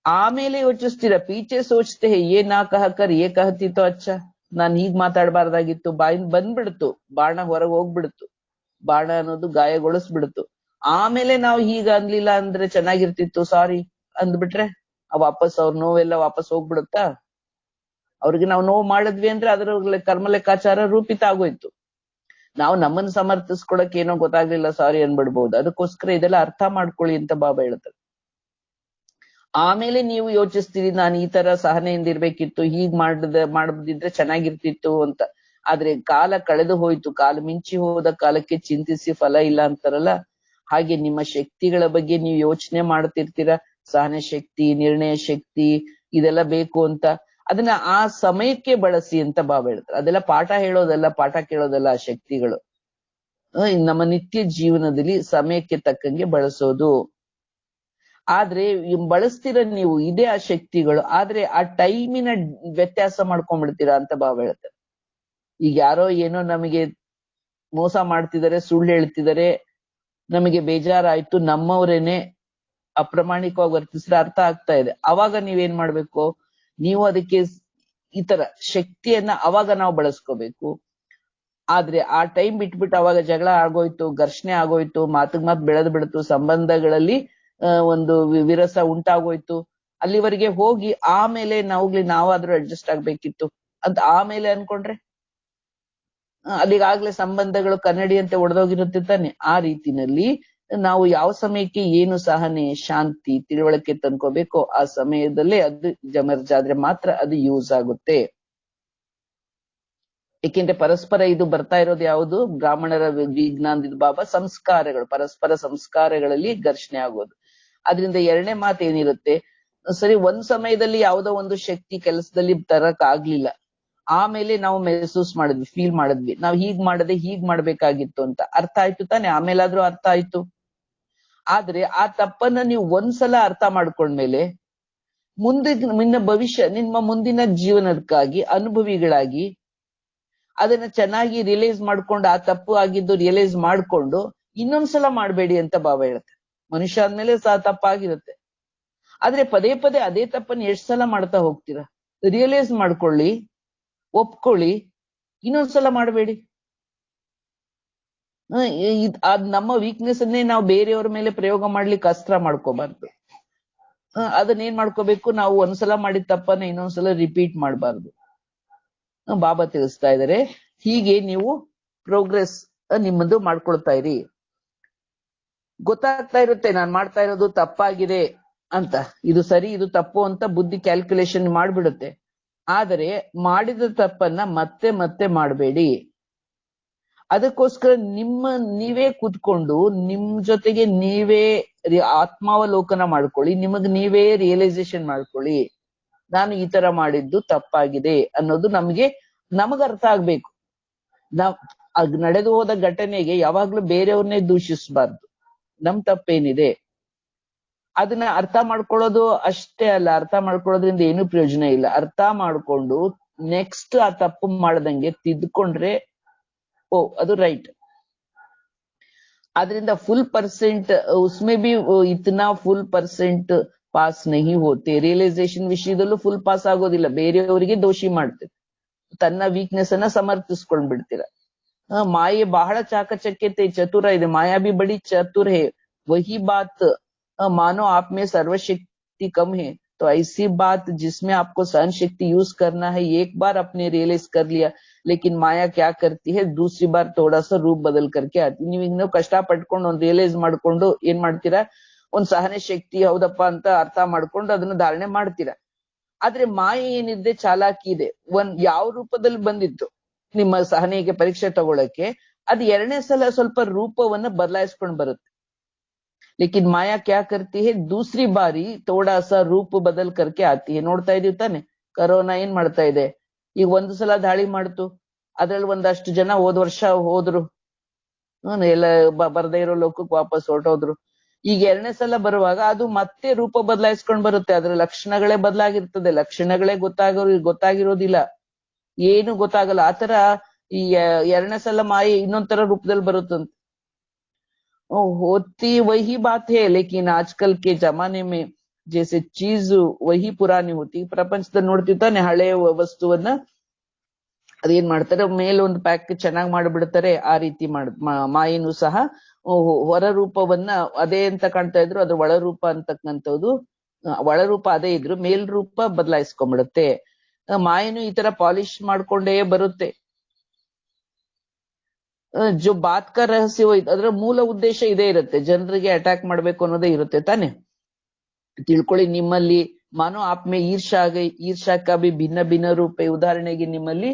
ಆಮೇಲೆ ಯೋಚಿಸ್ತೀರ, ಪೀಚೆ ಸೋಚ್ತೆ ಏ ನಾ ಕಹಕರ್ ಏ ಕಹತಿತ್ತೋ ಅಚ್ಚ, ನಾನ್ ಹೀಗ್ ಮಾತಾಡ್ಬಾರ್ದಾಗಿತ್ತು, ಬಾಯಿಂದ ಬಂದ್ಬಿಡ್ತು, ಬಾಣ ಹೊರಗೆ ಹೋಗ್ಬಿಡ್ತು, ಬಾಣ ಅನ್ನೋದು ಗಾಯಗೊಳಿಸ್ಬಿಡ್ತು. ಆಮೇಲೆ ನಾವು ಹೀಗ ಅನ್ಲಿಲ್ಲ ಅಂದ್ರೆ ಚೆನ್ನಾಗಿರ್ತಿತ್ತು, ಸಾರಿ ಅಂದ್ಬಿಟ್ರೆ ವಾಪಸ್ ಅವ್ರ ನೋವೆಲ್ಲ ವಾಪಸ್ ಹೋಗ್ಬಿಡುತ್ತಾ? ಅವ್ರಿಗೆ ನಾವು ನೋವು ಮಾಡಿದ್ವಿ ಅಂದ್ರೆ ಅದರ ಕರ್ಮ ಲೆಕ್ಕಾಚಾರ ರೂಪಿತ ಆಗೋಯ್ತು. ನಾವು ನಮ್ಮನ್ನ ಸಮರ್ಥಿಸ್ಕೊಳಕ್ ಏನೋ ಗೊತ್ತಾಗ್ಲಿಲ್ಲ, ಸಾರಿ ಅನ್ಬಿಡ್ಬಹುದು. ಅದಕ್ಕೋಸ್ಕರ ಇದೆಲ್ಲ ಅರ್ಥ ಮಾಡ್ಕೊಳ್ಳಿ ಅಂತ ಬಾಬಾ ಹೇಳ್ತಾರೆ. ಆಮೇಲೆ ನೀವು ಯೋಚಿಸ್ತೀರಿ, ನಾನು ಈ ತರ ಸಹನೆಯಿಂದ ಇರ್ಬೇಕಿತ್ತು, ಹೀಗ್ ಮಾಡದಿದ್ರೆ ಚೆನ್ನಾಗಿರ್ತಿತ್ತು ಅಂತ. ಆದ್ರೆ ಕಾಲ ಕಳೆದು ಹೋಯ್ತು, ಕಾಲ ಮಿಂಚಿ ಹೋದ ಕಾಲಕ್ಕೆ ಚಿಂತಿಸಿ ಫಲ ಇಲ್ಲ ಅಂತಾರಲ್ಲ ಹಾಗೆ ನಿಮ್ಮ ಶಕ್ತಿಗಳ ಬಗ್ಗೆ ನೀವು ಯೋಚನೆ ಮಾಡ್ತಿರ್ತೀರ. ಸಹನೆ ಶಕ್ತಿ, ನಿರ್ಣಯ ಶಕ್ತಿ ಇದೆಲ್ಲ ಬೇಕು ಅಂತ. ಅದನ್ನ ಆ ಸಮಯಕ್ಕೆ ಬಳಸಿ ಅಂತ ಬಾಬಾ ಹೇಳ್ತಾರೆ. ಅದೆಲ್ಲ ಪಾಠ ಹೇಳೋದಲ್ಲ, ಪಾಠ ಕೇಳೋದಲ್ಲ. ಆ ಶಕ್ತಿಗಳು ನಮ್ಮ ನಿತ್ಯ ಜೀವನದಲ್ಲಿ ಸಮಯಕ್ಕೆ ತಕ್ಕಂಗೆ ಬಳಸೋದು. ಆದ್ರೆ ಬಳಸ್ತೀರ ನೀವು, ಇದೇ ಆ ಶಕ್ತಿಗಳು. ಆದ್ರೆ ಆ ಟೈಮಿನ ವ್ಯತ್ಯಾಸ ಮಾಡ್ಕೊಂಡ್ಬಿಡ್ತೀರಾ ಅಂತ ಬಾಬಾ ಹೇಳ್ತಾರೆ. ಈಗ ಯಾರೋ ಏನೋ ನಮಗೆ ಮೋಸ ಮಾಡ್ತಿದ್ದಾರೆ, ಸುಳ್ಳು ಹೇಳ್ತಿದ್ದಾರೆ, ನಮಗೆ ಬೇಜಾರಾಯ್ತು, ನಮ್ಮವರೇನೆ ಅಪ್ರಾಮಾಣಿಕವಾಗಿ ವರ್ತಿಸಿದ್ರೆ ಅರ್ಥ ಆಗ್ತಾ ಇದೆ. ಅವಾಗ ನೀವೇನ್ ಮಾಡ್ಬೇಕು, ನೀವು ಅದಕ್ಕೆ ಈ ತರ ಶಕ್ತಿಯನ್ನ ಅವಾಗ ನಾವು ಬಳಸ್ಕೋಬೇಕು. ಆದ್ರೆ ಆ ಟೈಮ್ ಬಿಟ್ಬಿಟ್ಟು ಅವಾಗ ಜಗಳ ಆಗೋಯ್ತು, ಘರ್ಷಣೆ ಆಗೋಯ್ತು, ಮಾತಿಗೆ ಮಾತು ಬೆಳೆದು ಬಿಡ್ತು, ಸಂಬಂಧಗಳಲ್ಲಿ ಒಂದು ವಿರಸ ಉಂಟಾಗೋಯ್ತು, ಅಲ್ಲಿವರೆಗೆ ಹೋಗಿ ಆಮೇಲೆ ನಾವಾದ್ರೂ ಅಡ್ಜಸ್ಟ್ ಆಗ್ಬೇಕಿತ್ತು ಅಂತ ಆಮೇಲೆ ಅನ್ಕೊಂಡ್ರೆ ಅಲ್ಲಿಗಾಗ್ಲೇ ಸಂಬಂಧಗಳು ಕನ್ನಡಿಯಂತೆ ಒಡೆದೋಗಿರುತ್ತೆ ತಾನೆ. ಆ ರೀತಿನಲ್ಲಿ ನಾವು ಯಾವ ಸಮಯಕ್ಕೆ ಏನು ಸಹನೆ, ಶಾಂತಿ, ತಿಳುವಳಿಕೆ ತಂದ್ಕೋಬೇಕೋ ಆ ಸಮಯದಲ್ಲೇ ಅದು ಎಮರ್ಜ್ ಆದ್ರೆ ಮಾತ್ರ ಅದು ಯೂಸ್ ಆಗುತ್ತೆ. ಏಕೆಂದ್ರೆ ಪರಸ್ಪರ ಇದು ಬರ್ತಾ ಇರೋದು ಯಾವುದು, ಬ್ರಾಹ್ಮಣರ ವಿಜ್ಞಾನದ ಬಾಬಾ ಸಂಸ್ಕಾರಗಳು, ಪರಸ್ಪರ ಸಂಸ್ಕಾರಗಳಲ್ಲಿ ಘರ್ಷಣೆ ಆಗೋದು. ಅದರಿಂದ ಎರಡನೇ ಮಾತು ಏನಿರುತ್ತೆ, ಸರಿ ಒಂದ್ ಸಮಯದಲ್ಲಿ ಯಾವುದೋ ಒಂದು ಶಕ್ತಿ ಕೆಲಸದಲ್ಲಿ ತರಕ್ ಆಗ್ಲಿಲ್ಲ, ಆಮೇಲೆ ನಾವು ಮೆಹಸೂಸ್ ಮಾಡಿದ್ವಿ, ಫೀಲ್ ಮಾಡಿದ್ವಿ, ನಾವ್ ಹೀಗ್ ಮಾಡದೆ ಹೀಗ್ ಮಾಡ್ಬೇಕಾಗಿತ್ತು ಅಂತ. ಅರ್ಥ ಆಯ್ತು ತಾನೆ, ಆಮೇಲಾದ್ರೂ ಅರ್ಥ ಆಯ್ತು. ಆದ್ರೆ ಆ ತಪ್ಪನ್ನ ನೀವು ಒಂದ್ಸಲ ಅರ್ಥ ಮಾಡ್ಕೊಂಡ್ಮೇಲೆ ಭವಿಷ್ಯ ನಿಮ್ಮ ಮುಂದಿನ ಜೀವನಕ್ಕಾಗಿ ಅನುಭವಿಗಳಾಗಿ ಅದನ್ನ ಚೆನ್ನಾಗಿ ರಿಯಲೈಸ್ ಮಾಡ್ಕೊಂಡು, ಆ ತಪ್ಪು ಆಗಿದ್ದು ರಿಯಲೈಸ್ ಮಾಡ್ಕೊಂಡು ಇನ್ನೊಂದ್ಸಲ ಮಾಡ್ಬೇಡಿ ಅಂತ ಬಾಬಾ ಹೇಳುತ್ತೆ. ಮನುಷ್ಯ ಆದ್ಮೇಲೆ ತಪ್ಪಾಗಿರುತ್ತೆ. ಆದ್ರೆ ಪದೇ ಪದೇ ಅದೇ ತಪ್ಪನ್ನು ಎಷ್ಟ್ ಸಲ ಮಾಡ್ತಾ ಹೋಗ್ತೀರಾ? ರಿಯಲೈಸ್ ಮಾಡ್ಕೊಳ್ಳಿ, ಒಪ್ಕೊಳ್ಳಿ, ಇನ್ನೊಂದ್ಸಲ ಮಾಡಬೇಡಿ. ಅದ್ ನಮ್ಮ ವೀಕ್ನೆಸ್ ಅನ್ನೇ ನಾವು ಬೇರೆಯವ್ರ ಮೇಲೆ ಪ್ರಯೋಗ ಮಾಡ್ಲಿಕ್ಕೆ ಅಸ್ತ್ರ ಮಾಡ್ಕೋಬಾರ್ದು. ಅದನ್ನೇನ್ ಮಾಡ್ಕೋಬೇಕು, ನಾವು ಒಂದ್ಸಲ ಮಾಡಿದ ತಪ್ಪನ್ನ ಇನ್ನೊಂದ್ಸಲ ರಿಪೀಟ್ ಮಾಡಬಾರ್ದು. ಬಾಬಾ ತಿಳಿಸ್ತಾ ಇದಾರೆ, ಹೀಗೆ ನೀವು ಪ್ರೋಗ್ರೆಸ್ ನಿಮ್ಮದು ಮಾಡ್ಕೊಳ್ತಾ ಇರಿ. ಗೊತ್ತಾಗ್ತಾ ಇರುತ್ತೆ ನಾನ್ ಮಾಡ್ತಾ ಇರೋದು ತಪ್ಪಾಗಿದೆ ಅಂತ, ಇದು ಸರಿ ಇದು ತಪ್ಪು ಅಂತ ಬುದ್ಧಿ ಕ್ಯಾಲ್ಕುಲೇಷನ್ ಮಾಡ್ಬಿಡುತ್ತೆ. ಆದರೆ ಮಾಡಿದ ತಪ್ಪನ್ನ ಮತ್ತೆ ಮತ್ತೆ ಮಾಡಬೇಡಿ. ಅದಕ್ಕೋಸ್ಕರ ನೀವೇ ಕೂತ್ಕೊಂಡು ನಿಮ್ ಜೊತೆಗೆ ನೀವೇ ಆತ್ಮಾವಲೋಕನ ಮಾಡ್ಕೊಳ್ಳಿ, ನಿಮಗ್ ನೀವೇ ರಿಯಲೈಸೇಷನ್ ಮಾಡ್ಕೊಳ್ಳಿ, ನಾನು ಈ ತರ ಮಾಡಿದ್ದು ತಪ್ಪಾಗಿದೆ ಅನ್ನೋದು ನಮಗ್ ಅರ್ಥ ಆಗ್ಬೇಕು. ನಡೆದು ಹೋದ ಘಟನೆಗೆ ಯಾವಾಗ್ಲೂ ಬೇರೆಯವ್ರನ್ನೇ ದೂಷಿಸಬಾರ್ದು. ನಮ್ ತಪ್ಪೇನಿದೆ ಅದನ್ನ ಅರ್ಥ ಮಾಡ್ಕೊಳ್ಳೋದು ಅಷ್ಟೇ ಅಲ್ಲ, ಅರ್ಥ ಮಾಡ್ಕೊಳ್ಳೋದ್ರಿಂದ ಏನು ಪ್ರಯೋಜನ ಇಲ್ಲ. ಅರ್ಥ ಮಾಡ್ಕೊಂಡು ನೆಕ್ಸ್ಟ್ ಆ ತಪ್ಪು ಮಾಡದಂಗೆ ತಿದ್ಕೊಂಡ್ರೆ ಅದು ರೈಟ್. ಅದರಿಂದ %% ಉಸ್ಮೆ ಬಿ ಇತ್ನಾ %% ಪಾಸ್ ನಹಿ ಹೋತೆ. ರಿಯಲೈಸೇಷನ್ ವಿಷಯದಲ್ಲೂ ಫುಲ್ ಪಾಸ್ ಆಗೋದಿಲ್ಲ, ಬೇರೆಯವರಿಗೆ ದೋಷಿ ಮಾಡ್ತೀರ, ತನ್ನ ವೀಕ್ನೆಸ್ ಅನ್ನ ಸಮರ್ಥಿಸ್ಕೊಂಡ್ಬಿಡ್ತೀರ. ಮಾಯೆ ಬಹಳ ಚಾಕಚಕ್ಯತೆ, ಚತುರ ಇದೆ. ಮಾಯಾ ಬಿ ಬಡಿ ಚತುರ ಹೇ, ವಹಿ ಬಾತ್ मानो आप में सर्वशक्ति कम है, तो ऐसी बात जिसमें आपको सहन शक्ति यूज करना है, एक बार आपने रियलाइज कर लिया, लेकिन माया क्या करती है, दूसरी बार थोड़ा सा रूप बदल करके आती. ನೀವು ಕಷ್ಟ ಪಟ್ಕೊಂಡು ಒಂದು ರಿಯಲೈಸ್ ಮಾಡ್ಕೊಂಡು ಏನ್ ಮಾಡ್ತೀರಾ, ಒಂದ್ ಸಹನೆ ಶಕ್ತಿ ಹೌದಪ್ಪ ಅಂತ ಅರ್ಥ ಮಾಡ್ಕೊಂಡು ಅದನ್ನ ಧಾರಣೆ ಮಾಡ್ತೀರಾ. ಆದ್ರೆ ಮಾಯೆ ಏನಿದೆ, ಚಾಲಾಕಿ ಇದೆ. ಯಾವ ರೂಪದಲ್ಲಿ ಬಂದಿತ್ತು ನಿಮ್ಮ ಸಹನೆಗೆ ಪರೀಕ್ಷೆ ತಗೊಳಕ್ಕೆ, ಅದು ಎರಡನೇ ಸಲ ಸ್ವಲ್ಪ ರೂಪವನ್ನ ಬದಲಾಯಿಸ್ಕೊಂಡು ಬರುತ್ತೆ. लेकिन माया क्या करती है, दूसरी बारी थोड़ा सा ರೂಪ ಬದಲ್ करके आती है. ನೋಡ್ತಾ ಇದೀವಿ ತಾನೆ, ಕರೋನಾ ಏನ್ ಮಾಡ್ತಾ ಇದೆ, ಈಗ ಒಂದು ಸಲ ದಾಳಿ ಮಾಡ್ತು, ಅದ್ರಲ್ಲಿ ಒಂದಷ್ಟು ಜನ ಹೋದ ವರ್ಷ ಹೋದ್ರು, ಎಲ್ಲ ಬರ್ದೇ ಇರೋ ಲೋಕಕ್ಕೆ ವಾಪಸ್ ಹೊರಟೋದ್ರು. ಈಗ ಎರಡನೇ ಸಲ ಬರುವಾಗ ಅದು ಮತ್ತೆ ರೂಪ ಬದಲಾಯಿಸ್ಕೊಂಡ್ ಬರುತ್ತೆ, ಅದ್ರ ಲಕ್ಷಣಗಳೇ ಬದಲಾಗಿರ್ತದೆ, ಲಕ್ಷಣಗಳೇ ಗೊತ್ತಾಗಿರೋದಿಲ್ಲ, ಏನು ಗೊತ್ತಾಗಲ್ಲ. ಆತರ ಈ ಎರಡನೇ ಸಲ ಮಾಯೆ ಇನ್ನೊಂದ್ ತರ ರೂಪದಲ್ಲಿ ಬರುತ್ತಂತೆ. होती वही बात है, लेकिन आजकल के जमाने में जैसे चीज वही पुरानी होती. ಪ್ರಪಂಚದಲ್ಲಿ ನೋಡ್ತೀವಿ ತಾನೆ, ಹಳೆ ವಸ್ತುವನ್ನ ಅದೇನ್ ಮಾಡ್ತಾರೆ, ಮೇಲೊಂದು ಪ್ಯಾಕ್ ಚೆನ್ನಾಗ್ ಮಾಡ್ಬಿಡ್ತಾರೆ. ಆ ರೀತಿ ಮಾಯನು ಸಹ ಹೊರ ರೂಪವನ್ನ ಅದೇ ಅಂತ ಕಾಣ್ತಾ ಇದ್ರು, ಅದ್ರ ಒಳ ರೂಪ ಅಂತಕ್ಕಂಥದ್ದು, ಒಳ ರೂಪ ಅದೇ ಇದ್ರು ಮೇಲ್ ರೂಪ ಬದಲಾಯಿಸ್ಕೊಂಡ್ಬಿಡುತ್ತೆ. ಮಾಯನು ಈ ತರ ಪಾಲಿಶ್ ಮಾಡ್ಕೊಂಡೇ ಬರುತ್ತೆ. ಜೋ ಬಾತ್ ಕಾ ರಹಸ್ಯ ಅದರ ಮೂಲ ಉದ್ದೇಶ ಇದೇ ಇರುತ್ತೆ, ಜನರಿಗೆ ಅಟ್ಯಾಕ್ ಮಾಡ್ಬೇಕು ಅನ್ನೋದೇ ಇರುತ್ತೆ ತಾನೆ. ತಿಳ್ಕೊಳ್ಳಿ, ನಿಮ್ಮಲ್ಲಿ ಮಾನೋ ಆಪ್ಮೆ ಈರ್ಷಾ ಕಾ ಬಿ ಭಿನ್ನ ಭಿನ್ನ ರೂಪ. ಉದಾಹರಣೆಗೆ ನಿಮ್ಮಲ್ಲಿ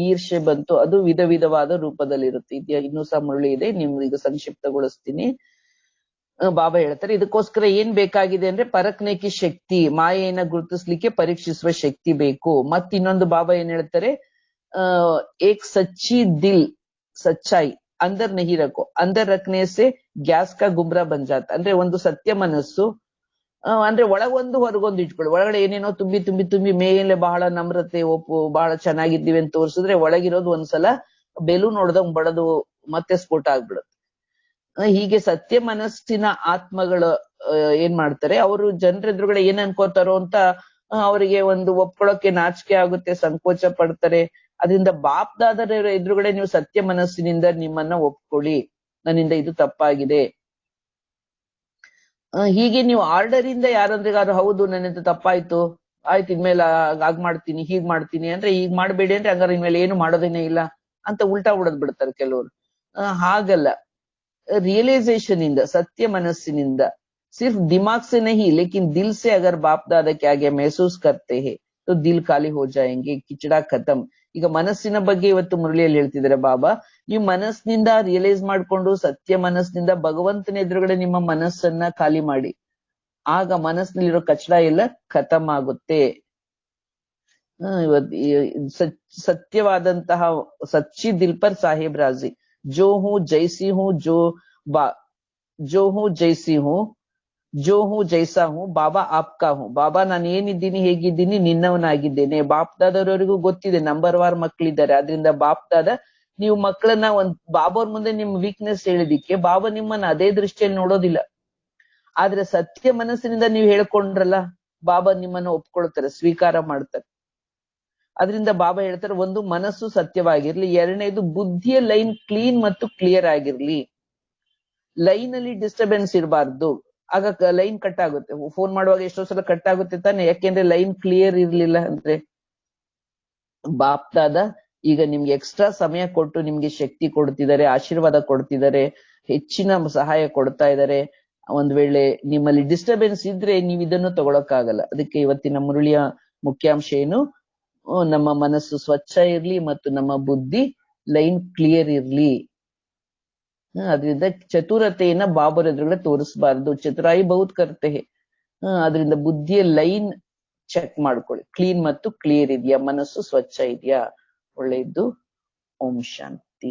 ಈರ್ಷೆ ಬಂತು, ಅದು ವಿಧ ವಿಧವಾದ ರೂಪದಲ್ಲಿ ಇರುತ್ತೆ. ಇನ್ನೂ ಸಹ ಮುರಳಿ ಇದೆ, ನಿಮ್ಗೆ ಸಂಕ್ಷಿಪ್ತಗೊಳಿಸ್ತೀನಿ. ಬಾಬಾ ಹೇಳ್ತಾರೆ, ಇದಕ್ಕೋಸ್ಕರ ಏನ್ ಬೇಕಾಗಿದೆ ಅಂದ್ರೆ ಪರಕ್ನೇಕಿ ಶಕ್ತಿ, ಮಾಯೆಯನ್ನ ಗುರುತಿಸ್ಲಿಕ್ಕೆ ಪರೀಕ್ಷಿಸುವ ಶಕ್ತಿ ಬೇಕು. ಮತ್ ಇನ್ನೊಂದು ಬಾಬಾ ಏನ್ ಹೇಳ್ತಾರೆ, ಏಕ್ ಸಚ್ಚಿ ದಿಲ್ ಸಚ್ಚಾಯಿ ಅಂದರ್ ನಹಿ ರಖೋ, ಅಂದರ್ ರಖನೆ ಸೆ ಗ್ಯಾಸ್ ಕಾ ಗುಮ್ರಾ ಬನ್ ಜಾತ. ಅಂದ್ರೆ ಒಂದು ಸತ್ಯ ಮನಸ್ಸು, ಅಂದ್ರೆ ಒಳಗೊಂದು ಹೊರಗೊಂದು ಇಟ್ಕೊಳ್ಳಿ. ಒಳಗಡೆ ಏನೇನೋ ತುಂಬಿ ತುಂಬಿ ತುಂಬಿ ಮೇಲೆ ಬಹಳ ನಮ್ರತೆ, ಒಪ್ಪು, ಬಹಳ ಚೆನ್ನಾಗಿದ್ದೀವಿ ಅಂತ ತೋರಿಸಿದ್ರೆ ಒಳಗಿರೋದು ಒಂದ್ಸಲ ಬೆಲೂನ್ ಹೊಡೆದಂಗ್ ಬಡದು ಮತ್ತೆ ಸ್ಫೋಟ ಆಗ್ಬಿಡುತ್ತೆ. ಹೀಗೆ ಸತ್ಯ ಮನಸ್ಸಿನ ಆತ್ಮಗಳು ಏನ್ ಮಾಡ್ತಾರೆ, ಅವರು ಜನರ ಎದುರುಗಡೆ ಏನ್ ಅನ್ಕೋತಾರೋ ಅಂತ ಅವರಿಗೆ ಒಂದು ಒಪ್ಕೊಳ್ಳೋಕೆ ನಾಚಿಕೆ ಆಗುತ್ತೆ, ಸಂಕೋಚ ಪಡ್ತಾರೆ. ಅದರಿಂದ ಬಾಪ್ದಾದರ ಎದುರುಗಡೆ ನೀವು ಸತ್ಯ ಮನಸ್ಸಿನಿಂದ ನಿಮ್ಮನ್ನ ಒಪ್ಕೊಳ್ಳಿ, ನನ್ನಿಂದ ಇದು ತಪ್ಪಾಗಿದೆ. ಹೀಗೆ ನೀವು ಆರ್ಡರ್ ಇಂದ ಯಾರಂದ್ರಿಗಾದ್ರು ಹೌದು ನನ್ನಿಂದ ತಪ್ಪಾಯ್ತು, ಆಯ್ತು ಇನ್ಮೇಲೆ ಹಾಗ್ ಮಾಡ್ತೀನಿ ಹೀಗ್ ಮಾಡ್ತೀನಿ ಅಂದ್ರೆ, ಈಗ ಮಾಡ್ಬೇಡಿ ಅಂದ್ರೆ ಹಂಗಾರೆ ಇನ್ಮೇಲೆ ಏನು ಮಾಡೋದೇನೇ ಇಲ್ಲ ಅಂತ ಉಲ್ಟಾ ಹೊಡೆದ್ ಬಿಡ್ತಾರೆ ಕೆಲವರು. ಹಾಗಲ್ಲ, ರಿಯಲೈಸೇಷನ್ ಇಂದ, ಸತ್ಯ ಮನಸ್ಸಿನಿಂದ, ಸಿರ್ಫ್ ದಿಮಾಗ್ ಸೆ ನಹಿ ಲೇಕಿನ್ ದಿಲ್ ಸೆ ಅಗರ್ ಬಾಪ್ ದಾದಾ ಕೆ ಆಗೆ ಮೆಹಸೂಸ್ ಕರ್ತೆ ಹೇ ತೋ ದಿಲ್ ಖಾಲಿ ಹೋ ಜಾಯೆಂಗೆ, ಕಿಚಡಾ ಖತಮ್. ಈಗ ಮನಸ್ಸಿನ ಬಗ್ಗೆ ಇವತ್ತು ಮುರಳಿಯಲ್ಲಿ ಹೇಳ್ತಿದ್ದಾರೆ ಬಾಬಾ, ನೀವು ಮನಸ್ಸಿನಿಂದ ರಿಯಲೈಸ್ ಮಾಡ್ಕೊಂಡು ಸತ್ಯ ಮನಸ್ಸಿನಿಂದ ಭಗವಂತನ ಎದುರುಗಡೆ ನಿಮ್ಮ ಮನಸ್ಸನ್ನ ಖಾಲಿ ಮಾಡಿ, ಆಗ ಮನಸ್ಸಿನಲ್ಲಿರೋ ಕಚಡ ಎಲ್ಲ ಖತಮ್ ಆಗುತ್ತೆ. ಸತ್ಯವಾದಂತಹ ಸಚ್ಚಿ ದಿಲ್ ಪರ್ ಸಾಹೇಬ್ ರಾಜಿ, ಜೋ ಹೂ ಜೈಸಿ ಹೂ ಜೋ ಹೂ ಜೈಸಿ ಹೂ ಜೋ ಹೂ ಜೈಸಾ ಹೂ ಬಾಬಾ ಆಪ್ಕಾ ಹೂ. ಬಾಬಾ ನಾನು ಏನಿದ್ದೀನಿ ಹೇಗಿದ್ದೀನಿ ನಿನ್ನವನಾಗಿದ್ದೇನೆ. ಬಾಪ್ದಾದವರಿಗೂ ಗೊತ್ತಿದೆ, ನಂಬರ್ ವಾರ್ ಮಕ್ಳಿದ್ದಾರೆ, ಆದ್ರಿಂದ ಬಾಪ್ದಾದ ನೀವು ಮಕ್ಕಳನ್ನ ಬಾಬಾವ್ರ ಮುಂದೆ ನಿಮ್ ವೀಕ್ನೆಸ್ ಹೇಳಿದಿಕ್ಕೆ ಬಾಬಾ ನಿಮ್ಮನ್ನ ಅದೇ ದೃಷ್ಟಿಯಲ್ಲಿ ನೋಡೋದಿಲ್ಲ. ಆದ್ರೆ ಸತ್ಯ ಮನಸ್ಸಿನಿಂದ ನೀವು ಹೇಳ್ಕೊಂಡ್ರಲ್ಲ, ಬಾಬಾ ನಿಮ್ಮನ್ನ ಒಪ್ಕೊಳ್ತಾರೆ, ಸ್ವೀಕಾರ ಮಾಡ್ತಾರೆ. ಅದರಿಂದ ಬಾಬಾ ಹೇಳ್ತಾರೆ, ಒಂದು ಮನಸ್ಸು ಸತ್ಯವಾಗಿರ್ಲಿ, ಎರಡನೇದು ಬುದ್ಧಿಯ ಲೈನ್ ಕ್ಲೀನ್ ಮತ್ತು ಕ್ಲಿಯರ್ ಆಗಿರ್ಲಿ. ಲೈನ್ ಅಲ್ಲಿ ಡಿಸ್ಟರ್ಬೆನ್ಸ್ ಇರಬಾರ್ದು, ಆಗ ಲೈನ್ ಕಟ್ ಆಗುತ್ತೆ. ಫೋನ್ ಮಾಡುವಾಗ ಎಷ್ಟೋ ಸಲ ಕಟ್ ಆಗುತ್ತೆ ತಾನೆ, ಯಾಕೆಂದ್ರೆ ಲೈನ್ ಕ್ಲಿಯರ್ ಇರ್ಲಿಲ್ಲ ಅಂದ್ರೆ. ಬಾಪ್ದಾದ ಈಗ ನಿಮ್ಗೆ ಎಕ್ಸ್ಟ್ರಾ ಸಮಯ ಕೊಟ್ಟು ನಿಮ್ಗೆ ಶಕ್ತಿ ಕೊಡ್ತಿದ್ದಾರೆ, ಆಶೀರ್ವಾದ ಕೊಡ್ತಿದ್ದಾರೆ, ಹೆಚ್ಚಿನ ಸಹಾಯ ಕೊಡ್ತಾ ಇದ್ದಾರೆ. ಒಂದ್ ವೇಳೆ ನಿಮ್ಮಲ್ಲಿ ಡಿಸ್ಟರ್ಬೆನ್ಸ್ ಇದ್ರೆ ನೀವು ಇದನ್ನು ತಗೊಳಕ್ಕಾಗಲ್ಲ. ಅದಕ್ಕೆ ಇವತ್ತಿನ ಮುರಳಿಯ ಮುಖ್ಯಾಂಶ ಏನು, ನಮ್ಮ ಮನಸ್ಸು ಸ್ವಚ್ಛ ಇರ್ಲಿ ಮತ್ತು ನಮ್ಮ ಬುದ್ಧಿ ಲೈನ್ ಕ್ಲಿಯರ್ ಇರ್ಲಿ. ಅದರಿಂದ ಚತುರತೆಯನ್ನ ಬಾಬರ ಎದುರುಗಡೆ ತೋರಿಸಬಾರ್ದು. ಚತುರಾಯಿ ಬಹುತ್ ಕರ್ತೆ. ಅದರಿಂದ ಬುದ್ಧಿಯ ಲೈನ್ ಚೆಕ್ ಮಾಡ್ಕೊಳ್ಳಿ, ಕ್ಲೀನ್ ಮತ್ತು ಕ್ಲಿಯರ್ ಇದೆಯಾ, ಮನಸ್ಸು ಸ್ವಚ್ಛ ಇದೆಯಾ. ಒಳ್ಳೆಯದು. ಓಂ ಶಾಂತಿ.